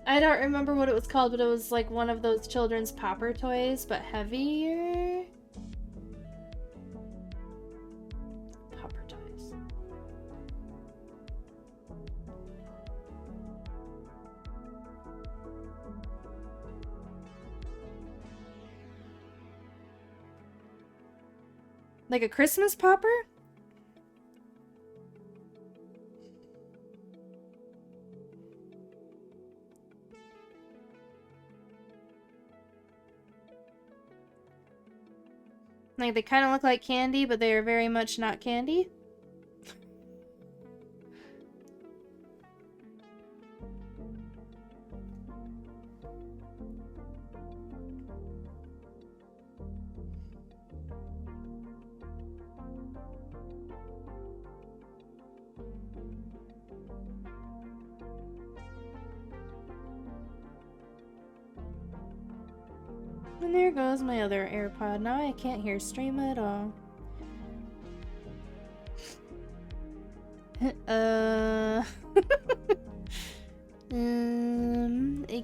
I don't remember what it was called, but it was like one of those children's popper toys, but heavier. Popper toys. Like a Christmas popper? Like, they kind of look like candy, but they are very much not candy. And there goes my other AirPod. Now I can't hear stream at all. I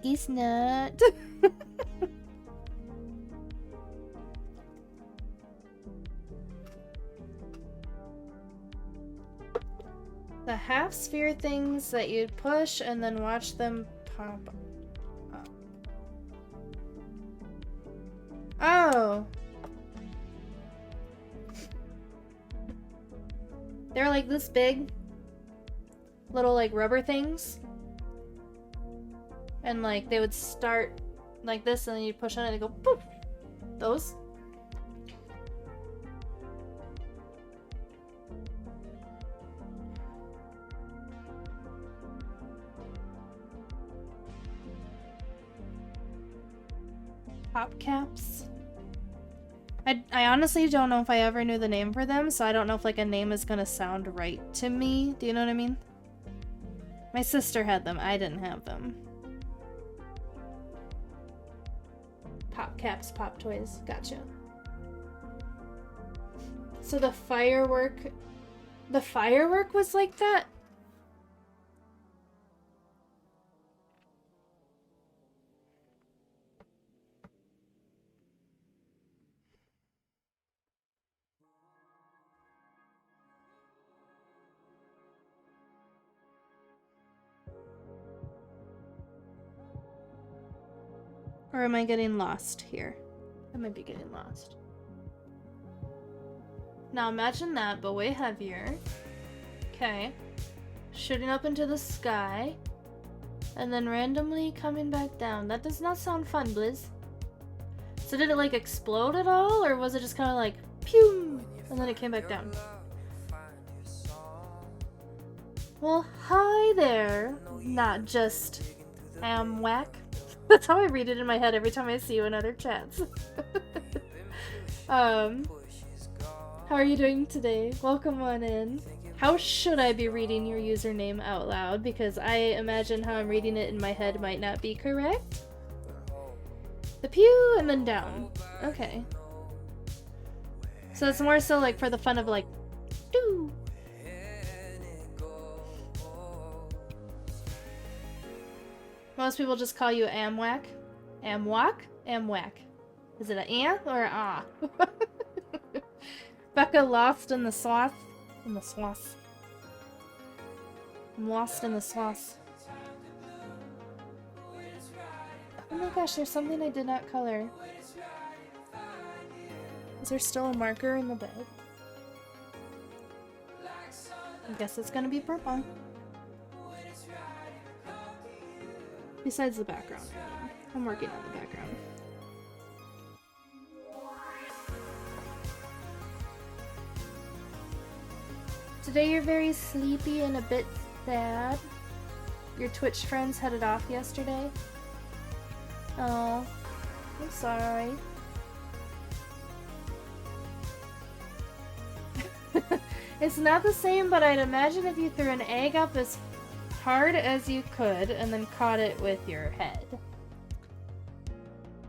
guess not. The half sphere things that you'd push and then watch them pop up. Oh! They're like this big. Little like rubber things. And like they would start like this and then you'd push on it and go poof! Those? Pop caps? I honestly don't know if I ever knew the name for them, so I don't know if like a name is gonna sound right to me. Do you know what I mean? My sister had them. I didn't have them. Pop caps, pop toys. Gotcha. So the firework was like that? Or am I getting lost here? I might be getting lost. Now imagine that, but way heavier. Okay. Shooting up into the sky. And then randomly coming back down. That does not sound fun, Blizz. So did it like explode at all? Or was it just kind of like, pew! And then it came back down? Well, hi there. Not just Amwhack. That's how I read it in my head every time I see you in other chats. How are you doing today? Welcome on in. How should I be reading your username out loud? Because I imagine how I'm reading it in my head might not be correct. The pew and then down. Okay. So it's more so like for the fun of like, doo. Most people just call you Amwhack. Amwhack? Amwhack. Is it an or an ah? Becca lost in the sauce. In the sauce. I'm lost in the sauce. Oh my gosh, there's something I did not color. Is there still a marker in the bag? I guess it's gonna be purple. Besides the background. I'm working on the background. Today you're very sleepy and a bit sad. Your Twitch friends headed off yesterday. Oh, I'm sorry. It's not the same, but I'd imagine if you threw an egg up as hard as you could and then caught it with your head.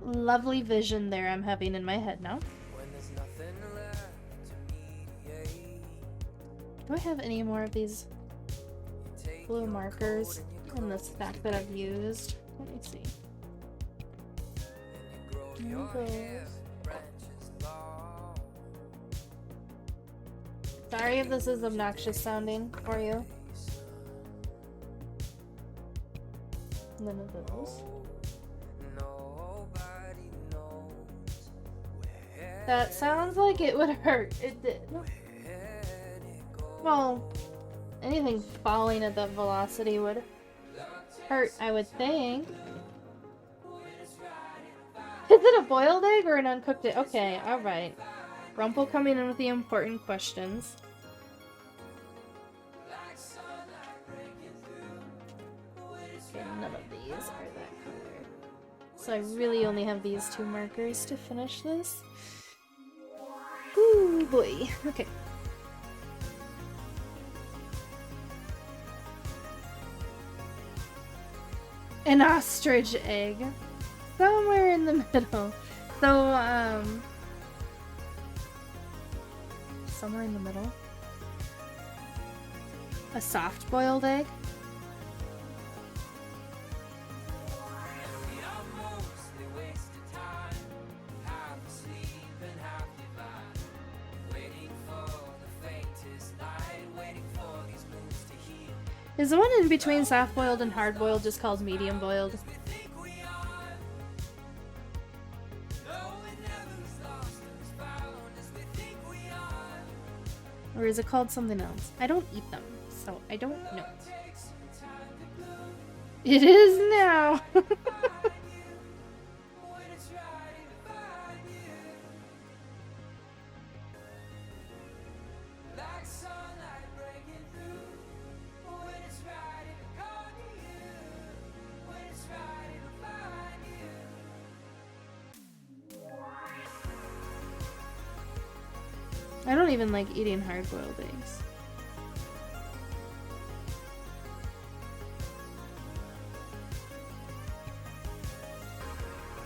Lovely vision there I'm having in my head now. Do I have any more of these blue markers in the stack that I've used? Let me see. Sorry if this is obnoxious sounding for you. None of those. That sounds like it would hurt. It did. Well, anything falling at that velocity would hurt, I would think. Is it a boiled egg or an uncooked egg? Okay, alright. Rumple coming in with the important questions. Okay, none of these are that color. So I really only have these two markers to finish this. Ooh boy. Okay. An ostrich egg. Somewhere in the middle. So, somewhere in the middle. A soft boiled egg. Is the one in between soft boiled and hard boiled just called medium boiled? Or is it called something else? I don't eat them, so I don't know. It is now! I don't even like eating hard-boiled eggs.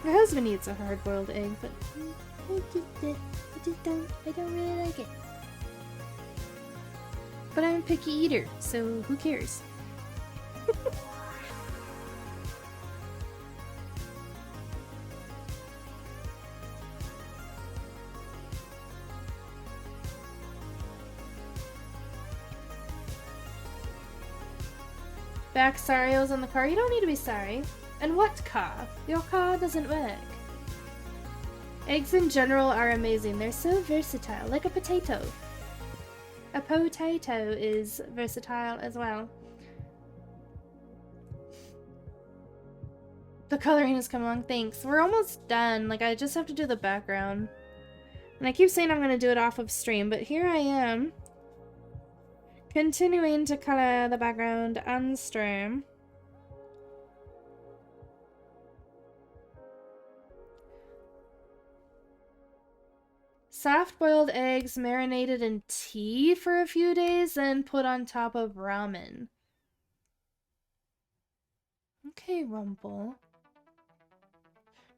My husband eats a hard-boiled egg, but I don't really like it. But I'm a picky eater, so who cares? Back Sario's in the car. You don't need to be sorry. And what car? Your car doesn't work. Eggs in general are amazing. They're so versatile, like a potato. A potato is versatile as well. The coloring has come along. Thanks. We're almost done. Like, I just have to do the background. And I keep saying I'm going to do it off of stream, but here I am. Continuing to color the background on stream. Soft-boiled eggs marinated in tea for a few days and put on top of ramen. Okay, Rumple.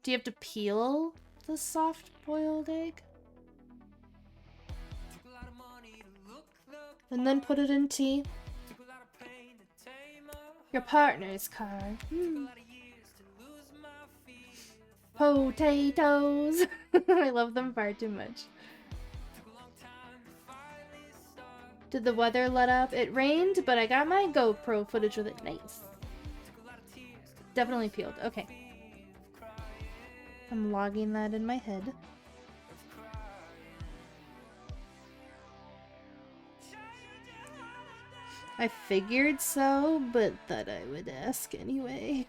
Do you have to peel the soft-boiled egg? And then put it in tea. Your partner's car. Potatoes. I love them far too much. Did the weather let up? It rained, but I got my GoPro footage with it. Nice. Definitely peeled. Okay. I'm logging that in my head. I figured so, but thought I would ask anyway.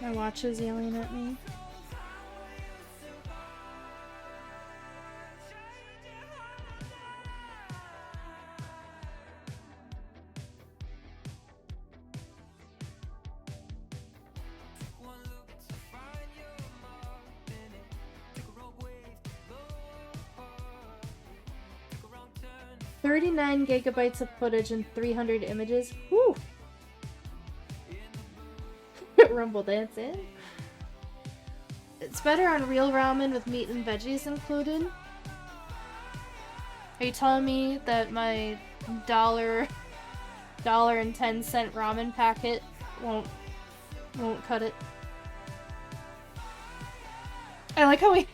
My watch is yelling at me. 39 gigabytes of footage and 300 images. Whew! Rumble dancing. It's better on real ramen with meat and veggies included. Are you telling me that my $1.10 ramen packet won't cut it? I like how we...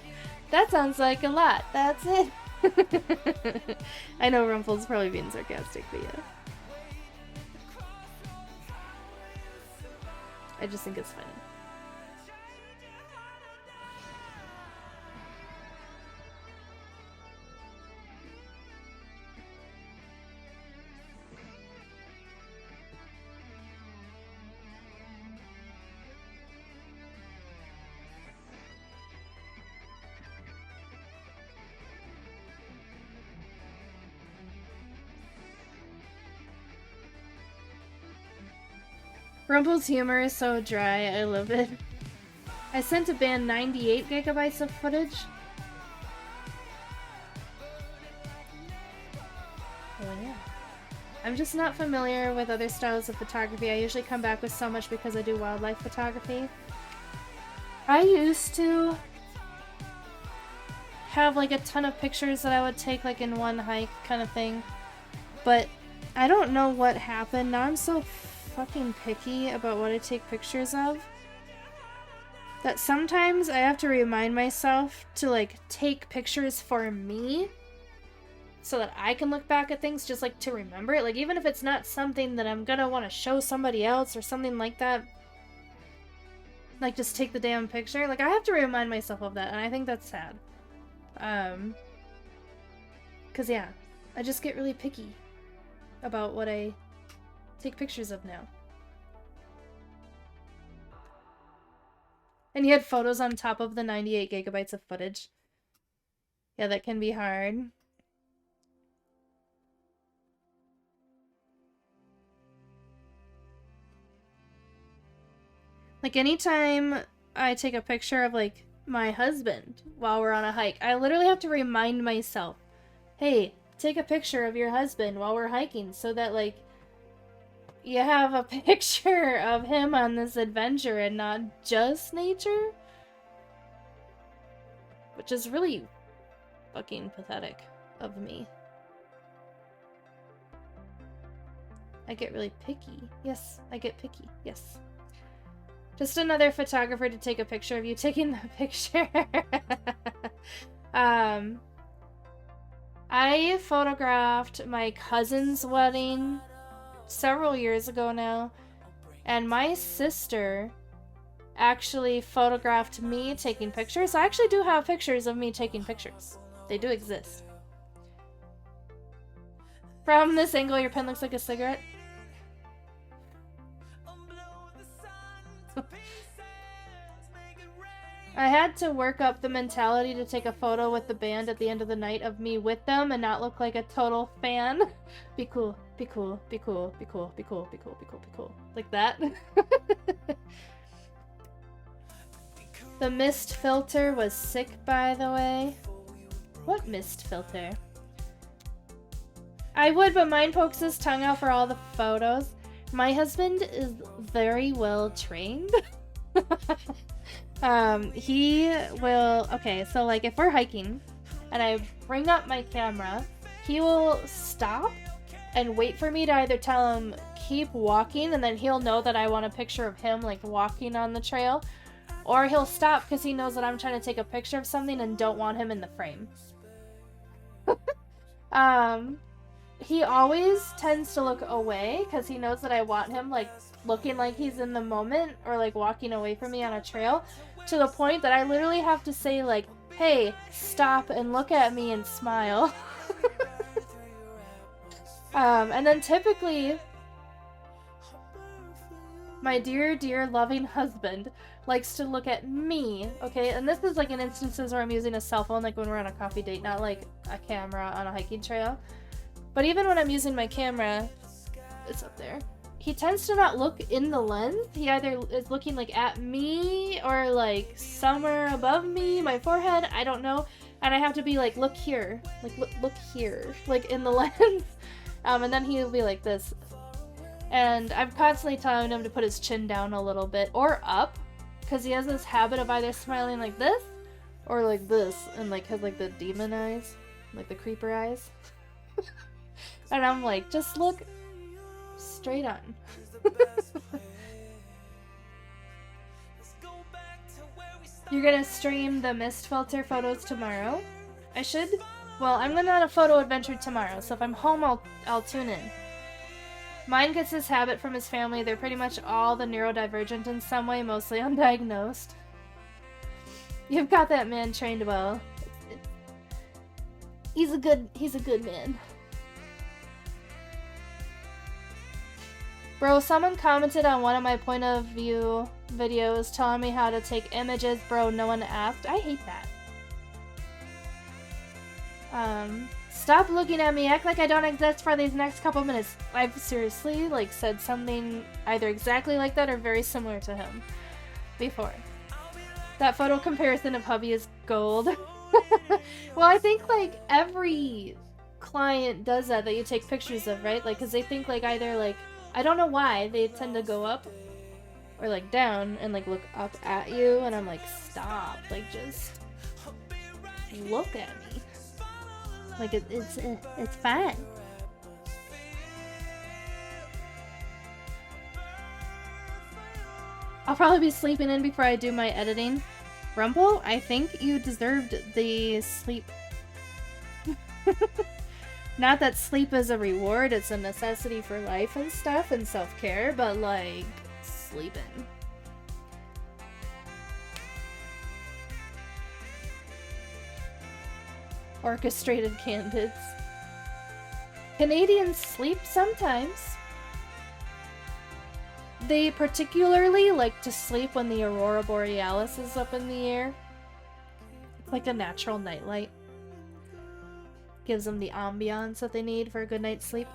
That sounds like a lot. That's it. I know Rumple's probably being sarcastic, but yeah. I just think it's funny. Rumple's humor is so dry, I love it. I sent a band 98 gigabytes of footage. Oh yeah. I'm just not familiar with other styles of photography. I usually come back with so much because I do wildlife photography. I used to have like a ton of pictures that I would take like in one hike kind of thing. But I don't know what happened. Now I'm so fucking picky about what I take pictures of that sometimes I have to remind myself to like take pictures for me so that I can look back at things, just like to remember it. Like even if it's not something that I'm gonna want to show somebody else or something like that, like just take the damn picture. Like I have to remind myself of that, and I think that's sad. 'Cause yeah, I just get really picky about what I take pictures of now. And you had photos on top of the 98 gigabytes of footage. Yeah, that can be hard. Like anytime I take a picture of like my husband while we're on a hike, I literally have to remind myself, hey, take a picture of your husband while we're hiking so that like you have a picture of him on this adventure and not just nature. Which is really fucking pathetic of me. I get really picky. Yes, I get picky. Yes. Just another photographer to take a picture of you taking the picture. I photographed my cousin's wedding several years ago now, and my sister actually photographed me taking pictures. I actually do have pictures of me taking pictures. They do exist. From this angle, your pen looks like a cigarette. I had to work up the mentality to take a photo with the band at the end of the night of me with them and not look like a total fan. Be cool, be cool, be cool, be cool, be cool, be cool, be cool, be cool. Like that. The mist filter was sick, by the way. What mist filter? I would, but mine pokes his tongue out for all the photos. My husband is very well trained. He will, okay, so like if we're hiking and I bring up my camera, he will stop and wait for me to either tell him keep walking, and then he'll know that I want a picture of him like walking on the trail, or he'll stop because he knows that I'm trying to take a picture of something and don't want him in the frame. He always tends to look away because he knows that I want him like looking like he's in the moment or like walking away from me on a trail, to the point that I literally have to say like, hey, stop and look at me and smile. And then typically my dear, dear loving husband likes to look at me, okay? And this is like in instances where I'm using a cell phone, like when we're on a coffee date, not like a camera on a hiking trail. But even when I'm using my camera, it's up there, he tends to not look in the lens. He either is looking like at me or like somewhere above me, my forehead, I don't know. And I have to be like, look here. Like, look here. Like, in the lens. And then he'll be like this. And I'm constantly telling him to put his chin down a little bit. Or up. Because he has this habit of either smiling like this. Or like this. And like has like the demon eyes. Like the creeper eyes. And I'm like, just look straight on. You're gonna stream the mist filter photos tomorrow? I should? Well, I'm going on a photo adventure tomorrow, so if I'm home, I'll tune in. Mine gets his habit from his family. They're pretty much all the neurodivergent in some way, mostly undiagnosed. You've got that man trained well. He's a good man. Bro, someone commented on one of my point of view videos telling me how to take images. Bro, no one asked. I hate that. Stop looking at me. Act like I don't exist for these next couple minutes. I've seriously, like, said something either exactly like that or very similar to him before. That photo comparison of hubby is gold. Well, I think, like, every client does that you take pictures of, right? Like, because they think, like, either, like, I don't know why they tend to go up or, like, down and, like, look up at you, and I'm like, stop. Like, just look at me. Like, it's fine. I'll probably be sleeping in before I do my editing. Rumple, I think you deserved the sleep. Not that sleep is a reward, it's a necessity for life and stuff and self-care, but like, sleeping. Orchestrated candids. Canadians sleep sometimes. They particularly like to sleep when the aurora borealis is up in the air. It's like a natural nightlight. Gives them the ambiance that they need for a good night's sleep.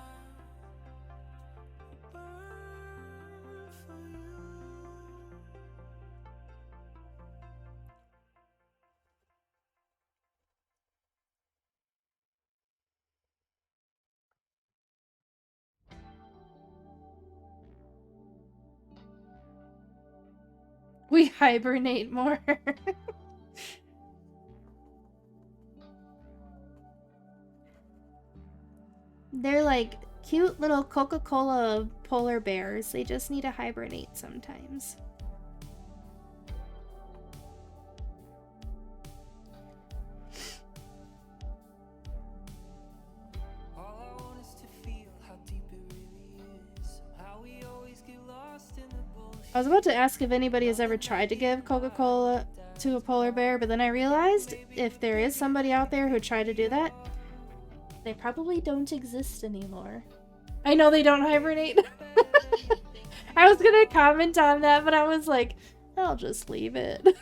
We hibernate more. They're like cute little Coca-Cola polar bears. They just need to hibernate sometimes. I was about to ask if anybody has ever tried to give Coca-Cola to a polar bear, but then I realized if there is somebody out there who tried to do that, they probably don't exist anymore. I know they don't hibernate. I was gonna comment on that, but I was like, I'll just leave it.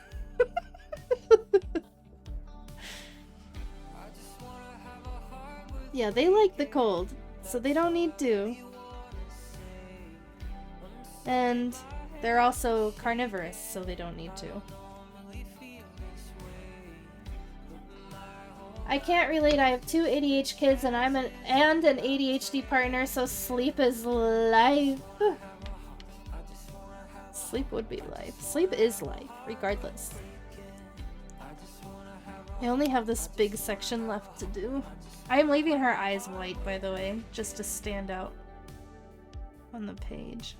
Yeah, they like the cold, so they don't need to. And they're also carnivorous, so they don't need to. I can't relate. I have 2 ADHD kids and I'm an ADHD partner, so sleep is life. Sleep would be life. Sleep is life, regardless. I only have this big section left to do. I am leaving her eyes white, by the way, just to stand out on the page.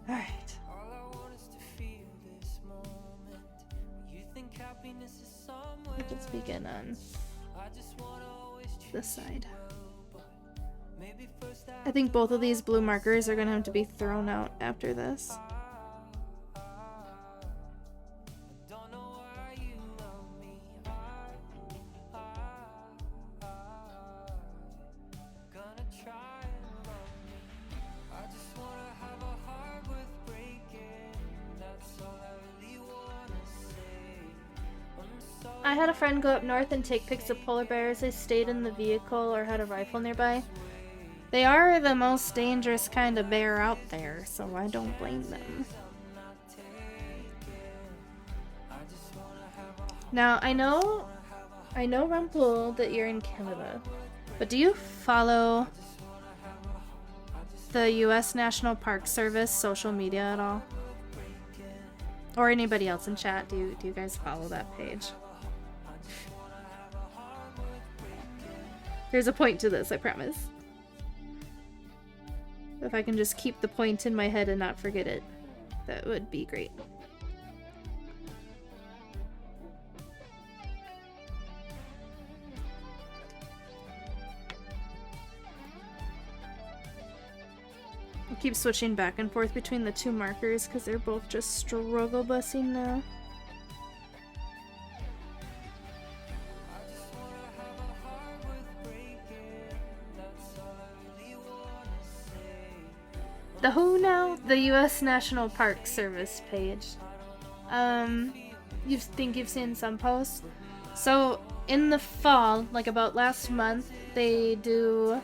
Alright. Let's begin on this side. I think both of these blue markers are gonna have to be thrown out after this. I had a friend go up north and take pics of polar bears. They stayed in the vehicle or had a rifle nearby. They are the most dangerous kind of bear out there, so I don't blame them. Now, I know Rumpel that you're in Canada, but do you follow the U.S. National Park Service social media at all? Or anybody else in chat? Do you guys follow that page? There's a point to this, I promise. If I can just keep the point in my head and not forget it, that would be great. I keep switching back and forth between the two markers because they're both just struggle busing now. The who now? The U.S. National Park Service page. You think you've seen some posts? So, in the fall, like about last month, they do...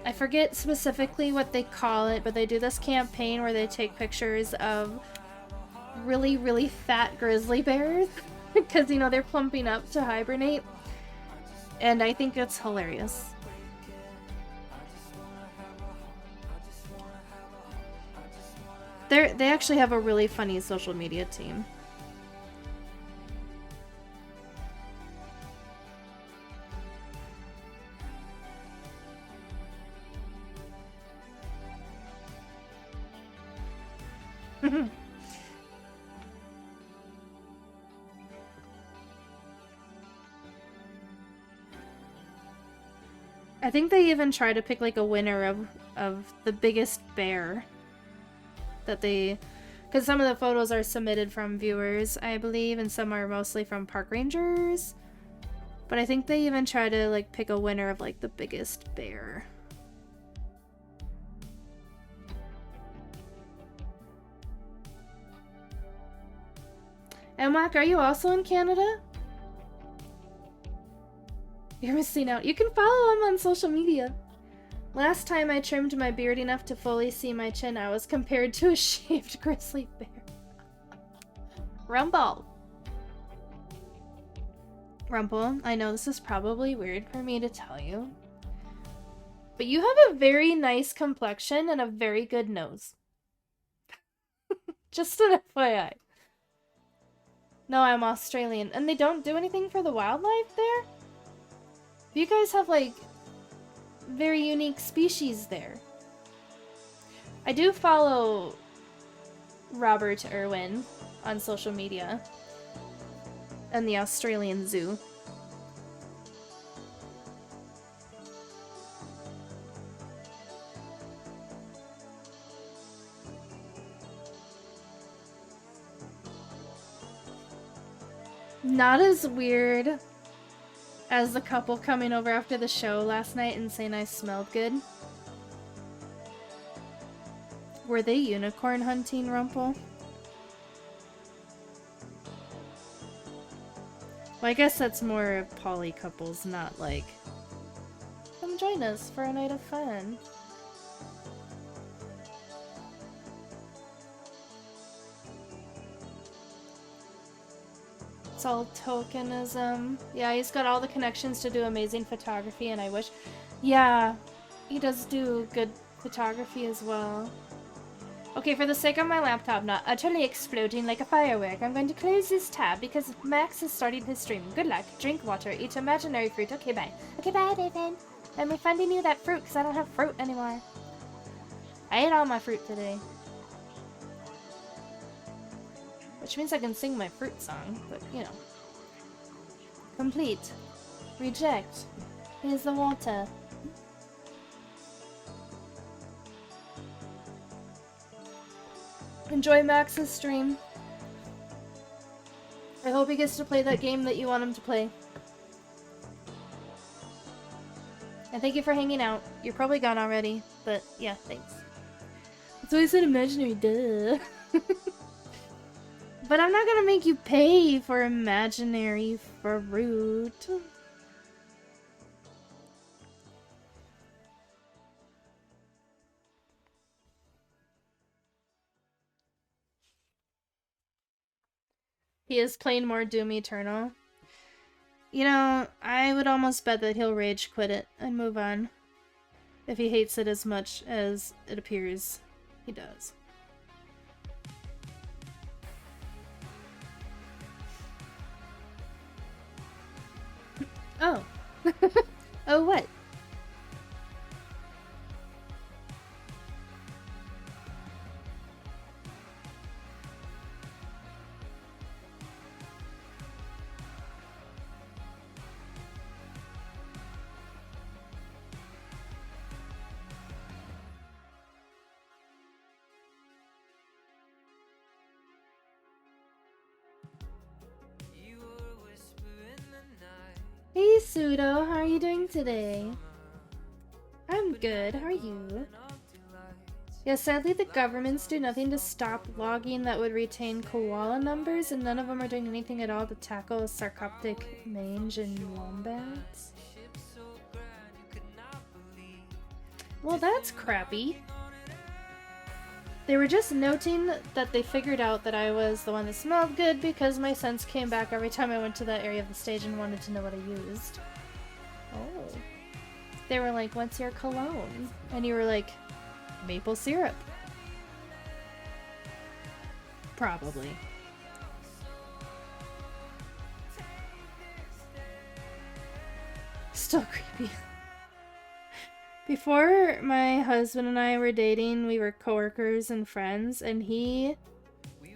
I forget specifically what they call it, but they do this campaign where they take pictures of really, really fat grizzly bears. Because, you know, they're plumping up to hibernate. And I think it's hilarious. They actually have a really funny social media team. I think they even try to pick like a winner of the biggest bear that they, because some of the photos are submitted from viewers, I believe, and some are mostly from park rangers. But I think they even try to like pick a winner of like the biggest bear. Mac, are you also in Canada? You're missing out. You can follow him on social media. Last time I trimmed my beard enough to fully see my chin, I was compared to a shaved grizzly bear. Rumble. Rumple, I know this is probably weird for me to tell you, but you have a very nice complexion and a very good nose. Just an FYI. No, I'm Australian, and they don't do anything for the wildlife there? You guys have, like, very unique species there. I do follow Robert Irwin on social media and the Australian Zoo. Not as weird as the couple coming over after the show last night and saying I smelled good. Were they unicorn hunting, Rumple? Well, I guess that's more of poly couples, not like, come join us for a night of fun. It's all tokenism. Yeah, he's got all the connections to do amazing photography, and I wish... Yeah, he does do good photography as well. Okay, for the sake of my laptop not utterly exploding like a firework, I'm going to close this tab because Max is starting his stream. Good luck, drink water, eat imaginary fruit. Okay, bye. Okay, bye, David. I'm refunding you that fruit because I don't have fruit anymore. I ate all my fruit today. Which means I can sing my fruit song, but, you know. Complete. Reject. Here's the water. Enjoy Max's stream. I hope he gets to play that game that you want him to play. And thank you for hanging out. You're probably gone already, but yeah, thanks. That's why I said imaginary, duh. But I'm not gonna make you pay for imaginary fruit. He is playing more Doom Eternal. You know, I would almost bet that he'll rage quit it and move on. If he hates it as much as it appears he does. Oh. Oh, what? Hey Pseudo, how are you doing today? I'm good, how are you? Yeah, sadly the governments do nothing to stop logging that would retain koala numbers, and none of them are doing anything at all to tackle sarcoptic mange and wombats. Well, that's crappy. They were just noting that they figured out that I was the one that smelled good because my scents came back every time I went to that area of the stage and wanted to know what I used. Oh. They were like, what's your cologne? And you were like, maple syrup. Probably. Still creepy. Before my husband and I were dating, we were coworkers and friends, and he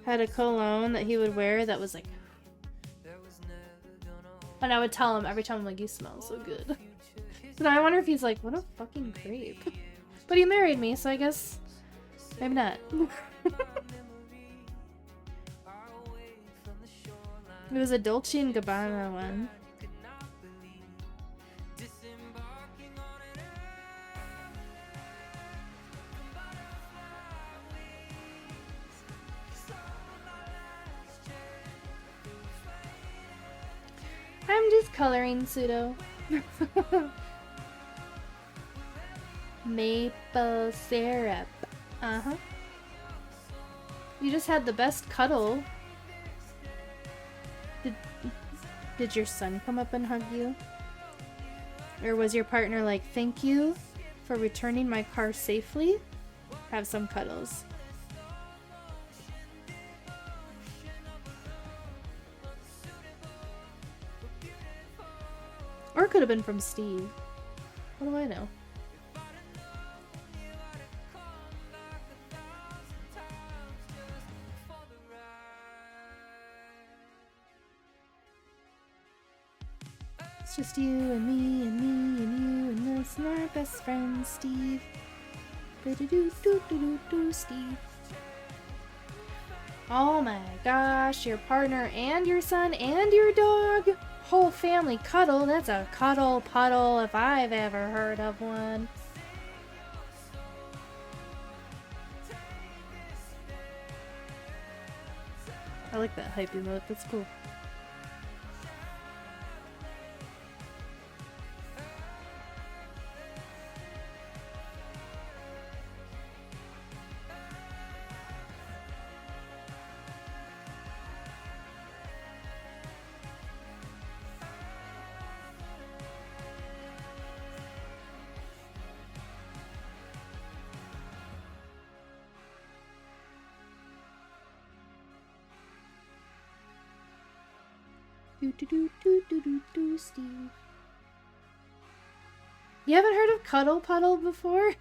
had a cologne that he would wear that was like... And I would tell him every time, I'm like, you smell so good. So now I wonder if he's like, what a fucking creep. But he married me, so I guess... maybe not. It was a Dolce & Gabbana one. I'm just coloring, Pseudo. Maple syrup. Uh-huh. You just had the best cuddle. Did your son come up and hug you? Or was your partner like, thank you for returning my car safely? Have some cuddles. Or it could have been from Steve. What do I know? It's just you and me and me and you and us and our best friend Steve. Do Steve. Oh my gosh, your partner and your son and your dog? Whole family cuddle? That's a cuddle puddle if I've ever heard of one. I like that hype emote, that's cool. Do, Steve. You haven't heard of Cuddle Puddle before?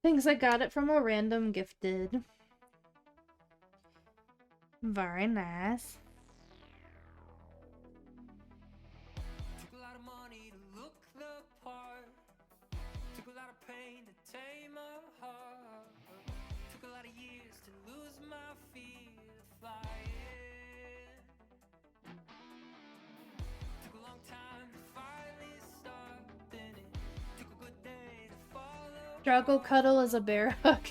Thinks I got it from a random gifted. Very nice. Took a lot of money to look the part. Took a lot of pain to tame a heart. Took a lot of years to lose my fear of flying. Took a long time to finally start. Then it took a good day to follow. Struggle Cuddle is a bear hug.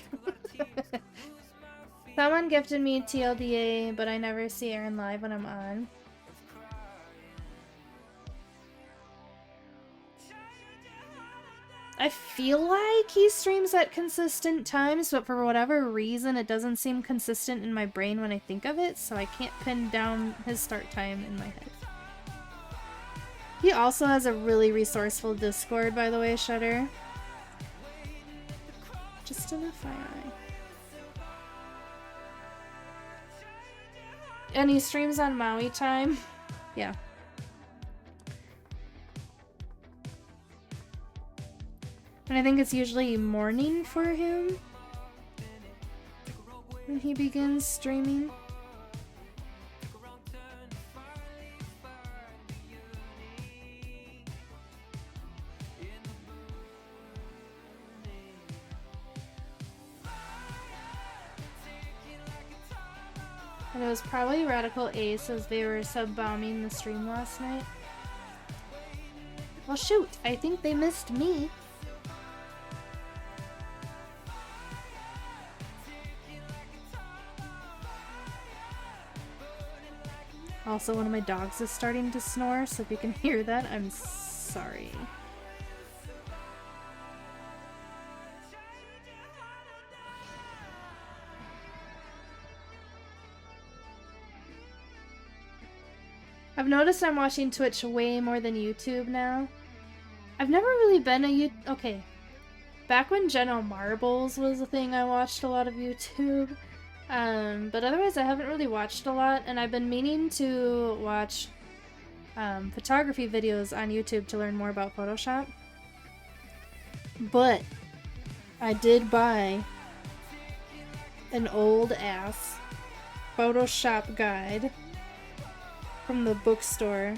Someone gifted me TLDA, but I never see Aaron live when I'm on. I feel like he streams at consistent times, but for whatever reason, it doesn't seem consistent in my brain when I think of it, so I can't pin down his start time in my head. He also has a really resourceful Discord, by the way, Shutter. Just an FYI. And he streams on Maui time. Yeah. And I think it's usually morning for him when he begins streaming. And it was probably Radical Ace as they were sub-bombing the stream last night. Well shoot, I think they missed me. Also, one of my dogs is starting to snore, so if you can hear that, I'm sorry. I've noticed I'm watching Twitch way more than YouTube now. I've never really been a okay. Back when General Marbles was a thing, I watched a lot of YouTube. But otherwise I haven't really watched a lot, and I've been meaning to watch photography videos on YouTube to learn more about Photoshop. But I did buy an old ass Photoshop guide from the bookstore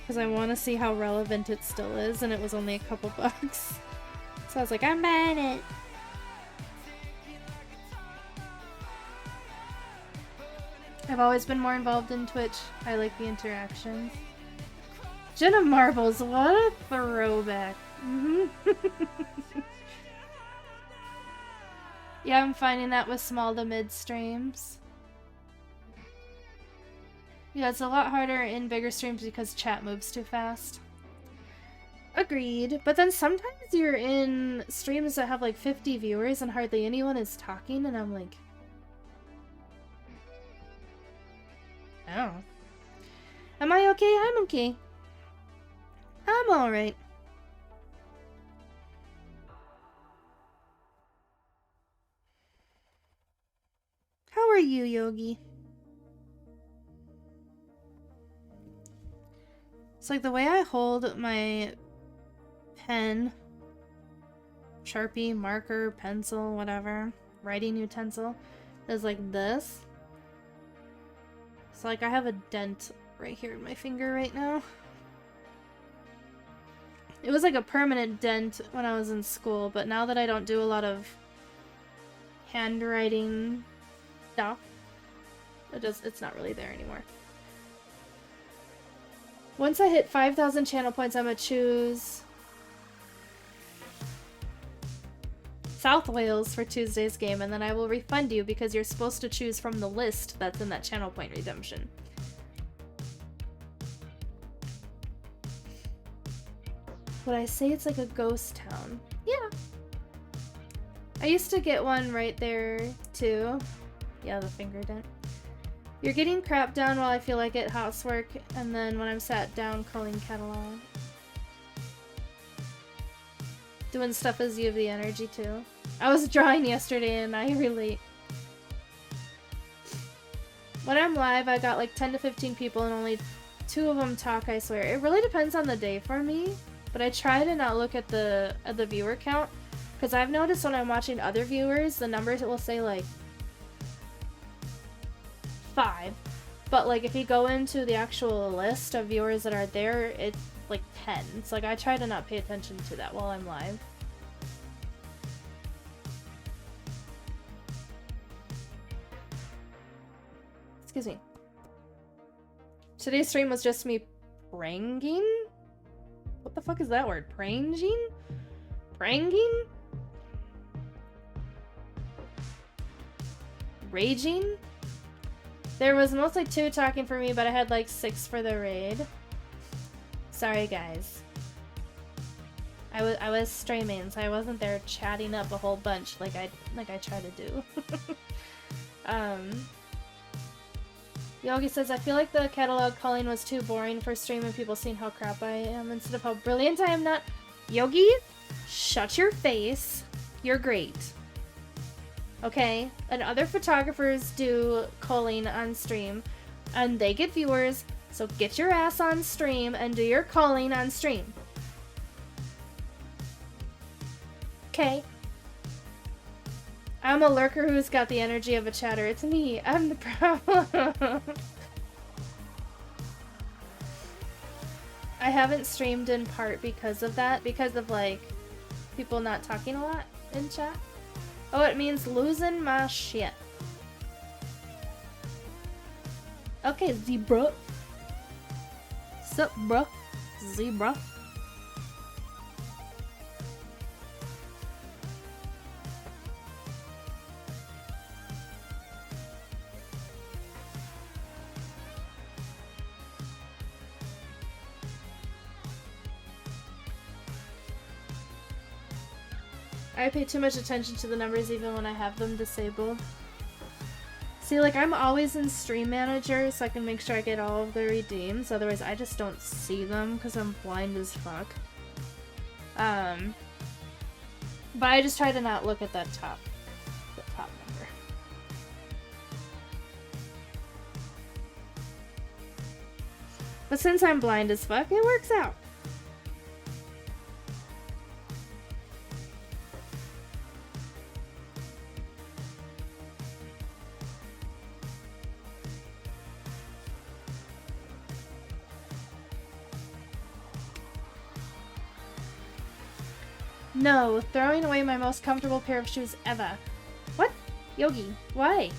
because I want to see how relevant it still is, and it was only a couple bucks. So I was like, I'm buying it. I've always been more involved in Twitch. I like the interactions. Jenna Marbles, what a throwback. Yeah, I'm finding that with small to mid streams. Yeah, it's a lot harder in bigger streams because chat moves too fast. Agreed. But then sometimes you're in streams that have like 50 viewers and hardly anyone is talking, and I'm like, oh. Am I okay? I'm okay. I'm alright. How are you, Yogi? It's like the way I hold my pen, Sharpie, marker, pencil, whatever, writing utensil, is like this. So like I have a dent right here in my finger right now. It was like a permanent dent when I was in school, but now that I don't do a lot of handwriting stuff, it's not really there anymore. Once I hit 5,000 channel points, I'm gonna choose South Wales for Tuesday's game, and then I will refund you because you're supposed to choose from the list that's in that channel point redemption. Would I say it's like a ghost town? Yeah. I used to get one right there too. Yeah, the finger dent. You're getting crap done while I feel like it, housework, and then when I'm sat down, culling catalog. Doing stuff as you have the energy too. I was drawing yesterday and I relate. When I'm live, I got like 10 to 15 people and only 2 of them talk, I swear. It really depends on the day for me, but I try to not look at the viewer count, because I've noticed when I'm watching other viewers, the numbers, it will say like 5, but like if you go into the actual list of viewers that are there, it's like 10. It's like I try to not pay attention to that while I'm live. Excuse me. Today's stream was just me pranging? What the fuck is that word? Pranging? Pranging? raging. There was mostly 2 talking for me, but I had like 6 for the raid. Sorry, guys. I was streaming, so I wasn't there chatting up a whole bunch like I try to do. Yogi says, I feel like the catalog calling was too boring for stream and people seeing how crap I am instead of how brilliant I am. Not Yogi, shut your face. You're great. Okay? And other photographers do culling on stream and they get viewers, so get your ass on stream and do your culling on stream. Okay. I'm a lurker who's got the energy of a chatter. It's me. I'm the problem. I haven't streamed in part because of that. Because of, like, people not talking a lot in chat. Oh, it means losing my shit. Okay, zebra. Sup, bruh? Zebra. I pay too much attention to the numbers even when I have them disabled. See, like, I'm always in Stream Manager so I can make sure I get all of the redeems, otherwise I just don't see them because I'm blind as fuck. But I just try to not look at that top number. But since I'm blind as fuck, it works out. No, throwing away my most comfortable pair of shoes ever. What? Yogi, why?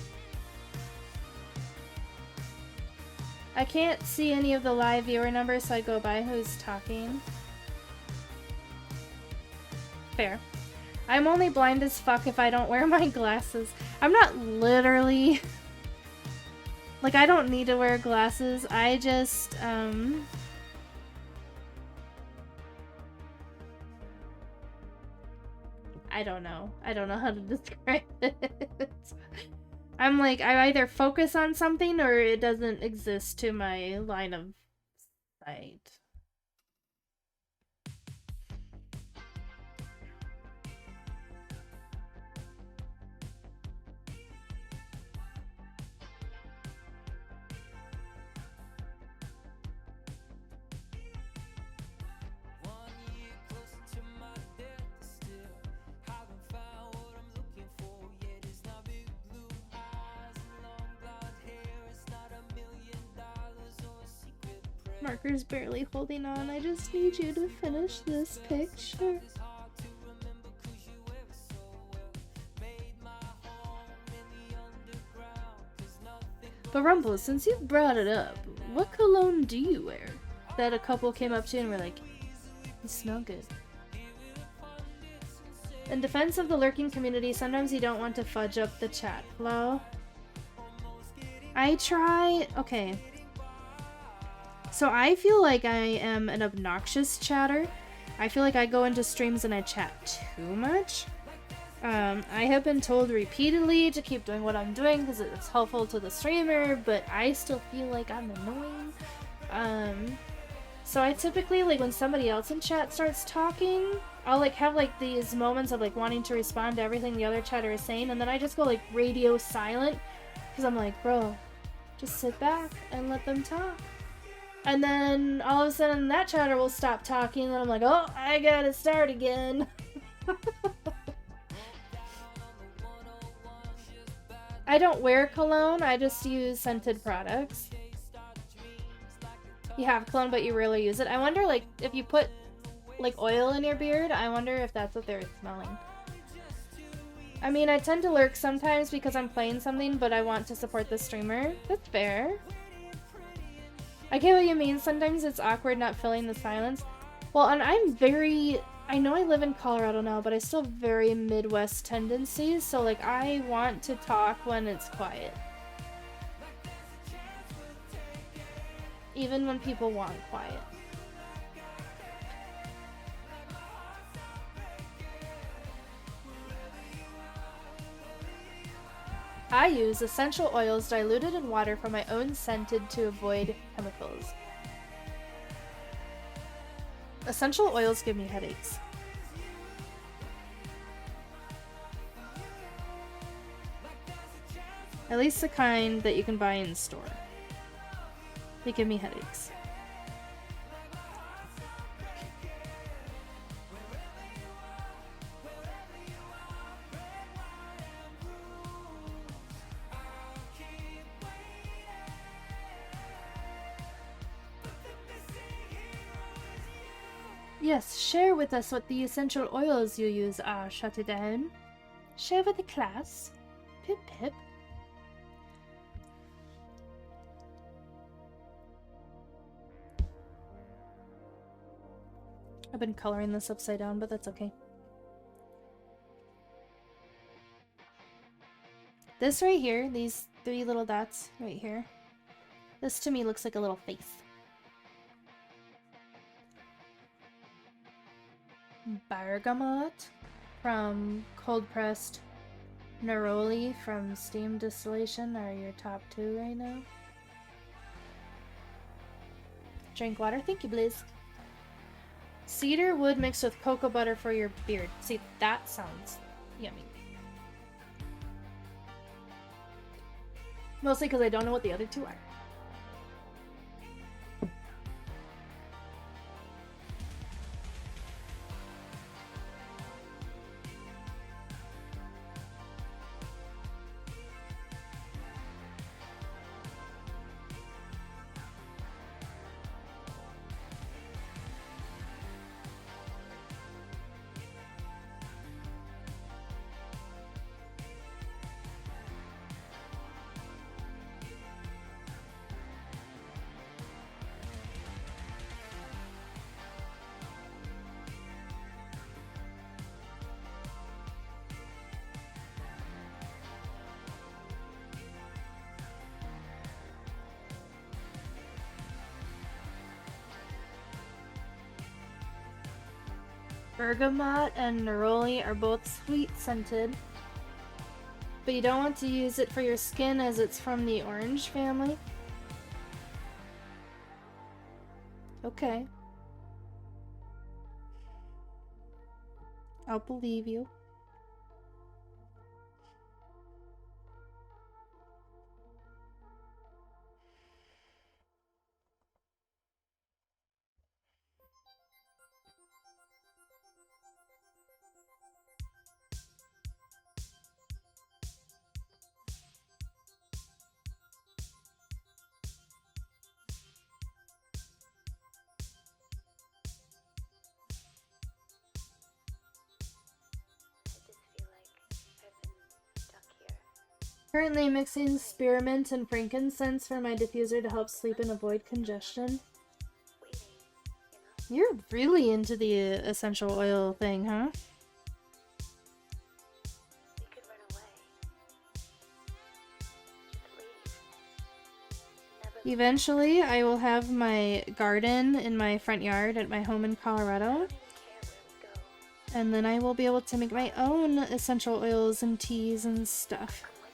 I can't see any of the live viewer numbers, so I go by who's talking. Fair. I'm only blind as fuck if I don't wear my glasses. I'm not literally... Like, I don't need to wear glasses. I just, I don't know. I don't know how to describe it. I'm like, I either focus on something or it doesn't exist to my line of sight. Marker's barely holding on. I just need you to finish this picture. But Rumble, since you brought it up, what cologne do you wear? That a couple came up to you and were like, you smell good. In defense of the lurking community, sometimes you don't want to fudge up the chat flow. I try... Okay. So I feel like I am an obnoxious chatter. I feel like I go into streams and I chat too much. I have been told repeatedly to keep doing what I'm doing because it's helpful to the streamer, but I still feel like I'm annoying. So I typically, like, when somebody else in chat starts talking, I'll, like, have, like, these moments of, like, wanting to respond to everything the other chatter is saying, and then I just go, like, radio silent because I'm like, bro, just sit back and let them talk. And then all of a sudden that chatter will stop talking and I'm like, oh, I gotta start again. I don't wear cologne, I just use scented products. You have cologne but you rarely use it. I wonder, like, if you put, like, oil in your beard, I wonder if that's what they're smelling. I mean, I tend to lurk sometimes because I'm playing something but I want to support the streamer. That's fair. I get what you mean. Sometimes it's awkward not filling the silence. Well, and I I know I live in Colorado now, but I still have very Midwest tendencies, so like I want to talk when it's quiet. Even when people want quiet. I use essential oils diluted in water from my own scented to avoid chemicals. Essential oils give me headaches. At least the kind that you can buy in store. They give me headaches. Yes, share with us what the essential oils you use are. Shut it down. Share with the class. Pip pip. I've been coloring this upside down, but that's okay. This right here, these 3 little dots right here, this to me looks like a little face. Bergamot from cold pressed. Neroli from steam distillation are your top 2 right now. Drink water, thank you, Blizz. Cedar wood mixed with cocoa butter for your beard. See, that sounds yummy. Mostly because I don't know what the other 2 are. Bergamot and neroli are both sweet scented, but you don't want to use it for your skin as it's from the orange family. Okay. I'll believe you. Currently mixing spearmint and frankincense for my diffuser to help sleep and avoid congestion. You're really into the essential oil thing, huh? We could run away. Just leave. Never Eventually, I will have my garden in my front yard at my home in Colorado. care where we go. And then I will be able to make my own essential oils and teas and stuff. Come with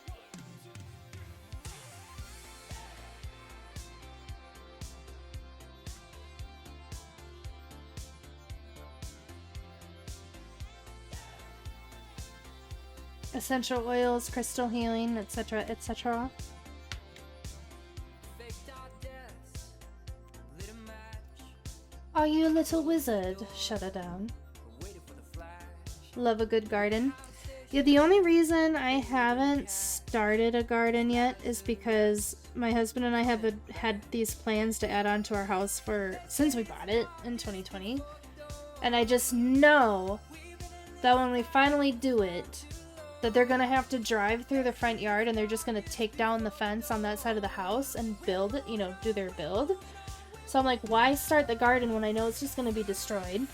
you. Essential oils, crystal healing, etc., etc. Faked our deaths, lit a match, Are you a little wizard? Shut it down. waited for the flash. Love a good garden. Yeah, the only reason I haven't started a garden yet is because my husband and I have had these plans to add on to our house since we bought it in 2020. And I just know that when we finally do it, that they're gonna have to drive through the front yard and they're just gonna take down the fence on that side of the house and build it, do their build. So I'm like, why start the garden when I know it's just gonna be destroyed?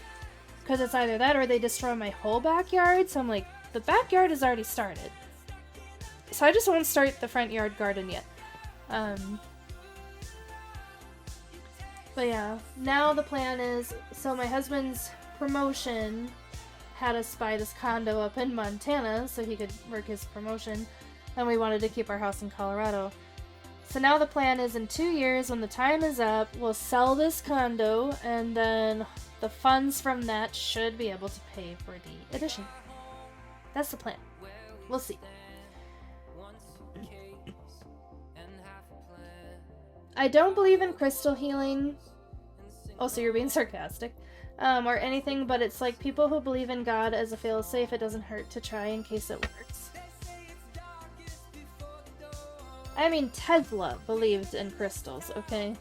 Because it's either that or they destroy my whole backyard. So I'm like, the backyard has already started. So I just won't start the front yard garden yet. But yeah, now the plan is, so my husband's promotion had us buy this condo up in Montana so he could work his promotion, and we wanted to keep our house in Colorado. So now the plan is in 2 years, when the time is up, we'll sell this condo, and then the funds from that should be able to pay for the addition. That's the plan. We'll see. I don't believe in crystal healing. Oh, so you're being sarcastic. Or anything, but it's like people who believe in God as a fail-safe, it doesn't hurt to try in case it works. I mean, Tesla believed in crystals, okay?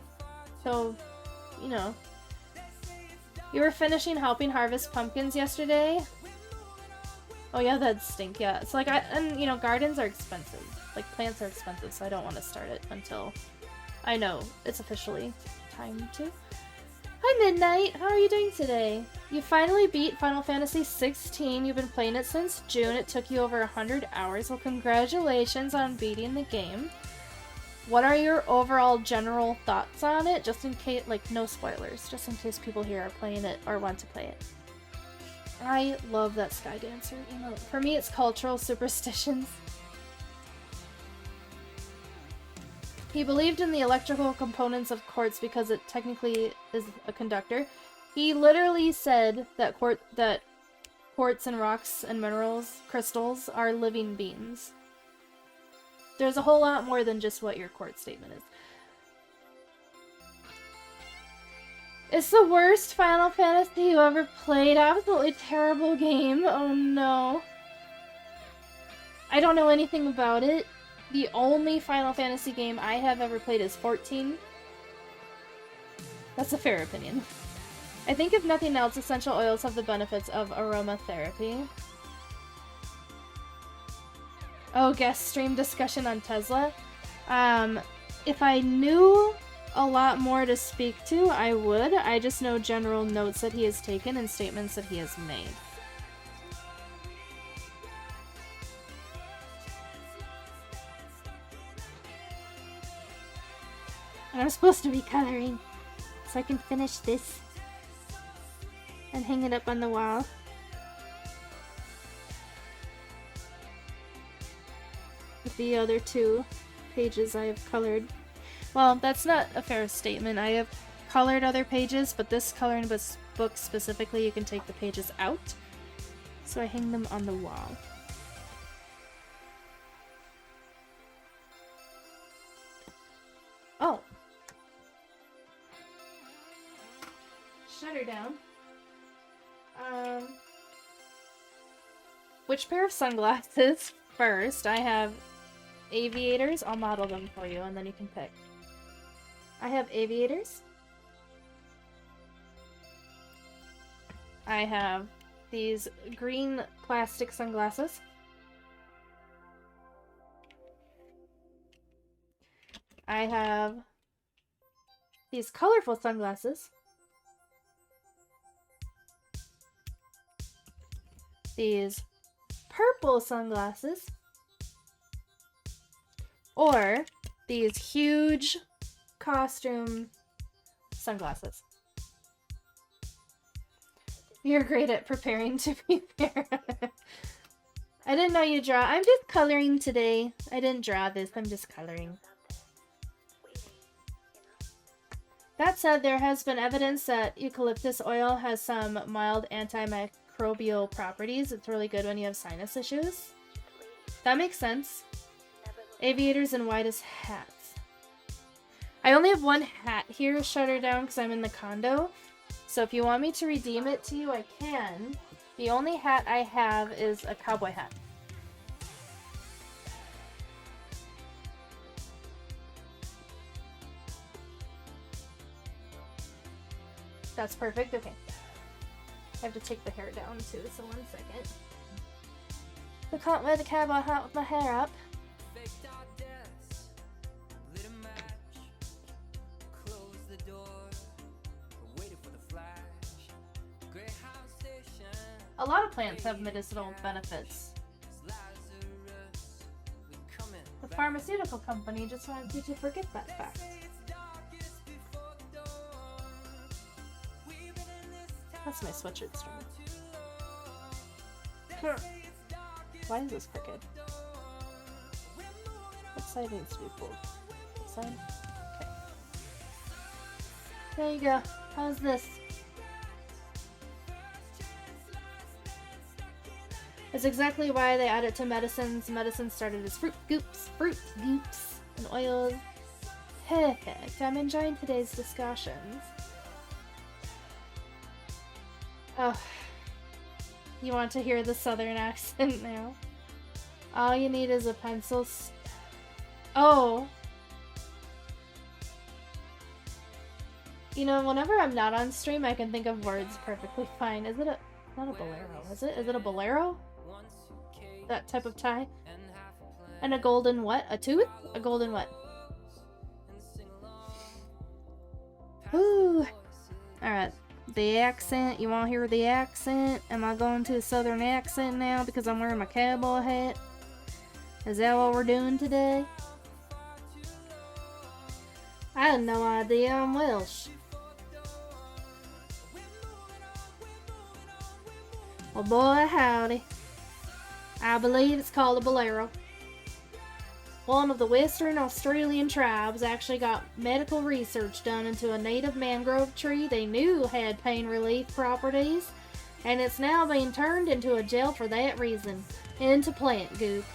So, you know. You were finishing helping harvest pumpkins yesterday? Oh yeah, that'd stink, yeah. It's like, and you know, gardens are expensive. Like, plants are expensive, so I don't want to start it until I know it's officially time to. Hi Midnight, how are you doing today? You finally beat Final Fantasy 16. You've been playing it since June. It took you over 100 hours. Well, congratulations on beating the game. What are your overall general thoughts on it? Just in case, like, no spoilers, just in case people here are playing it or want to play it. I love that Sky Dancer. You know, for me, it's cultural superstitions. He believed in the electrical components of quartz because it technically is a conductor. He literally said that quartz and rocks and minerals, crystals, are living beings. There's a whole lot more than just what your quartz statement is. It's the worst Final Fantasy you ever played. Absolutely terrible game. Oh no. I don't know anything about it. The only Final Fantasy game I have ever played is 14. That's a fair opinion. I think if nothing else, essential oils have the benefits of aromatherapy. Oh, guest stream discussion on Tesla. If I knew a lot more to speak to, I would. I just know general notes that he has taken and statements that he has made. And I'm supposed to be coloring, so I can finish this and hang it up on the wall. With the other 2 pages I have colored. Well, that's not a fair statement. I have colored other pages, but this coloring book specifically, you can take the pages out. So I hang them on the wall. Oh. Shut her down. Which pair of sunglasses? First, I have aviators. I'll model them for you, and then you can pick. I have aviators. I have these green plastic sunglasses. I have these colorful sunglasses. These purple sunglasses. Or these huge costume sunglasses. You're great at preparing to be fair. I didn't know you draw. I'm just coloring today. I didn't draw this. I'm just coloring. That said, there has been evidence that eucalyptus oil has some mild antimicrobial properties. It's really good when you have sinus issues. That makes sense. Aviators and widest hats. I only have one hat here, shut her down, because I'm in the condo. So if you want me to redeem it to you, I can. The only hat I have is a cowboy hat. That's perfect, okay. I have to take the hair down too, so 1 second. I can't wear the cowboy hat with my hair up. Faked our deaths, lit a match, closed the door, waited for the flash. Greyhound station. A lot of plants have medicinal benefits. The pharmaceutical company just wants you to forget that fact. That's my sweatshirt string. Why is this crooked? What side needs to be pulled? This side? Okay. There you go. How's this? It's exactly why they add it to medicines. Medicine started as fruit goops, and oils. Perfect. I'm enjoying today's discussions. Oh, you want to hear the southern accent now? All you need is a pencil. Oh. You know, whenever I'm not on stream, I can think of words perfectly fine. Is it a... Not a bolero, is it? Is it a bolero? That type of tie? And a golden what? A tooth? A golden what? Ooh. Alright. The accent. You want to hear the accent? Am I going to a southern accent now because I'm wearing my cowboy hat? Is that what we're doing today? I had no idea I'm Welsh. Well, boy, howdy. I believe it's called a bolero. One of the Western Australian tribes actually got medical research done into a native mangrove tree they knew had pain relief properties, and it's now being turned into a gel for that reason, into plant goop.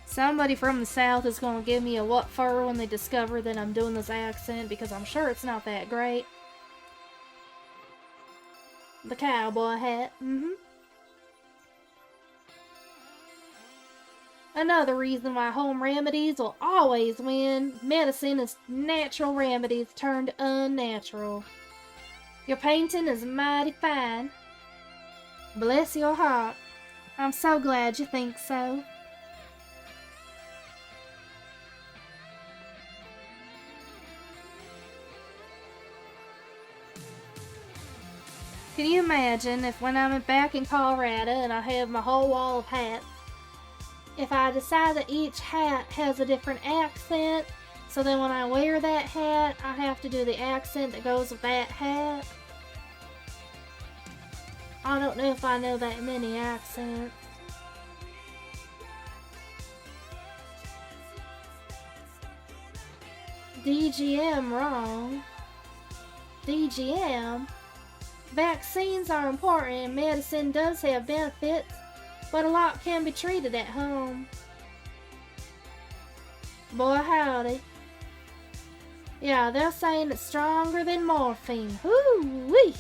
Somebody from the south is going to give me a what for when they discover that I'm doing this accent, because I'm sure it's not that great. The cowboy hat. Another reason why home remedies will always win. Medicine is natural remedies turned unnatural. Your painting is mighty fine. Bless your heart. I'm so glad you think so. Can you imagine if when I'm back in Colorado and I have my whole wall of hats, if I decide that each hat has a different accent, so then when I wear that hat, I have to do the accent that goes with that hat? I don't know if I know that many accents. DGM wrong. DGM? Vaccines are important and medicine does have benefits, but a lot can be treated at home. Boy, howdy. Yeah, they're saying it's stronger than morphine. Whoo-wee!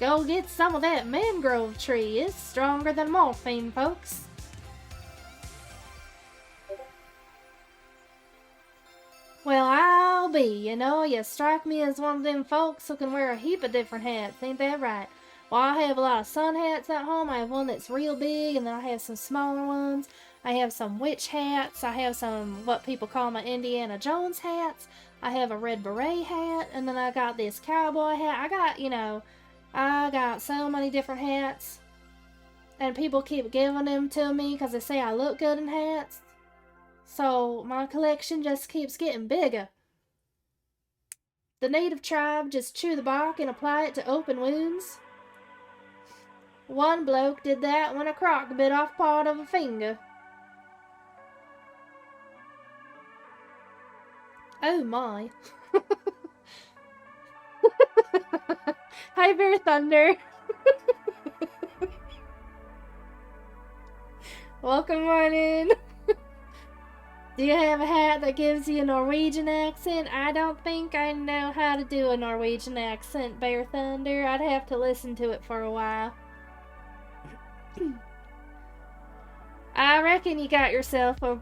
Go get some of that mangrove tree. It's stronger than morphine, folks. Well, I'll be, you strike me as one of them folks who can wear a heap of different hats, ain't that right? Well, I have a lot of sun hats at home. I have one that's real big, and then I have some smaller ones. I have some witch hats. I have some, what people call my Indiana Jones hats. I have a red beret hat, and then I got this cowboy hat. I got so many different hats, and people keep giving them to me because they say I look good in hats. So my collection just keeps getting bigger. The native tribe just chew the bark and apply it to open wounds. One bloke did that when a croc bit off part of a finger. Oh my. Hi, Bear Thunder. Welcome on in. Do you have a hat that gives you a Norwegian accent? I don't think I know how to do a Norwegian accent, Bear Thunder. I'd have to listen to it for a while. I reckon you got yourself a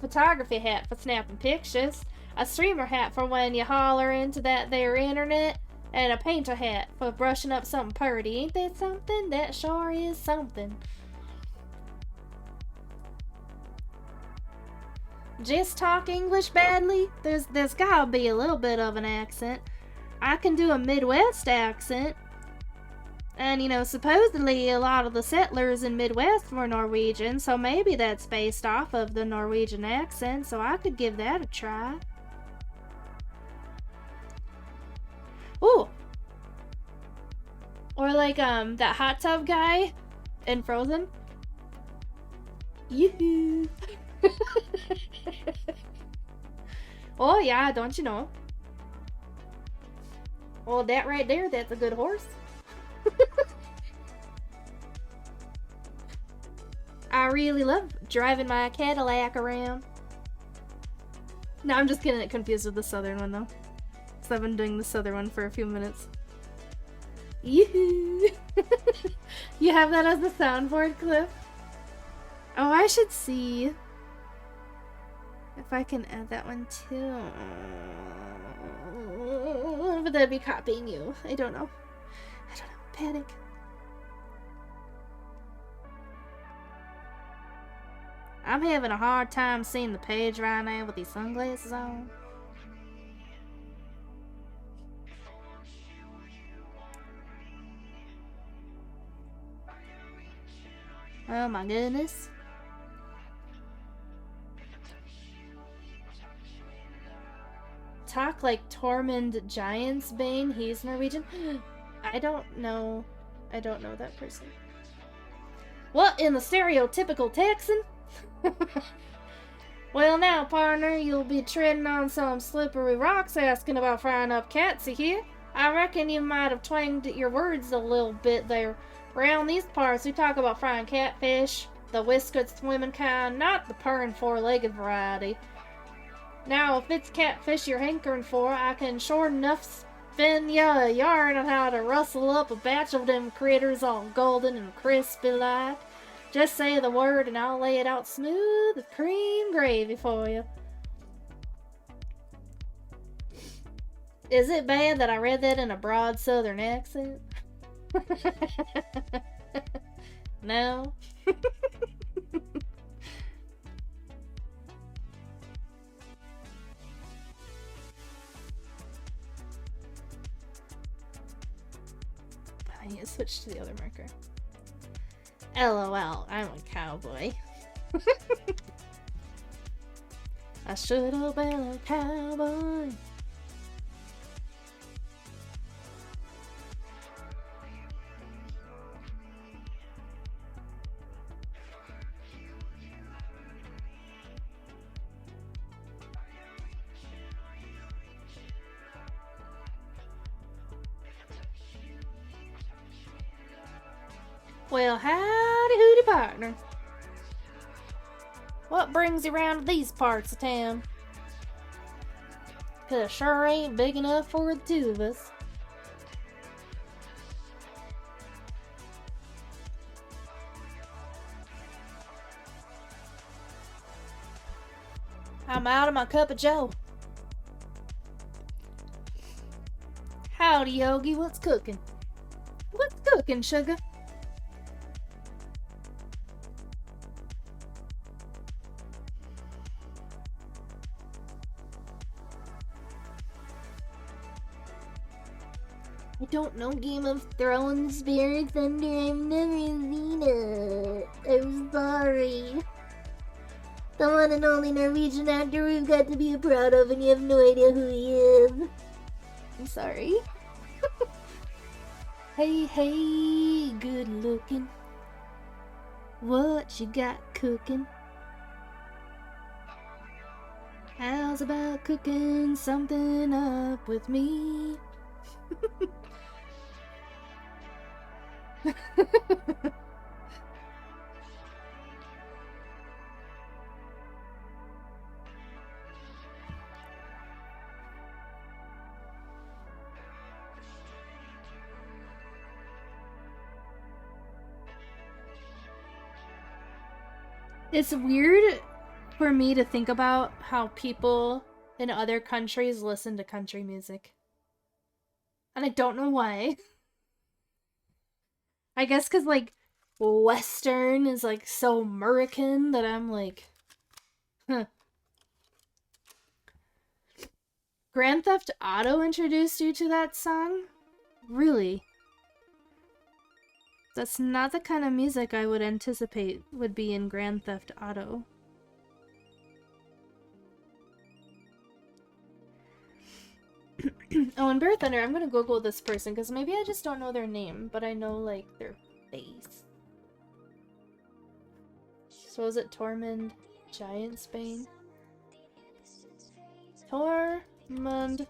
photography hat for snapping pictures, a streamer hat for when you holler into that there internet, and a painter hat for brushing up something purty. Ain't that something? That sure is something. just talk English badly? There's gotta be a little bit of an accent. I can do a Midwest accent. And, you know, supposedly a lot of the settlers in Midwest were Norwegian, so maybe that's based off of the Norwegian accent, so I could give that a try. Ooh! Or like, that hot tub guy in Frozen. Yoo-hoo! Oh yeah, don't you know? Well, that right there, that's a good horse. I really love driving my Cadillac around. No, I'm just getting it confused with the southern one though. Because I've been doing the southern one for a few minutes. Yoo-hoo! You have that as the soundboard, Cliff? Oh, I should see if I can add that one too. But that'd be copying you. I don't know. Panic. I'm having a hard time seeing the page right now with these sunglasses on. Oh my goodness. Talk like Tormund Giantsbane. He's Norwegian. I don't know that person. What in the stereotypical Texan? Well now, partner, you'll be treading on some slippery rocks asking about frying up cats here. I reckon you might have twanged your words a little bit there. Around these parts, we talk about frying catfish, the whiskered swimming kind, not the purring four-legged variety. Now, if it's catfish you're hankering for, I can sure enough spin ya a yarn on how to rustle up a batch of them critters all golden and crispy like. Just say the word and I'll lay it out smooth with cream gravy for you. Is it bad that I read that in a broad southern accent? No? I need to switch to the other marker. LOL, I'm a cowboy. I should have been a cowboy. Well, howdy hooty partner. What brings you around to these parts of town? 'Cause it sure ain't big enough for the two of us. I'm out of my cup of joe. Howdy, Yogi, what's cooking? What's cooking, sugar? I don't know Game of Thrones, Spirit Thunder. I've never seen it. I'm sorry. The one and only Norwegian actor we've got to be proud of, and you have no idea who he is. I'm sorry. Hey, hey, good looking. What you got cooking? How's about cooking something up with me? It's weird for me to think about how people in other countries listen to country music. And I don't know why. I guess because, like, Western is, like, so American that I'm like, huh. Grand Theft Auto introduced you to that song? Really? That's not the kind of music I would anticipate would be in Grand Theft Auto. Oh, and Bear Thunder, I'm gonna Google this person because maybe I just don't know their name, but I know like their face. So is it Tormund Giantsbane? Tormund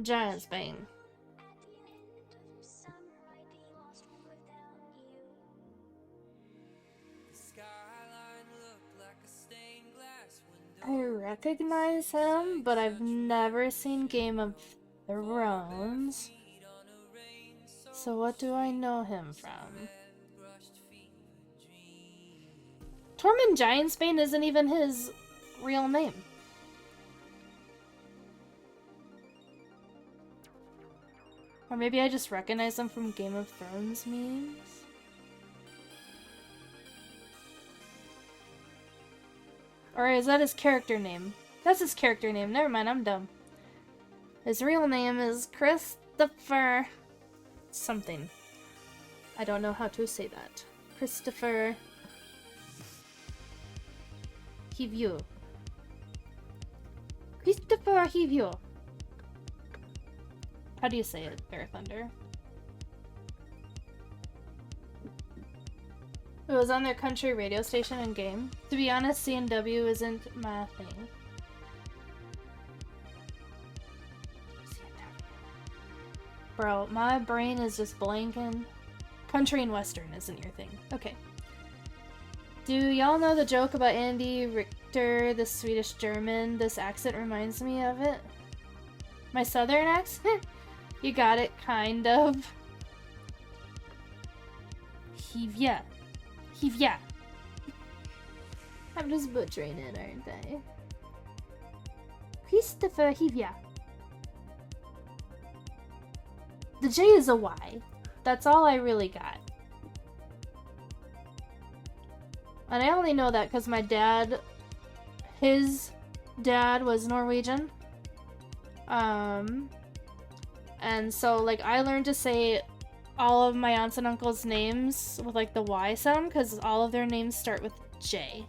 Giantsbane. I recognize him, but I've never seen Game of Thrones. So what do I know him from? Tormund Giantsbane isn't even his real name. Or maybe I just recognize him from Game of Thrones memes? Or is that his character name? That's his character name. Never mind, I'm dumb. His real name is Christopher... something. I don't know how to say that. Christopher... Hivyo. Christopher Hivyo. How do you say it, Bear Thunder? It was on their country radio station and game. To be honest, CNW isn't my thing. Bro, my brain is just blanking. Country and Western isn't your thing. Okay. Do y'all know the joke about Andy Richter, the Swedish German? This accent reminds me of it. My southern accent? You got it, kind of. Hivya. Hivya. I'm just butchering it, aren't I? Christopher Hivya. The J is a Y. That's all I really got. And I only know that because my dad, his dad was Norwegian. And so, like, I learned to say all of my aunts and uncles' names with, like, the Y sound, because all of their names start with J.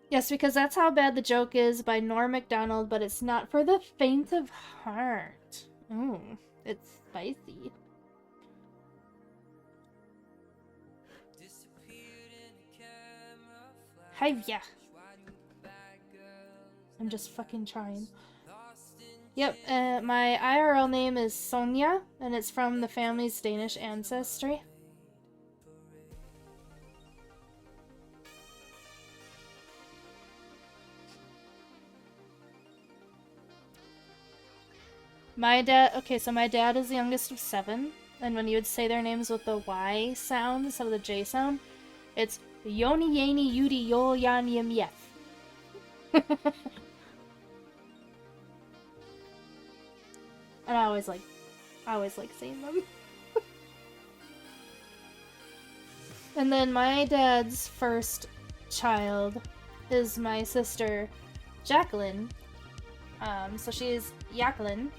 Yes, because that's how bad the joke is by Norm Macdonald, but it's not for the faint of heart. Ooh, it's spicy. Hivya. I'm just fucking trying. Yep, my IRL name is Sonia, and it's from the family's Danish ancestry. My dad, okay, so my dad is the youngest of 7, and when you would say their names with the Y sound instead of the J sound, it's Yoni Yeni Yudi Yol Yan Yim Yef. And I always like saying them. And then my dad's first child is my sister, Jacqueline. So she's Jacqueline,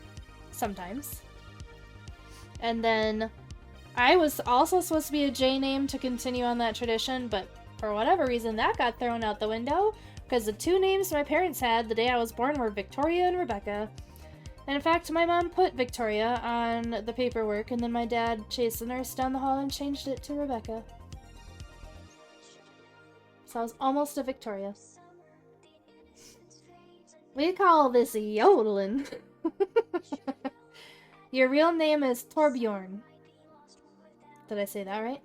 sometimes. And then I was also supposed to be a J name to continue on that tradition, but for whatever reason that got thrown out the window, because the 2 names my parents had the day I was born were Victoria and Rebecca. And in fact, my mom put Victoria on the paperwork, and then my dad chased the nurse down the hall and changed it to Rebecca. So I was almost a Victoria. We call this yodeling. Your real name is Torbjorn. Did I say that right?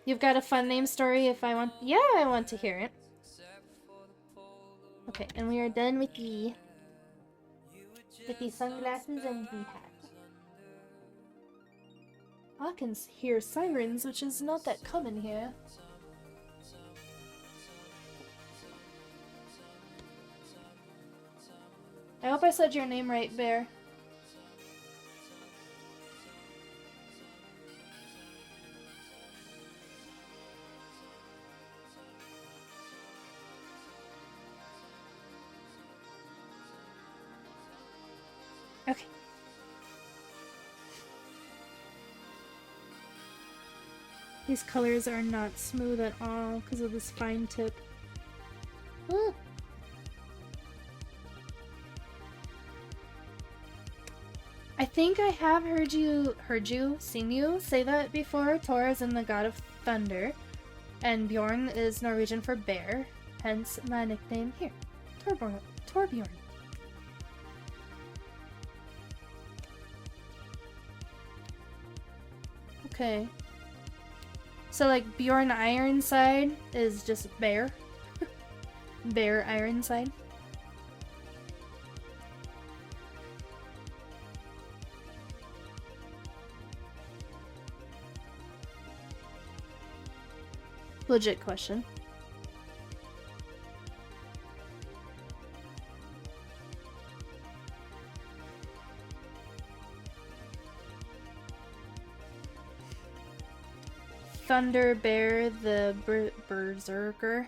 You've got a fun name story if I want... Yeah, I want to hear it. Okay, and we are done with the sunglasses and the hat. I can hear sirens, which is not that common here. I hope I said your name right, Bear. These colors are not smooth at all because of this fine tip. Ah. I think I have seen you say that before. Thor is in the god of thunder, and Bjorn is Norwegian for bear, hence my nickname here, Torbjorn. Okay. So like Bjorn Ironside is just bear. Bear Ironside. Legit question. Thunder Bear the Berserker.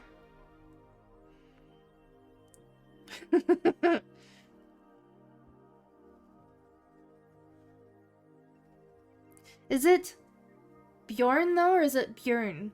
Is it Bjorn though, or is it Björn?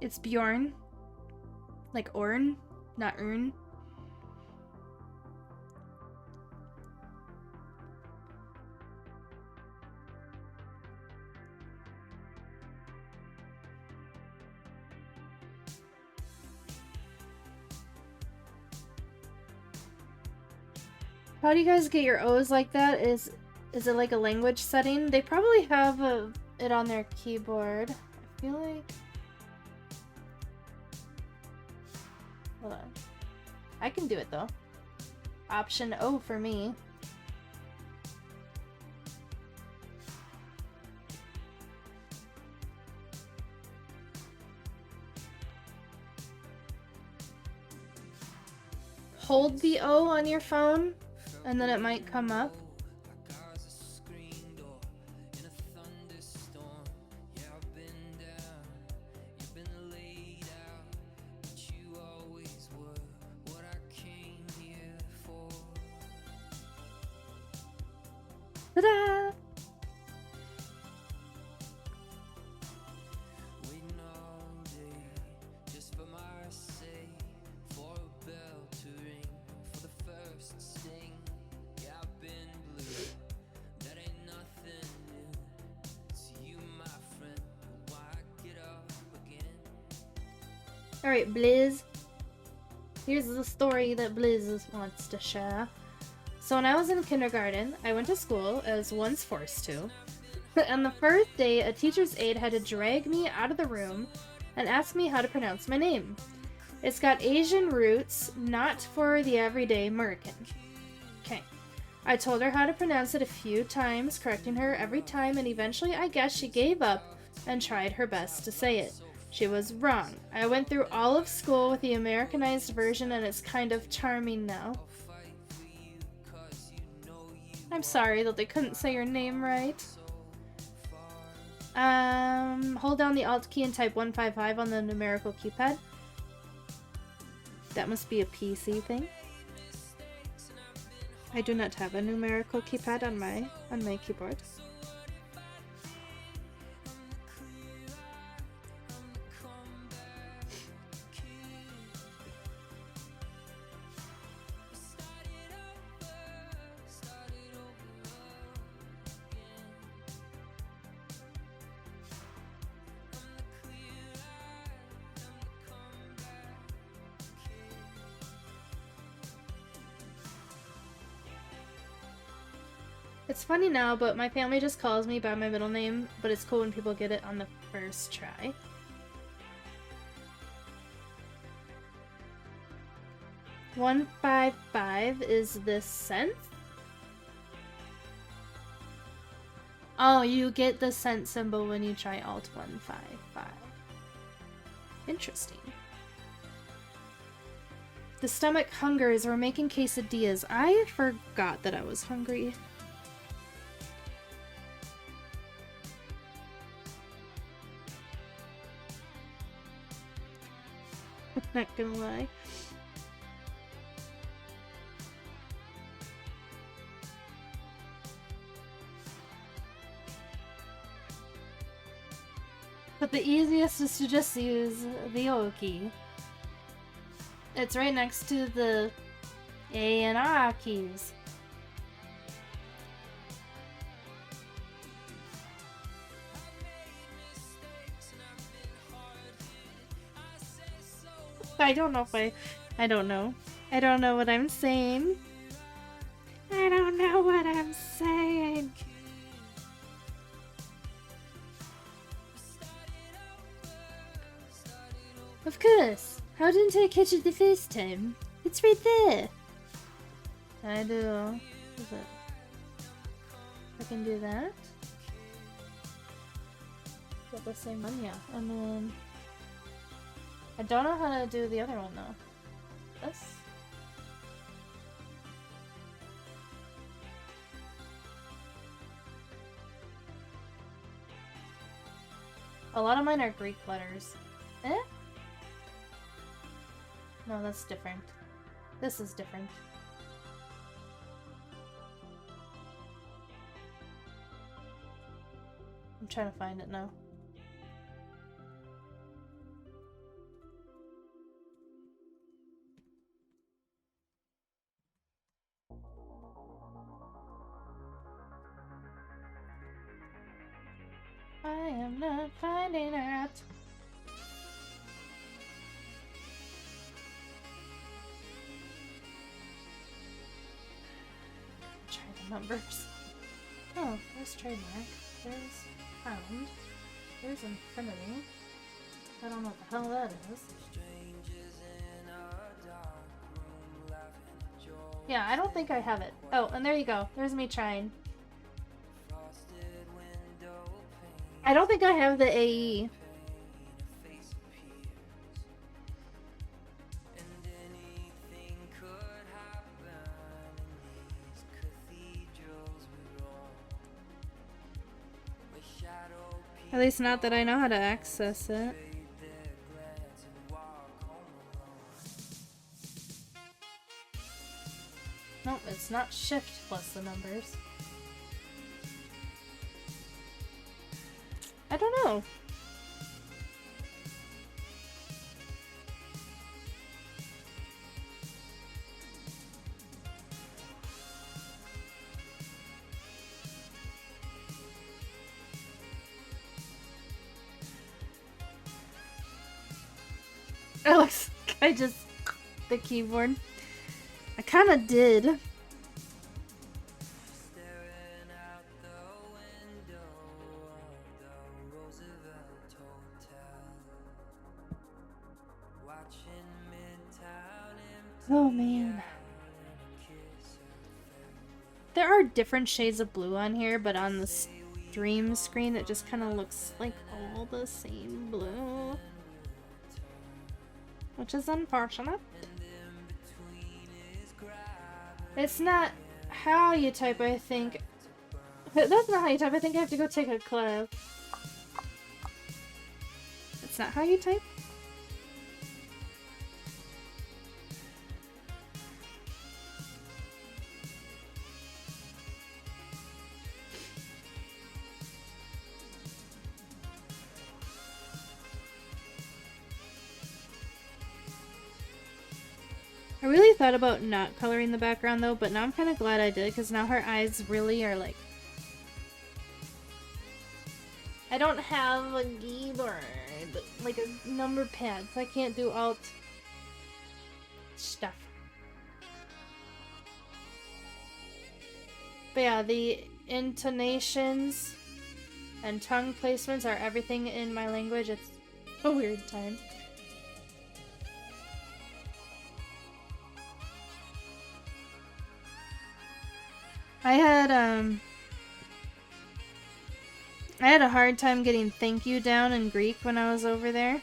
It's Bjorn. Like Orn, not Ern. How do you guys get your O's like that? Is it like a language setting? They probably have it on their keyboard. I feel like... Hold on. I can do it though. Option O for me. Hold the O on your phone, and then it might come up. Ta-da! Alright, Blizz. Here's the story that Blizz wants to share. So when I was in kindergarten, I went to school as once forced to. On the first day, a teacher's aide had to drag me out of the room and ask me how to pronounce my name. It's got Asian roots, not for the everyday American. Okay. I told her how to pronounce it a few times, correcting her every time, and eventually I guess she gave up and tried her best to say it. She was wrong. I went through all of school with the Americanized version, and it's kind of charming now. I'm sorry that they couldn't say your name right. Hold down the Alt key and type 155 on the numerical keypad. That must be a PC thing. I do not have a numerical keypad on my keyboard. It's funny now, but my family just calls me by my middle name, but it's cool when people get it on the first try. $155 is this cent? Oh, you get the cent symbol when you try Alt 155. Interesting. The stomach hungers. We're making quesadillas. I forgot that I was hungry. Not gonna lie. But the easiest is to just use the O key. It's right next to the A and R keys. I don't know if I don't know. I don't know what I'm saying. I don't know what I'm saying. Of course. How didn't I catch it the first time? It's right there. I do. Is it? I can do that. Get the same one, yeah. And then I don't know how to do the other one though. This. A lot of mine are Greek letters. Eh? No, that's different. This is different. I'm trying to find it now. I am not finding it. Try the numbers. Oh, there's trademark. There's pound. There's infinity. I don't know what the hell that is. Yeah, I don't think I have it. Oh, and there you go. There's me trying. I don't think I have the AE. At least not that I know how to access it. Nope, it's not shift plus the numbers. I don't know. It looks like I just the keyboard. I kind of did. Oh man. There are different shades of blue on here, but on the stream screen it just kind of looks like all the same blue. Which is unfortunate. It's not how you type, I think. That's not how you type. I think I have to go take a class. It's not how you type? I really thought about not coloring the background though, but now I'm kind of glad I did because now her eyes really are like... I don't have a keyboard, like a number pad, so I can't do alt stuff. But yeah, the intonations and tongue placements are everything in my language. It's a weird time. I had a hard time getting thank you down in Greek when I was over there.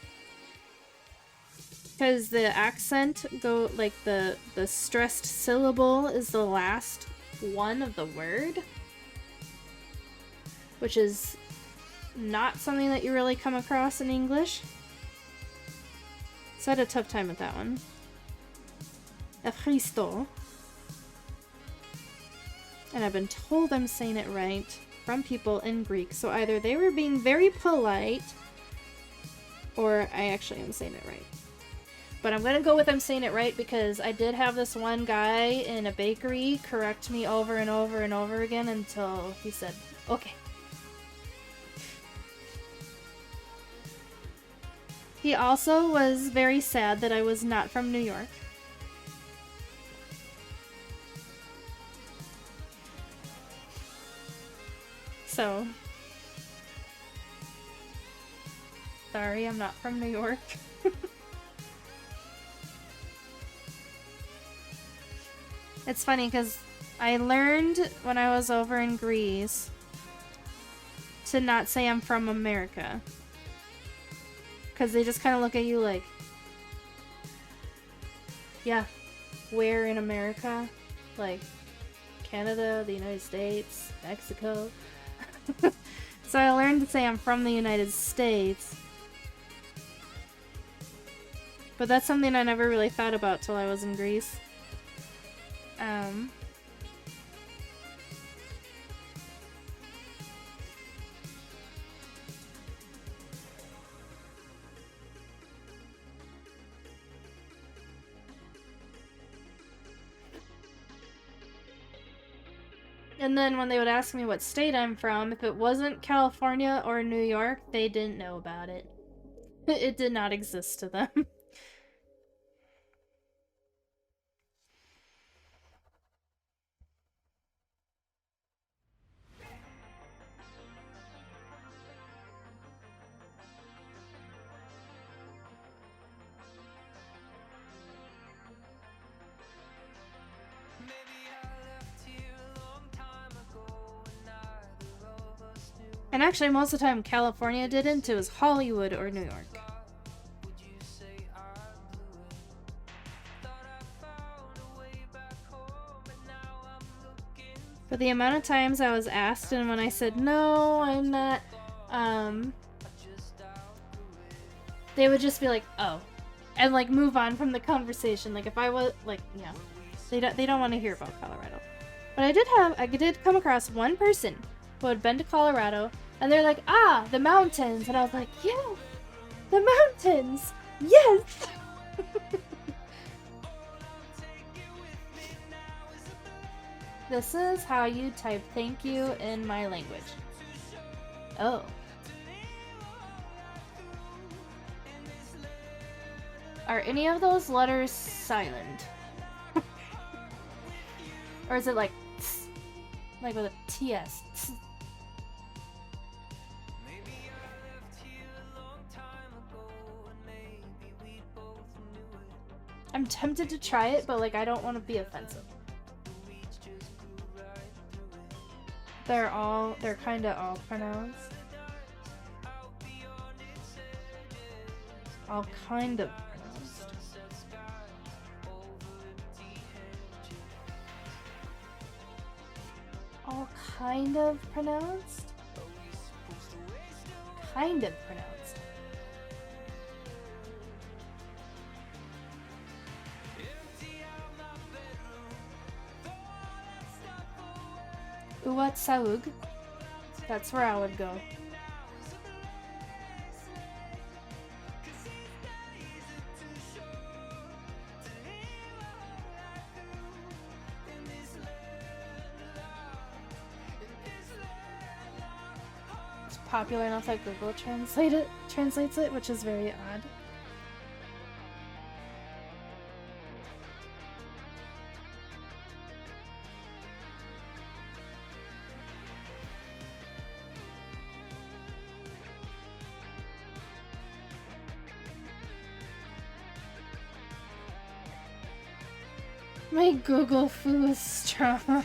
Because the accent go like the stressed syllable is the last one of the word, which is not something that you really come across in English. So I had a tough time with that one. Efristo. And I've been told I'm saying it right from people in Greek. So either they were being very polite, or I actually am saying it right. But I'm gonna go with I'm saying it right because I did have this one guy in a bakery correct me over and over and over again until he said, okay. He also was very sad that I was not from New York. So, sorry, I'm not from New York. It's funny because I learned when I was over in Greece to not say I'm from America. Because they just kind of look at you like, yeah, where in America? Like, Canada, the United States, Mexico. So I learned to say I'm from the United States. But that's something I never really thought about till I was in Greece. And then when they would ask me what state I'm from, if it wasn't California or New York, they didn't know about it. It did not exist to them. And actually, most of the time, California didn't. It was Hollywood or New York. But the amount of times I was asked, and when I said, no, I'm not, they would just be like, oh. And, like, move on from the conversation. Like, if I was, like, yeah. They don't want to hear about Colorado. But I did come across one person who had been to Colorado, and they're like, ah, the mountains. And I was like, yeah, the mountains. Yes. This is how you type thank you in my language. Oh. Are any of those letters silent? Or is it like tss, like with a TS? Tss. I'm tempted to try it, but like I don't want to be offensive. They're kind of all pronounced. All kind of pronounced. All kind of pronounced? Kind of pronounced. Uwat Saug. That's where I would go. It's popular enough that Google translates it, which is very odd. My Google foo is strong.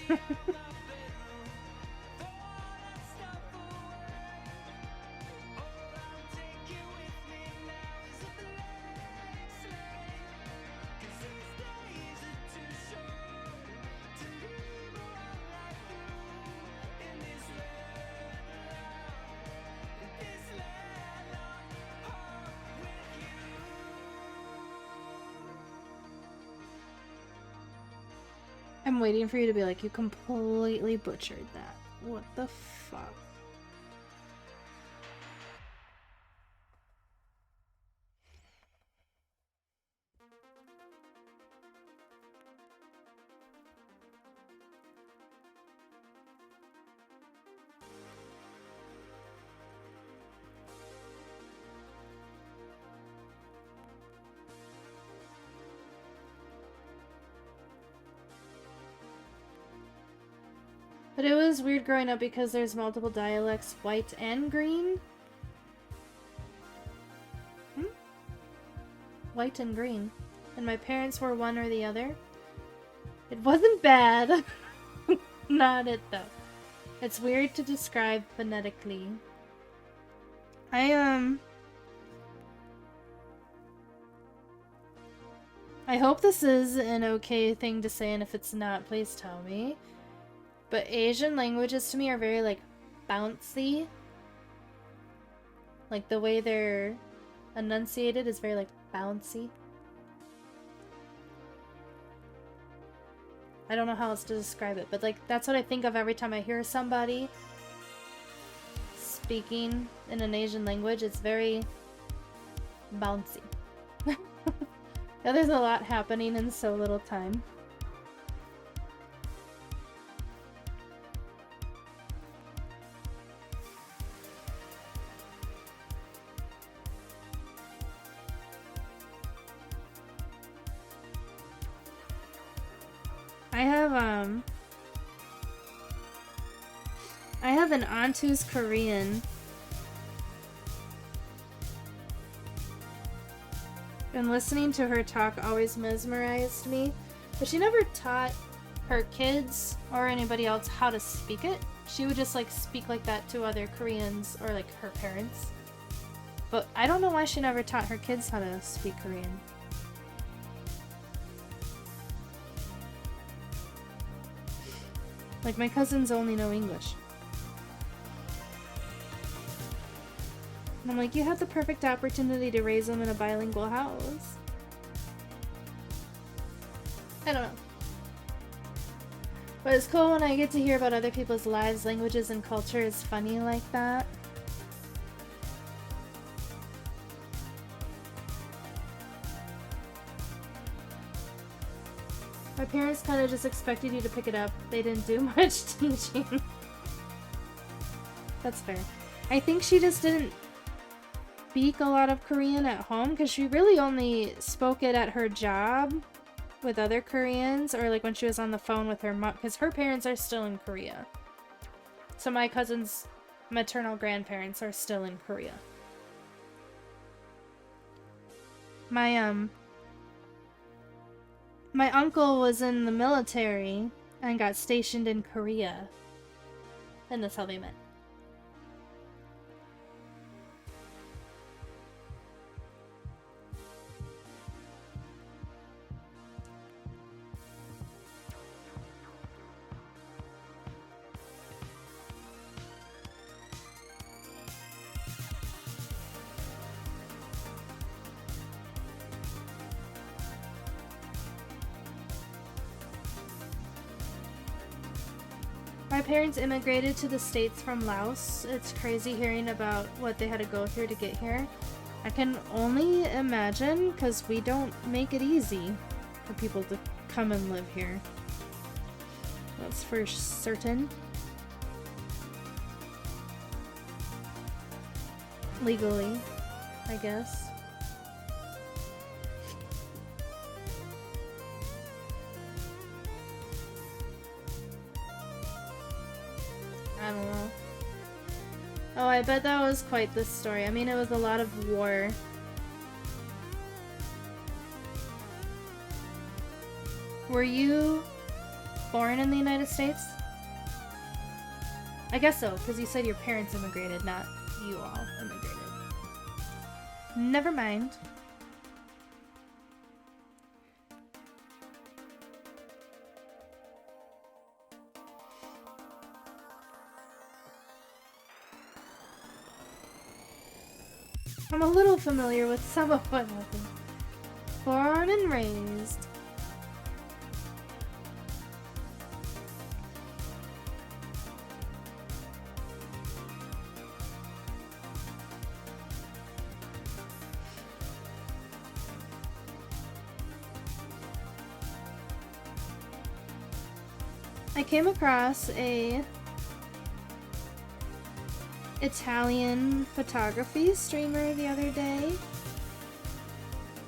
I'm waiting for you to be like, you completely butchered that. What the fuck? But it was weird growing up because there's multiple dialects, white and green. White and green. And my parents were one or the other. It wasn't bad. Not it though. It's weird to describe phonetically. I hope this is an okay thing to say, and if it's not, please tell me. But Asian languages to me are very, like, bouncy. Like, the way they're enunciated is very, like, bouncy. I don't know how else to describe it, but, like, that's what I think of every time I hear somebody speaking in an Asian language. It's very bouncy. Yeah, there's a lot happening in so little time. I have an aunt who's Korean. And listening to her talk always mesmerized me. But she never taught her kids or anybody else how to speak it. She would just like speak like that to other Koreans or like her parents. But I don't know why she never taught her kids how to speak Korean. Like my cousins only know English. And I'm like, you had the perfect opportunity to raise them in a bilingual house. I don't know. But it's cool when I get to hear about other people's lives, languages, and culture is funny like that. My parents kind of just expected you to pick it up. They didn't do much teaching. That's fair. I think she just didn't speak a lot of Korean at home because she really only spoke it at her job with other Koreans or like when she was on the phone with her mom, because her parents are still in Korea. So my cousin's maternal grandparents are still in Korea. My uncle was in the military and got stationed in Korea. And that's how they met. My parents immigrated to the States from Laos. It's crazy hearing about what they had to go through to get here. I can only imagine because we don't make it easy for people to come and live here. That's for certain. Legally, I guess. I don't know. Oh, I bet that was quite the story. I mean, it was a lot of war. Were you born in the United States? I guess so, because you said your parents immigrated, not you all immigrated. Never mind. I'm a little familiar with some of what happened. Born and raised. I came across a Italian photography streamer the other day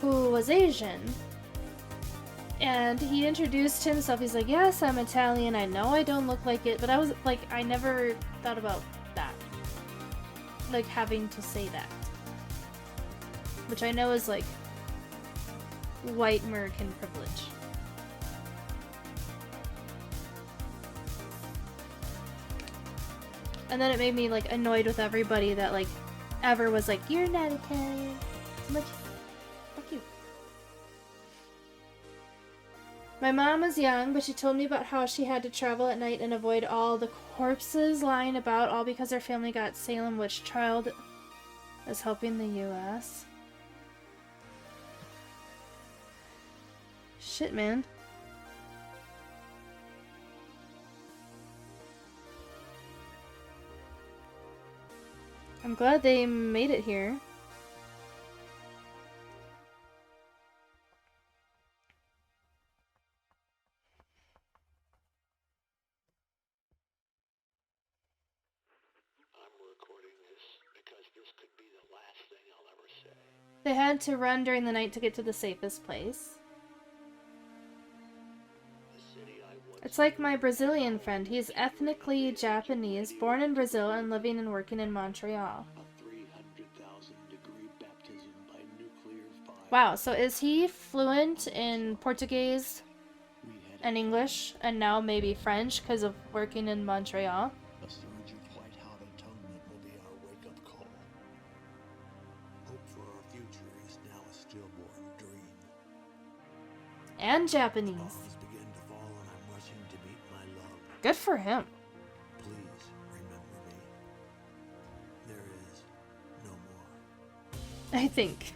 who was Asian. And he introduced himself. He's like, yes, I'm Italian. I know I don't look like it. But I was like, I never thought about that. Like, having to say that. Which I know is like white American privilege. And then it made me like annoyed with everybody that like ever was like, you're not Italian. I'm like, fuck you. My mom was young, but she told me about how she had to travel at night and avoid all the corpses lying about, all because her family got Salem witch trialed as helping the US. Shit, man. I'm glad they made it here. I'm recording this because this could be the last thing I'll ever say. They had to run during the night to get to the safest place. The city I once It's like my Brazilian friend. He's ethnically Japanese, born in Brazil and living and working in Montreal. a 300,000-degree baptism by nuclear fire. Wow, so is he fluent in Portuguese We had and English and now maybe French because of working in Montreal? a surge of white-hot atonement will be our wake-up call. Hope for our future is now a stillborn dream. And Japanese. Bombs begin to fall and I'm rushing to meet my love. Good for him. Please remember me. There is no more. I think.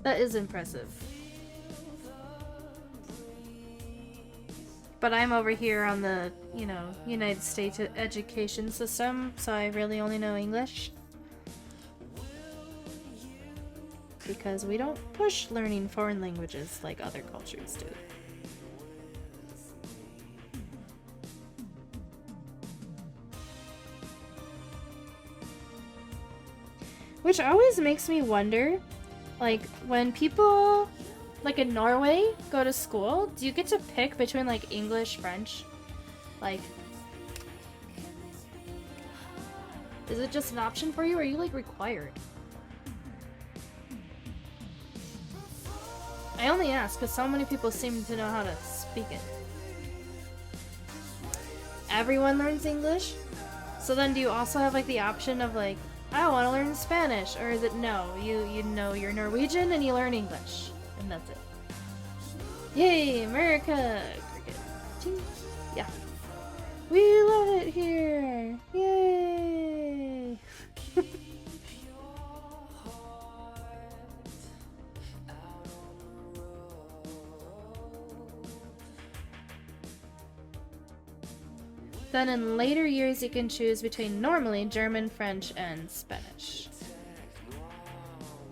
That is impressive. But I'm over here on the, you know, United States education system, so I really only know English. Because we don't push learning foreign languages like other cultures do. Which always makes me wonder, like, when people, like in Norway, go to school, do you get to pick between, like, English, French? Like, is it just an option for you, or are you, like, required? I only ask because so many people seem to know how to speak it. Everyone learns English? So then do you also have, like, the option of, like, I want to learn Spanish, or is it no? You know you're Norwegian and you learn English, and that's it. Yay, America! Cricket. Ching. Yeah. We love it here! Yay! Then in later years you can choose between normally German, French, and Spanish.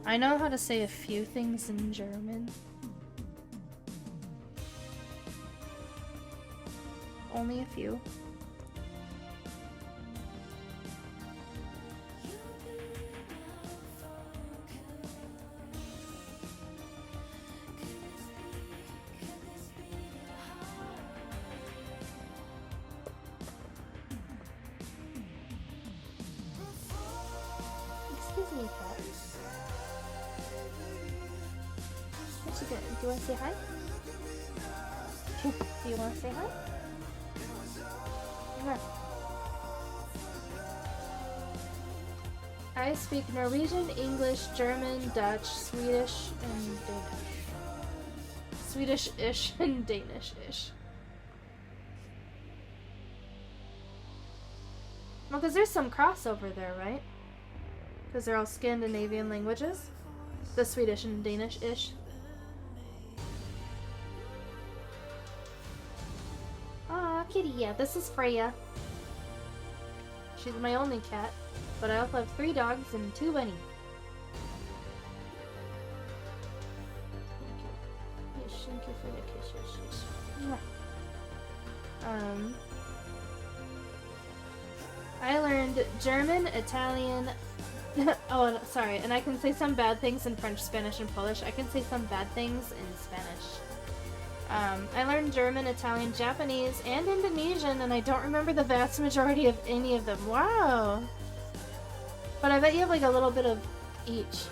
I know how to say a few things in German. Only a few. Excuse me, cat. What you doing? Do you want to say hi? Do you want to say hi? Come on. I speak Norwegian, English, German, Dutch, Swedish, and Danish. Swedish-ish and Danish-ish. Well, because there's some crossover there, right? Because they're all Scandinavian languages. The Swedish and Danish-ish. kitty. Yeah, this is Freya. She's my only cat, but I also have 3 dogs and 2 bunnies. Yes, thank you for the kiss. Yes, yes. Mwah. I learned German, Italian. Oh, sorry, and I can say some bad things in French, Spanish, and Polish. I can say some bad things in Spanish. I learned German, Italian, Japanese, and Indonesian, and I don't remember the vast majority of any of them. Wow! But I bet you have like a little bit of each.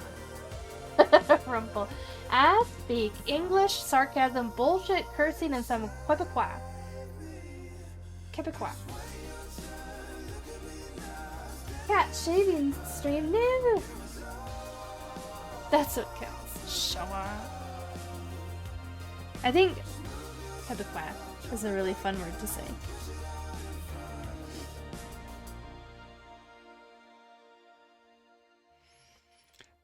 Rumple. I speak English, sarcasm, bullshit, cursing, and some Quebecois. Quebecois. Cat shaving stream, no! That's what counts. Show up. I think Quebecois is a really fun word to say.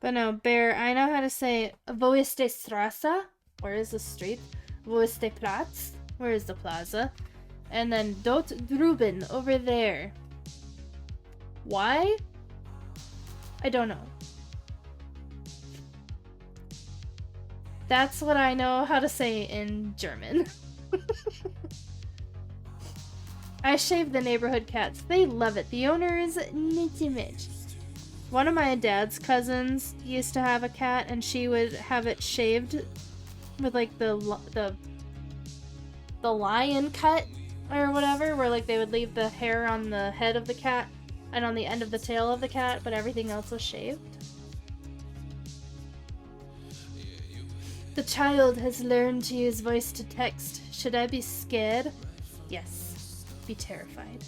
But no, Bear, I know how to say Wo ist die Straße? Where is the street? Wo ist der Platz? Where is the plaza? And then Dort drüben, over there. Why? I don't know. That's what I know how to say in German. I shave the neighborhood cats. They love it. The owners, nicht much. One of my dad's cousins used to have a cat, and she would have it shaved with like the lion cut or whatever, where like they would leave the hair on the head of the cat and on the end of the tail of the cat, but everything else was shaved. The child has learned to use voice to text. Should I be scared? Yes. Be terrified.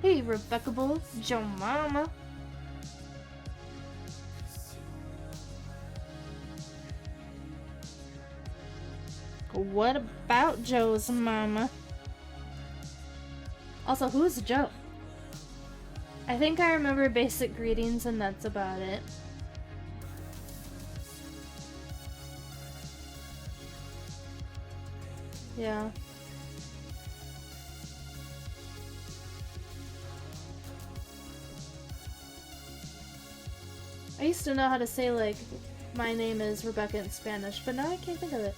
Hey, Rebecca Bull, Joe Mama. What about Joe's mama? Also, who's Joe? I think I remember basic greetings and that's about it. Yeah. I used to know how to say, like, my name is Rebecca in Spanish, but now I can't think of it.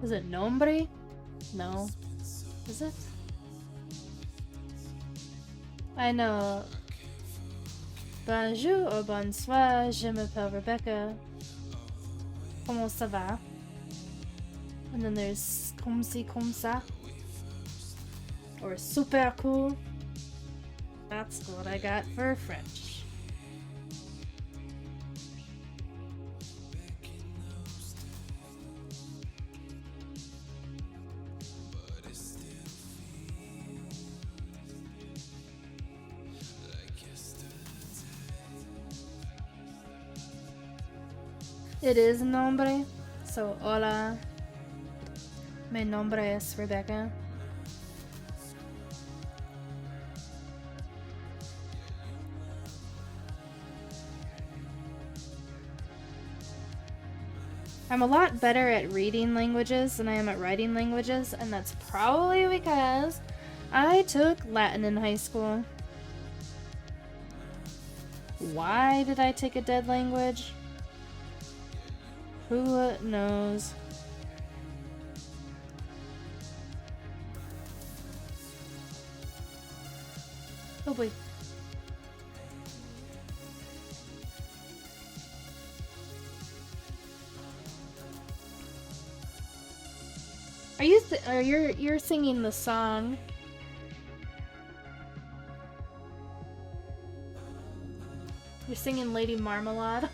Is it nombre? No. Is it? I know. Bonjour or bonsoir, je m'appelle Rebecca. Comment ça va? And then there's comme si, comme ça. Or super cool. That's what I got for French. It is nombre, so hola. Mi nombre es Rebecca. I'm a lot better at reading languages than I am at writing languages, and that's probably because I took Latin in high school. Why did I take a dead language? Who knows? Oh boy. You're singing the song. You're singing Lady Marmalade.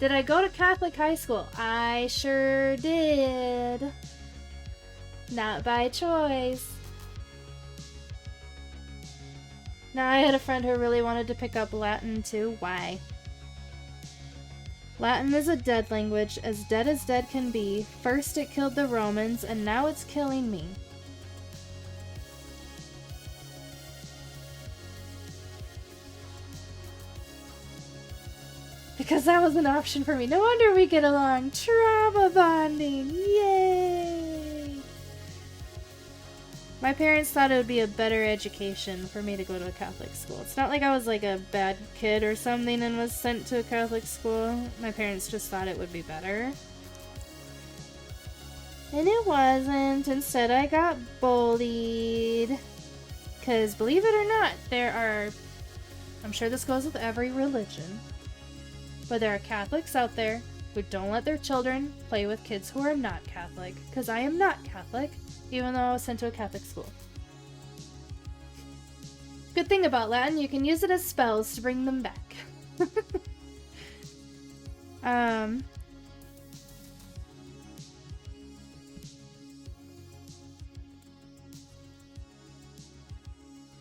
Did I go to Catholic high school? I sure did. Not by choice. Now, I had a friend who really wanted to pick up Latin too. Why? Latin is a dead language, as dead can be. First it killed the Romans, and now it's killing me. Because that was an option for me. No wonder we get along. Trauma bonding. Yay! My parents thought it would be a better education for me to go to a Catholic school. It's not like I was like a bad kid or something and was sent to a Catholic school. My parents just thought it would be better. And it wasn't. Instead, I got bullied. Because believe it or not, there are... I'm sure this goes with every religion. But there are Catholics out there who don't let their children play with kids who are not Catholic. Because I am not Catholic, even though I was sent to a Catholic school. Good thing about Latin, you can use it as spells to bring them back.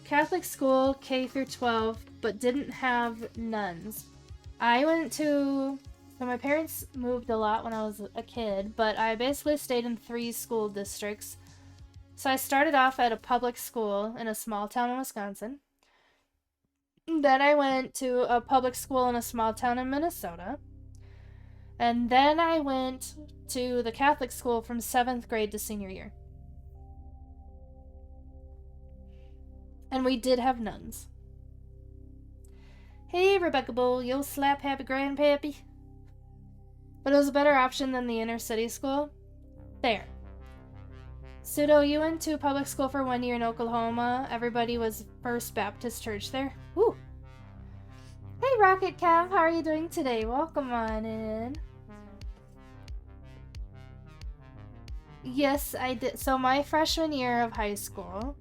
Catholic school, K through 12, but didn't have nuns. I went to... So my parents moved a lot when I was a kid, but I basically stayed in 3 school districts. So I started off at a public school in a small town in Wisconsin. Then I went to a public school in a small town in Minnesota. And then I went to the Catholic school from 7th grade to senior year. And we did have nuns. Hey, Rebecca Bull, yo slap happy grandpappy. But it was a better option than the inner city school. There. Pseudo, you went to public school for 1 year in Oklahoma. Everybody was First Baptist Church there. Woo! Hey, Rocket Cav, how are you doing today? Welcome on in. Yes, I did. So my freshman year of high school,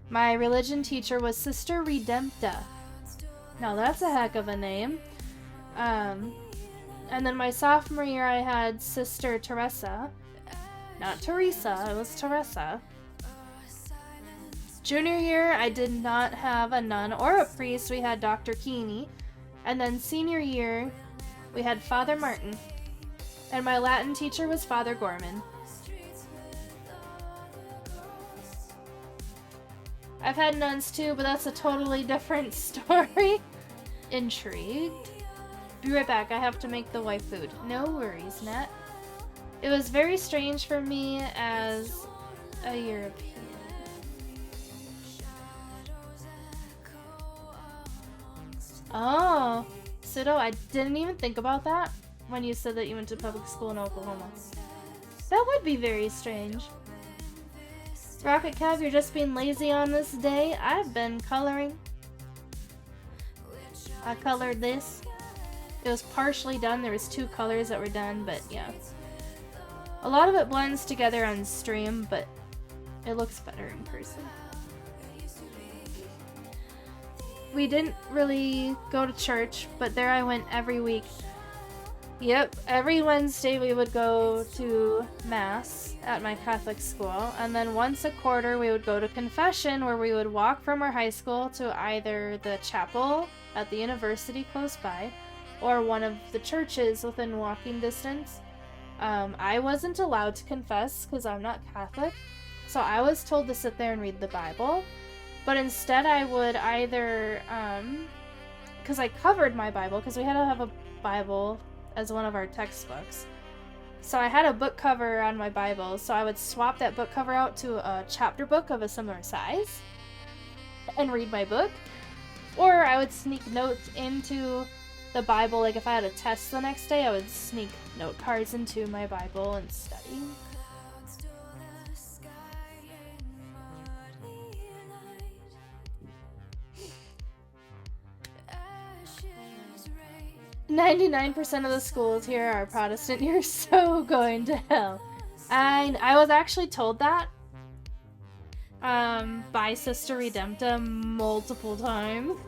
my religion teacher was Sister Redempta. Now that's a heck of a name. And then my sophomore year I had Sister Teresa. Not Teresa, it was Teresa. Junior year I did not have a nun or a priest, we had Dr. Keeney. And then senior year we had Father Martin. And my Latin teacher was Father Gorman. I've had nuns too, but that's a totally different story. Intrigued. Be right back, I have to make the wife food. No worries, Nat. It was very strange for me as a European. Oh, Pseudo, I didn't even think about that when you said that you went to public school in Oklahoma. That would be very strange. Rocket Cab, you're just being lazy on this day. I've been coloring. I colored this. It was partially done. There was 2 colors that were done, but yeah. A lot of it blends together on stream, but it looks better in person. We didn't really go to church, but there I went every week. Yep, every Wednesday we would go to Mass at my Catholic school, and then once a quarter we would go to confession, where we would walk from our high school to either the chapel at the university close by, or one of the churches within walking distance. I wasn't allowed to confess because I'm not Catholic, so I was told to sit there and read the Bible, but instead I would either, because I covered my Bible, because we had to have a Bible as one of our textbooks. So I had a book cover on my Bible, so I would swap that book cover out to a chapter book of a similar size and read my book. Or I would sneak notes into the Bible, like if I had a test the next day, I would sneak note cards into my Bible and study. 99% of the schools here are Protestant. You're so going to hell. I was actually told that by Sister Redempta multiple times.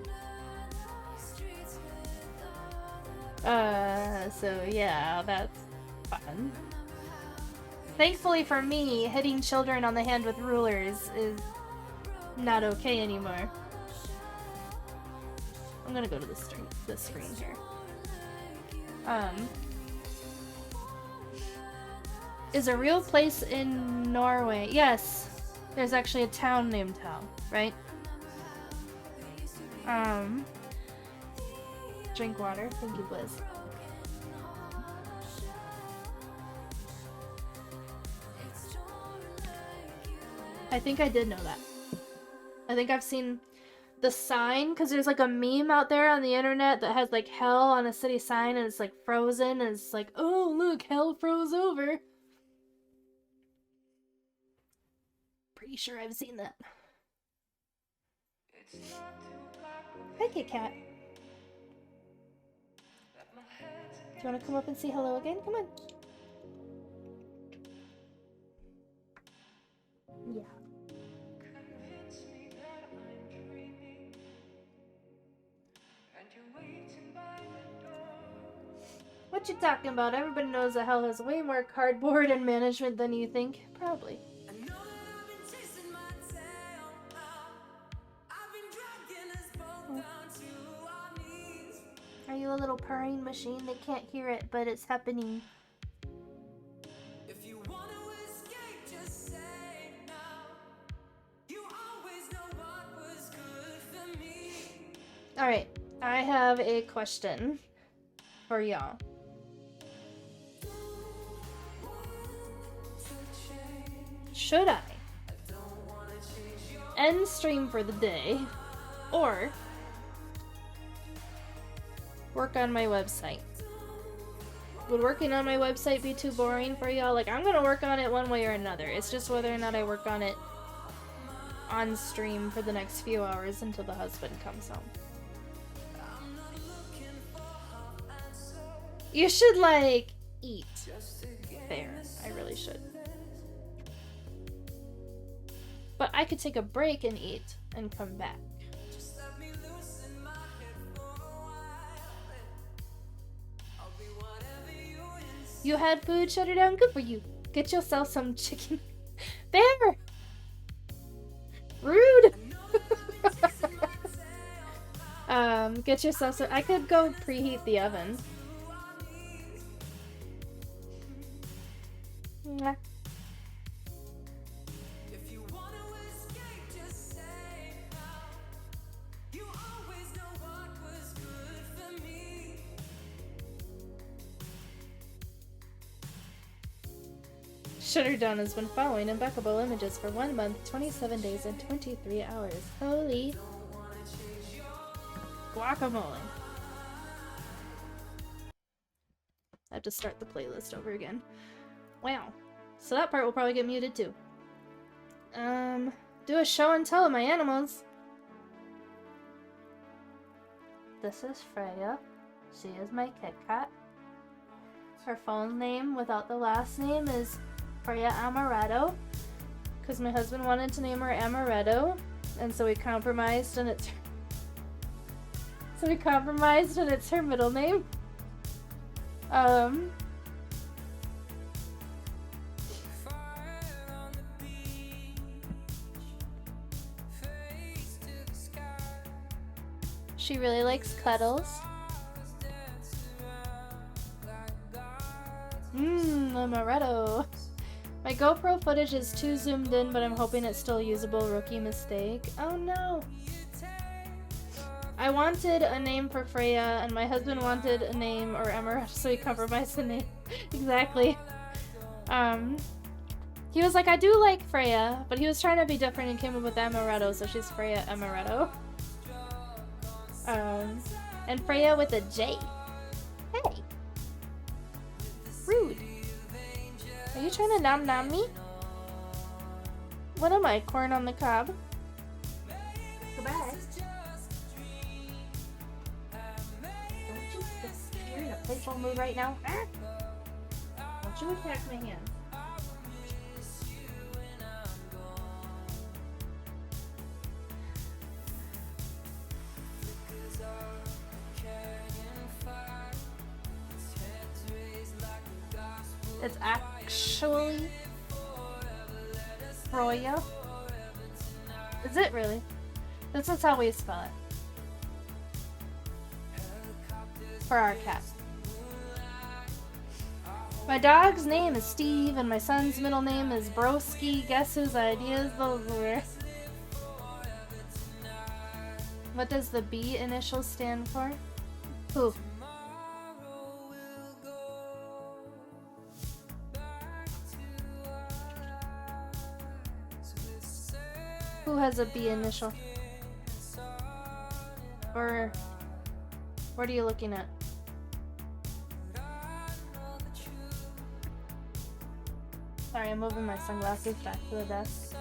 So yeah, that's fun. Thankfully for me, hitting children on the hand with rulers is not okay anymore. I'm gonna go to the screen here. Is a real place in Norway. Yes, there's actually a town named Hell, right? Drink water. Thank you, Bliz. I think I did know that. I think I've seen the sign, because there's like a meme out there on the internet that has like hell on a city sign and it's like frozen and it's like, oh look, hell froze over. Pretty sure I've seen that. Hi, Kit Kat. Do you want to come up and say hello again? Come on. Yeah. What you talking about? Everybody knows that hell has way more cardboard and management than you think. Probably. Are you a little purring machine? They can't hear it, but it's happening. If you want to escape, just say no. You always know what was good for me. Alright, I have a question for y'all. Should I end stream for the day or work on my website? Would working on my website be too boring for y'all? Like, I'm gonna work on it one way or another. It's just whether or not I work on it on stream for the next few hours until the husband comes home. You should, like, eat. Fair. I really should. But I could take a break and eat and come back. You had food, shut her down. Good for you. Get yourself some chicken. Bear! Rude! Get yourself some. I could go preheat the oven. Mwah. Shutterdown has been following impeccable images for 1 month, 27 days, and 23 hours. Holy guacamole. I have to start the playlist over again. Wow. So that part will probably get muted too. Do a show and tell of my animals. This is Freya. She is my Kit Kat. Her phone name without the last name is Freya Amaretto, because my husband wanted to name her Amaretto, and so we compromised, and it's her middle name. She really likes cuddles. Amaretto. My GoPro footage is too zoomed in, but I'm hoping it's still usable. Rookie mistake. Oh no! I wanted a name for Freya, and my husband wanted a name, or Amaretto, so he compromised the name. Exactly. He was like, I do like Freya, but he was trying to be different and came up with Amaretto, so she's Freya Amaretto. And Freya with a J. Hey! Rude. Are you trying to nom me? What am I, corn on the cob? Goodbye. You're in a playful mood right now. Don't you attack my hand. It's actually Froya. Is it really? This is how we spell it. For our cat. My dog's name is Steve, and my son's middle name is Broski. Guess whose ideas those were? What does the B initial stand for? Who? Who has a B initial? Or what are you looking at? Sorry, I'm moving my sunglasses back to the desk.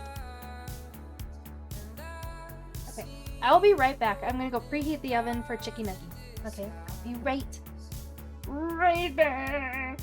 Okay, I will be right back. I'm gonna go preheat the oven for chicken nuggets. Okay, I'll be right back.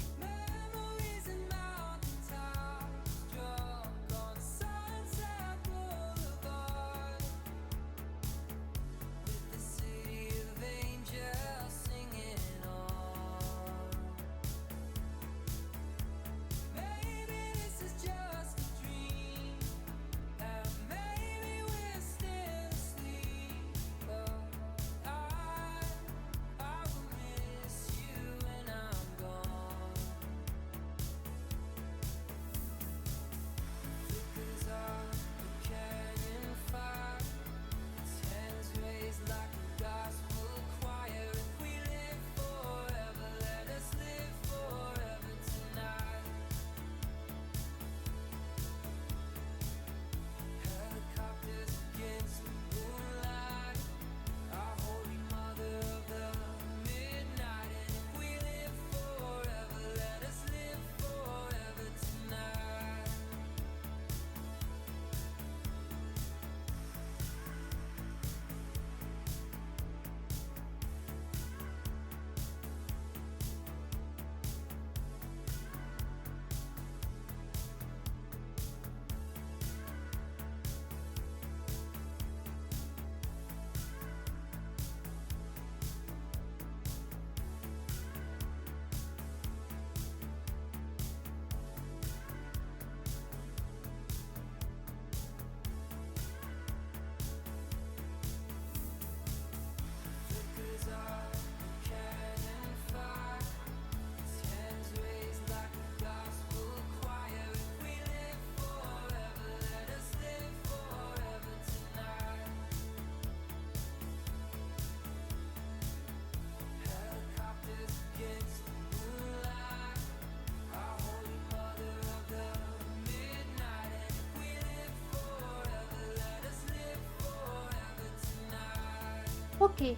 Okay,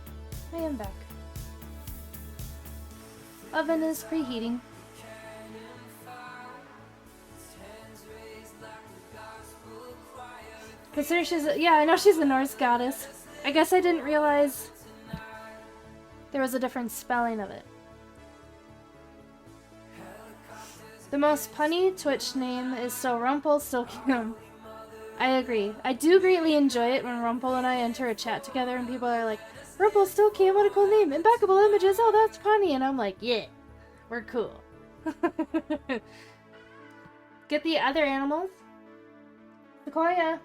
I am back. Oven is preheating. Consider yeah, I know she's a Norse goddess. I guess I didn't realize there was a different spelling of it. The most punny Twitch name is So Rumpelstiltskin. I agree. I do greatly enjoy it when Rumpel and I enter a chat together and people are like, Rumpelstiltskin, what a cool name. Impeccable images, oh that's funny. And I'm like, yeah, we're cool. Get the other animals. Sequoia.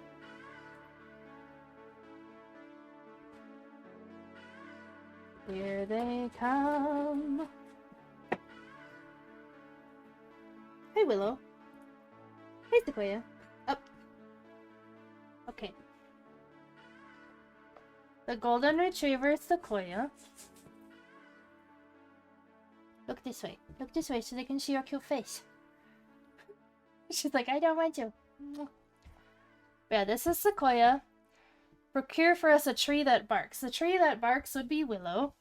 Here they come. Hey Willow. Hey Sequoia. Up. Okay. The golden retriever Sequoia. Look this way. Look this way so they can see your cute face. She's like, I don't want to. Yeah, this is Sequoia. Procure for us a tree that barks. The tree that barks would be Willow.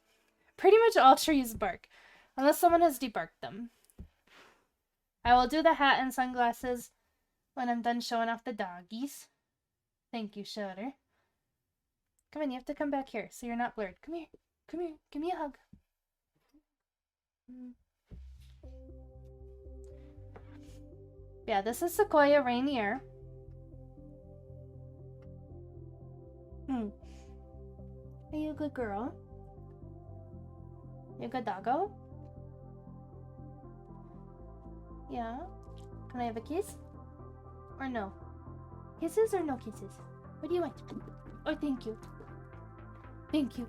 Pretty much all trees bark, unless someone has debarked them. I will do the hat and sunglasses when I'm done showing off the doggies. Thank you, Shutter. Come on, you have to come back here so you're not blurred. Come here. Come here. Give me a hug. Yeah, this is Sequoia Rainier. Are you a good girl? You a good doggo? Yeah? Can I have a kiss? Or no? Kisses or no kisses? What do you want? Oh, thank you. Thank you.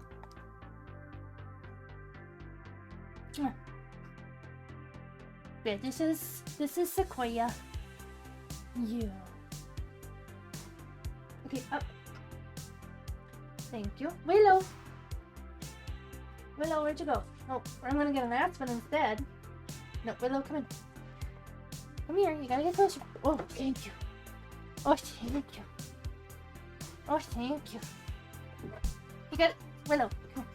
Mwah. Yeah, this is Sequoia. Yeah. Okay, up. Thank you. Willow! Willow, where'd you go? Oh, I'm gonna get an Aspen instead. No, Willow, come in. Come here, you gotta get closer. Oh, thank you. Oh, thank you. Oh, thank you. You got it. Willow, come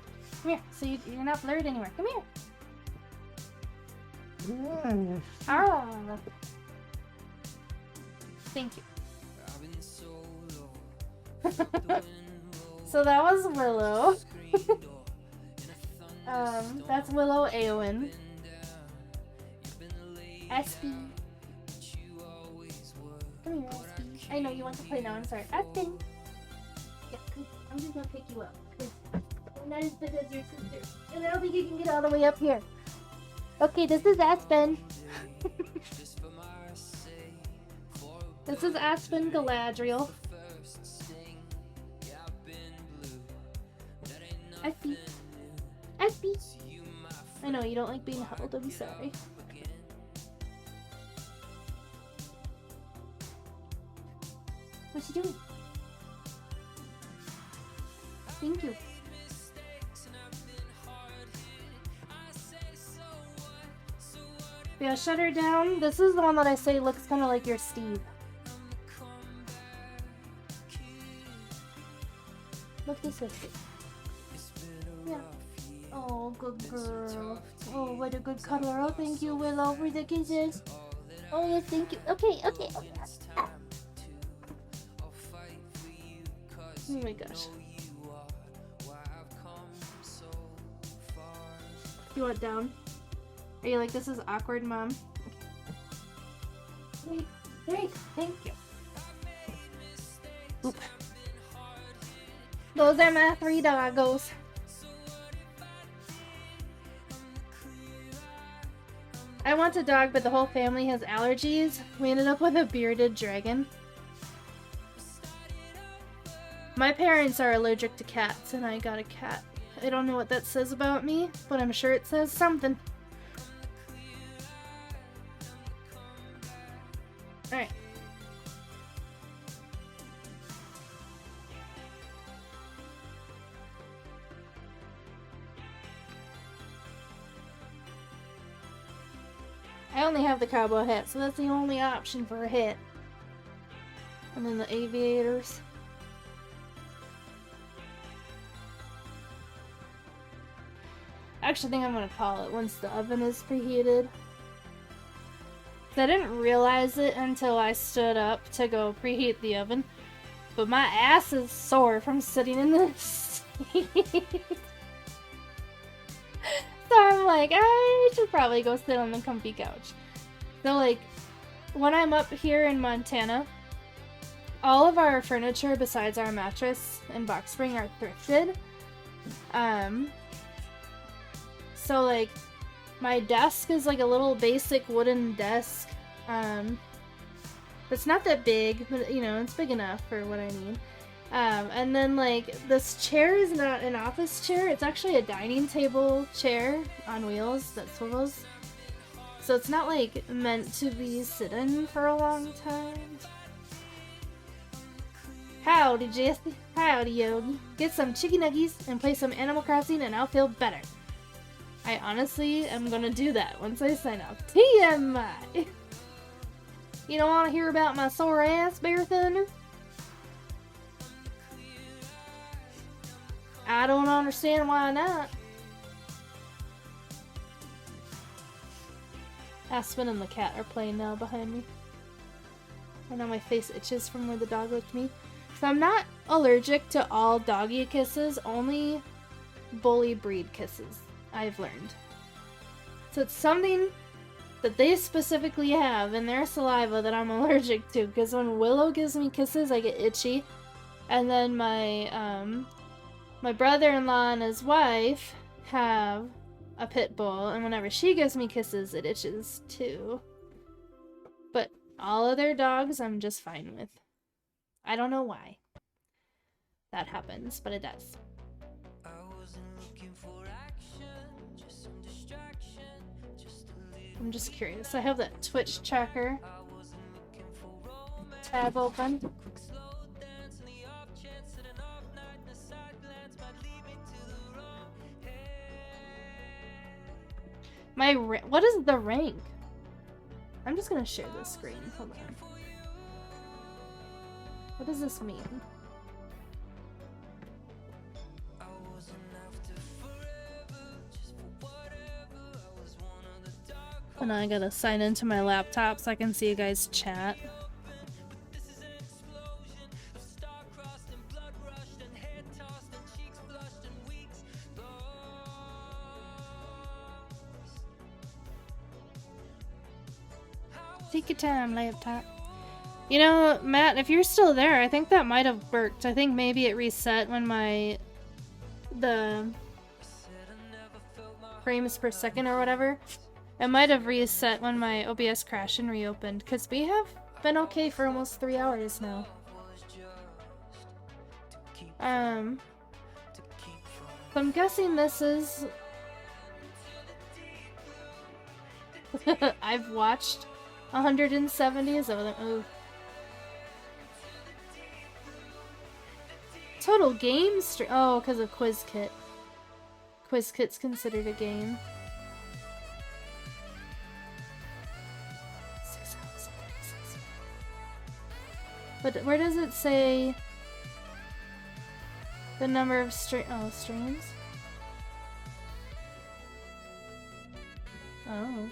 here. So you're not blurred anywhere. Come here. Ah. Thank you. I've been so low. The wind rolls So that was Willow. screen door in a thunderstorm. That's Willow Eowyn. Been down, you've been laid Espy. out, but you always were. Come here, Espy. I know you want to play now. I'm sorry. Aspen. Yeah, come. I'm just gonna pick you up. Come. And that is because you're sister. And I don't think you can get all the way up here. Okay, this is Aspen. Just for my sake, for This is Aspen Galadriel. first sting. Yeah, I've been blue. That ain't Espy. nothing Espy. to you, my I know you don't like being held. I'm sorry. friend. Again. What's she doing? Thank you. Mistakes and I've been hard hit. I say so what? So what if Yeah, shut her down. This is the one that I say looks kind of like your Steve. I'm the comeback kid? Look this way. It's been a Yeah. rough year. Oh, good girl. Oh, what a good cuddler. Oh, thank you, Willow, for the kisses. Oh, yes, thank you. Okay, okay. It's time to. I'll fight for you 'cause Oh my you gosh. know you are why I've come so far. You want down? Are you like, this is awkward, Mom? Wait, wait, thank you. Oop. Those are my 3 doggos. I want a dog, but the whole family has allergies. We ended up with a bearded dragon. My parents are allergic to cats, and I got a cat. I don't know what that says about me, but I'm sure it says something. Alright. I only have the cowboy hat, so that's the only option for a hat. And then the aviators. I actually think I'm gonna call it once the oven is preheated. 'Cause I didn't realize it until I stood up to go preheat the oven. But my ass is sore from sitting in this seat. So I'm like, I should probably go sit on the comfy couch. So like, when I'm up here in Montana, all of our furniture besides our mattress and box spring are thrifted. So like, my desk is like a little basic wooden desk. It's not that big, but you know, it's big enough for what I need. And then like, this chair is not an office chair, it's actually a dining table chair on wheels that swivels. So it's not like meant to be sitting for a long time. Howdy Jesse, howdy Yogi. Get some chicken nuggies and play some Animal Crossing and I'll feel better. I honestly am gonna do that once I sign up. TMI! You don't want to hear about my sore ass, Bear Thunder? I don't understand why not. Aspen and the cat are playing now behind me. I know my face itches from where the dog licked me. So I'm not allergic to all doggy kisses, only bully breed kisses, I've learned. So it's something that they specifically have in their saliva that I'm allergic to, because when Willow gives me kisses, I get itchy. And then my brother-in-law and his wife have a pit bull, and whenever she gives me kisses, it itches too. But all other dogs I'm just fine with. I don't know why that happens, but it does. I wasn't looking for action, just some distraction, just a little. I'm just curious. I have that Twitch tracker I wasn't looking for romance. tab open. Quick slow dance, and the off chance that an off night and a side glance might lead me to the wrong head. What is the rank? I'm just gonna share this screen. Hold on. What does this mean? I wasn't after forever, just for whatever. I was one of the dark. And I gotta sign into my laptop so I can see you guys chat. This is an explosion of star-crossed and blood-rushed and head-tossed and cheeks flushed and weeks lost. Take your time, laptop. You know, Matt, if you're still there, I think that might have worked. I think maybe it reset when the frames per second or whatever. It might have reset when my OBS crashed and reopened, because we have been okay for almost 3 hours now. So I'm guessing this is... I've watched 170 of them. Ooh. Total game stream. Oh, because of QuizKit. QuizKit's considered a game. 6 hours and 36 minutes. But where does it say the number of streams? Oh.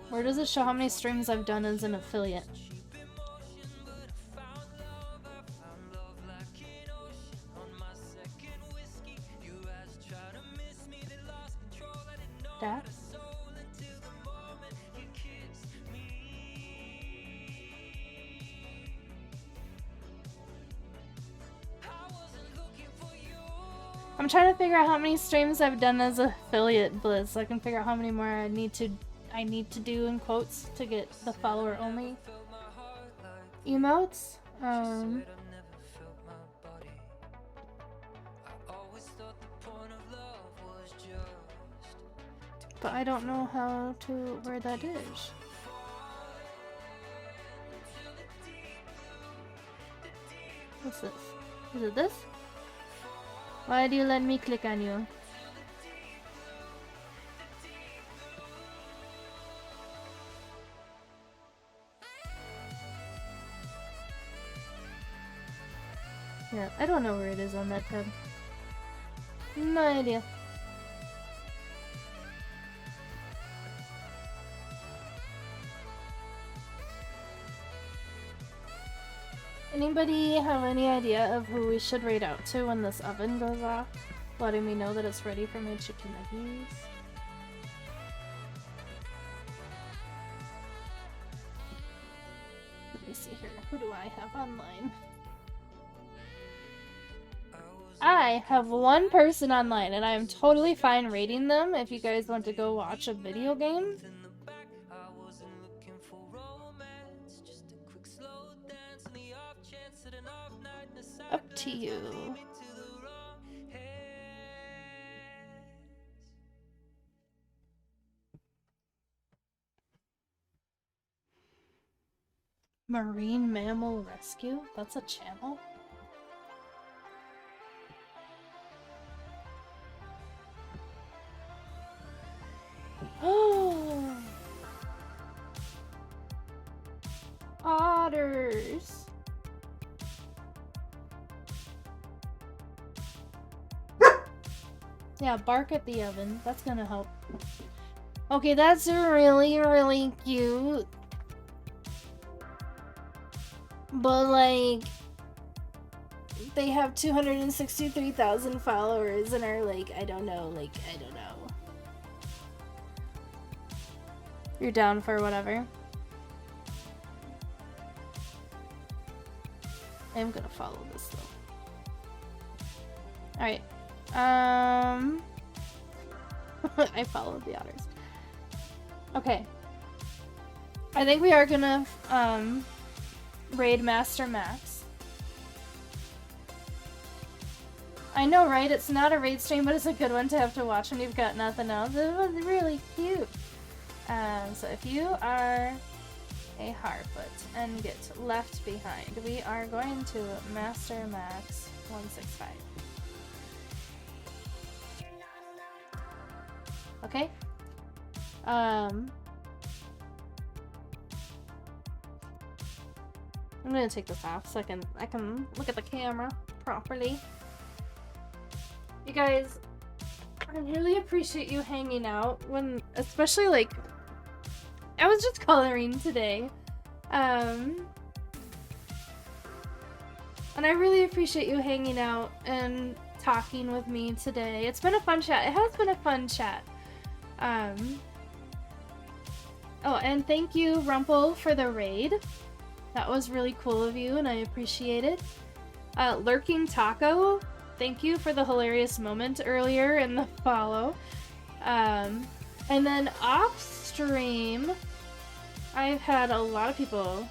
Where does it show how many streams I've done as an affiliate? That? I'm trying to figure out how many streams I've done as affiliate Blizz, so I can figure out how many more I need to do in quotes to get the follower only emotes. But I don't know where that is. What's this? Is it this? Why do you let me click on you? Yeah, I don't know where it is on that tab. No idea. Anybody have any idea of who we should raid out to when this oven goes off? Letting me know that it's ready for my chicken nuggets. Let me see here. Who do I have online? I have one person online, and I am totally fine rating them if you guys want to go watch a video game. Up to you. Marine Mammal Rescue? That's a channel? Oh! Otters! Yeah, bark at the oven. That's gonna help. Okay, that's really, really cute. But, like, they have 263,000 followers and are like, I don't know. You're down for whatever. I'm gonna follow this though. Alright. I followed the otters. Okay. I think we are gonna raid Master Max. I know, right? It's not a raid stream, but it's a good one to have to watch when you've got nothing else. It was really cute. So if you are a Harfoot and get left behind, we are going to Master Max 165. Okay? I'm gonna take this off so I can look at the camera properly. You guys, I really appreciate you hanging out when, especially like, I was just coloring today. And I really appreciate you hanging out and talking with me today. It's been a fun chat. It has been a fun chat. Oh, and thank you, Rumple, for the raid. That was really cool of you, and I appreciate it. Lurking Taco, thank you for the hilarious moment earlier in the follow. And then off stream, I've had a lot of people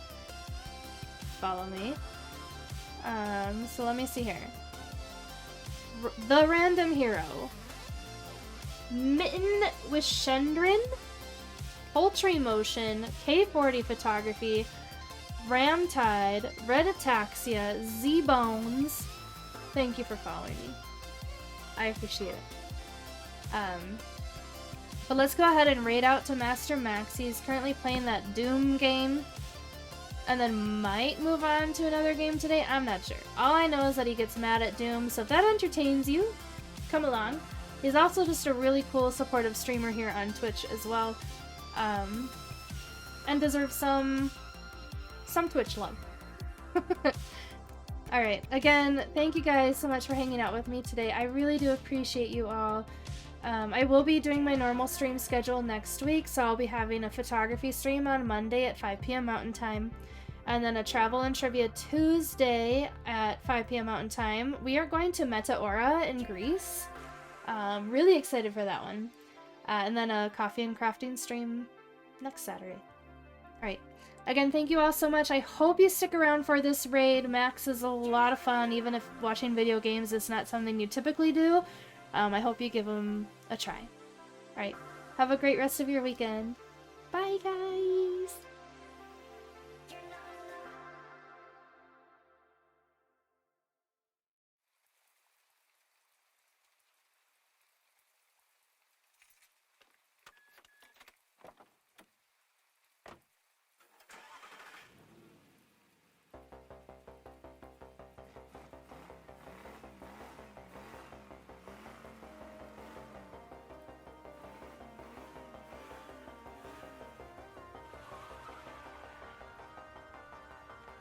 follow me. So let me see here. The Random Hero, Mitten Wishendrin, Poultry Motion, K40 Photography, Ramtide, Red Ataxia, Z-Bones. Thank you for following me. I appreciate it. But let's go ahead and raid out to Master Max. He's currently playing that Doom game. And then might move on to another game today. I'm not sure. All I know is that he gets mad at Doom. So if that entertains you, come along. He's also just a really cool, supportive streamer here on Twitch as well. And deserves some Twitch love. Alright, again, thank you guys so much for hanging out with me today. I really do appreciate you all. I will be doing my normal stream schedule next week, so I'll be having a photography stream on Monday at 5 p.m. Mountain Time, and then a travel and trivia Tuesday at 5 p.m. Mountain Time. We are going to Metaora in Greece. Really excited for that one. And then a coffee and crafting stream next Saturday. Alright. Again, thank you all so much. I hope you stick around for this raid. Max is a lot of fun, even if watching video games is not something you typically do. I hope you give them a try. Alright. Have a great rest of your weekend. Bye, guys!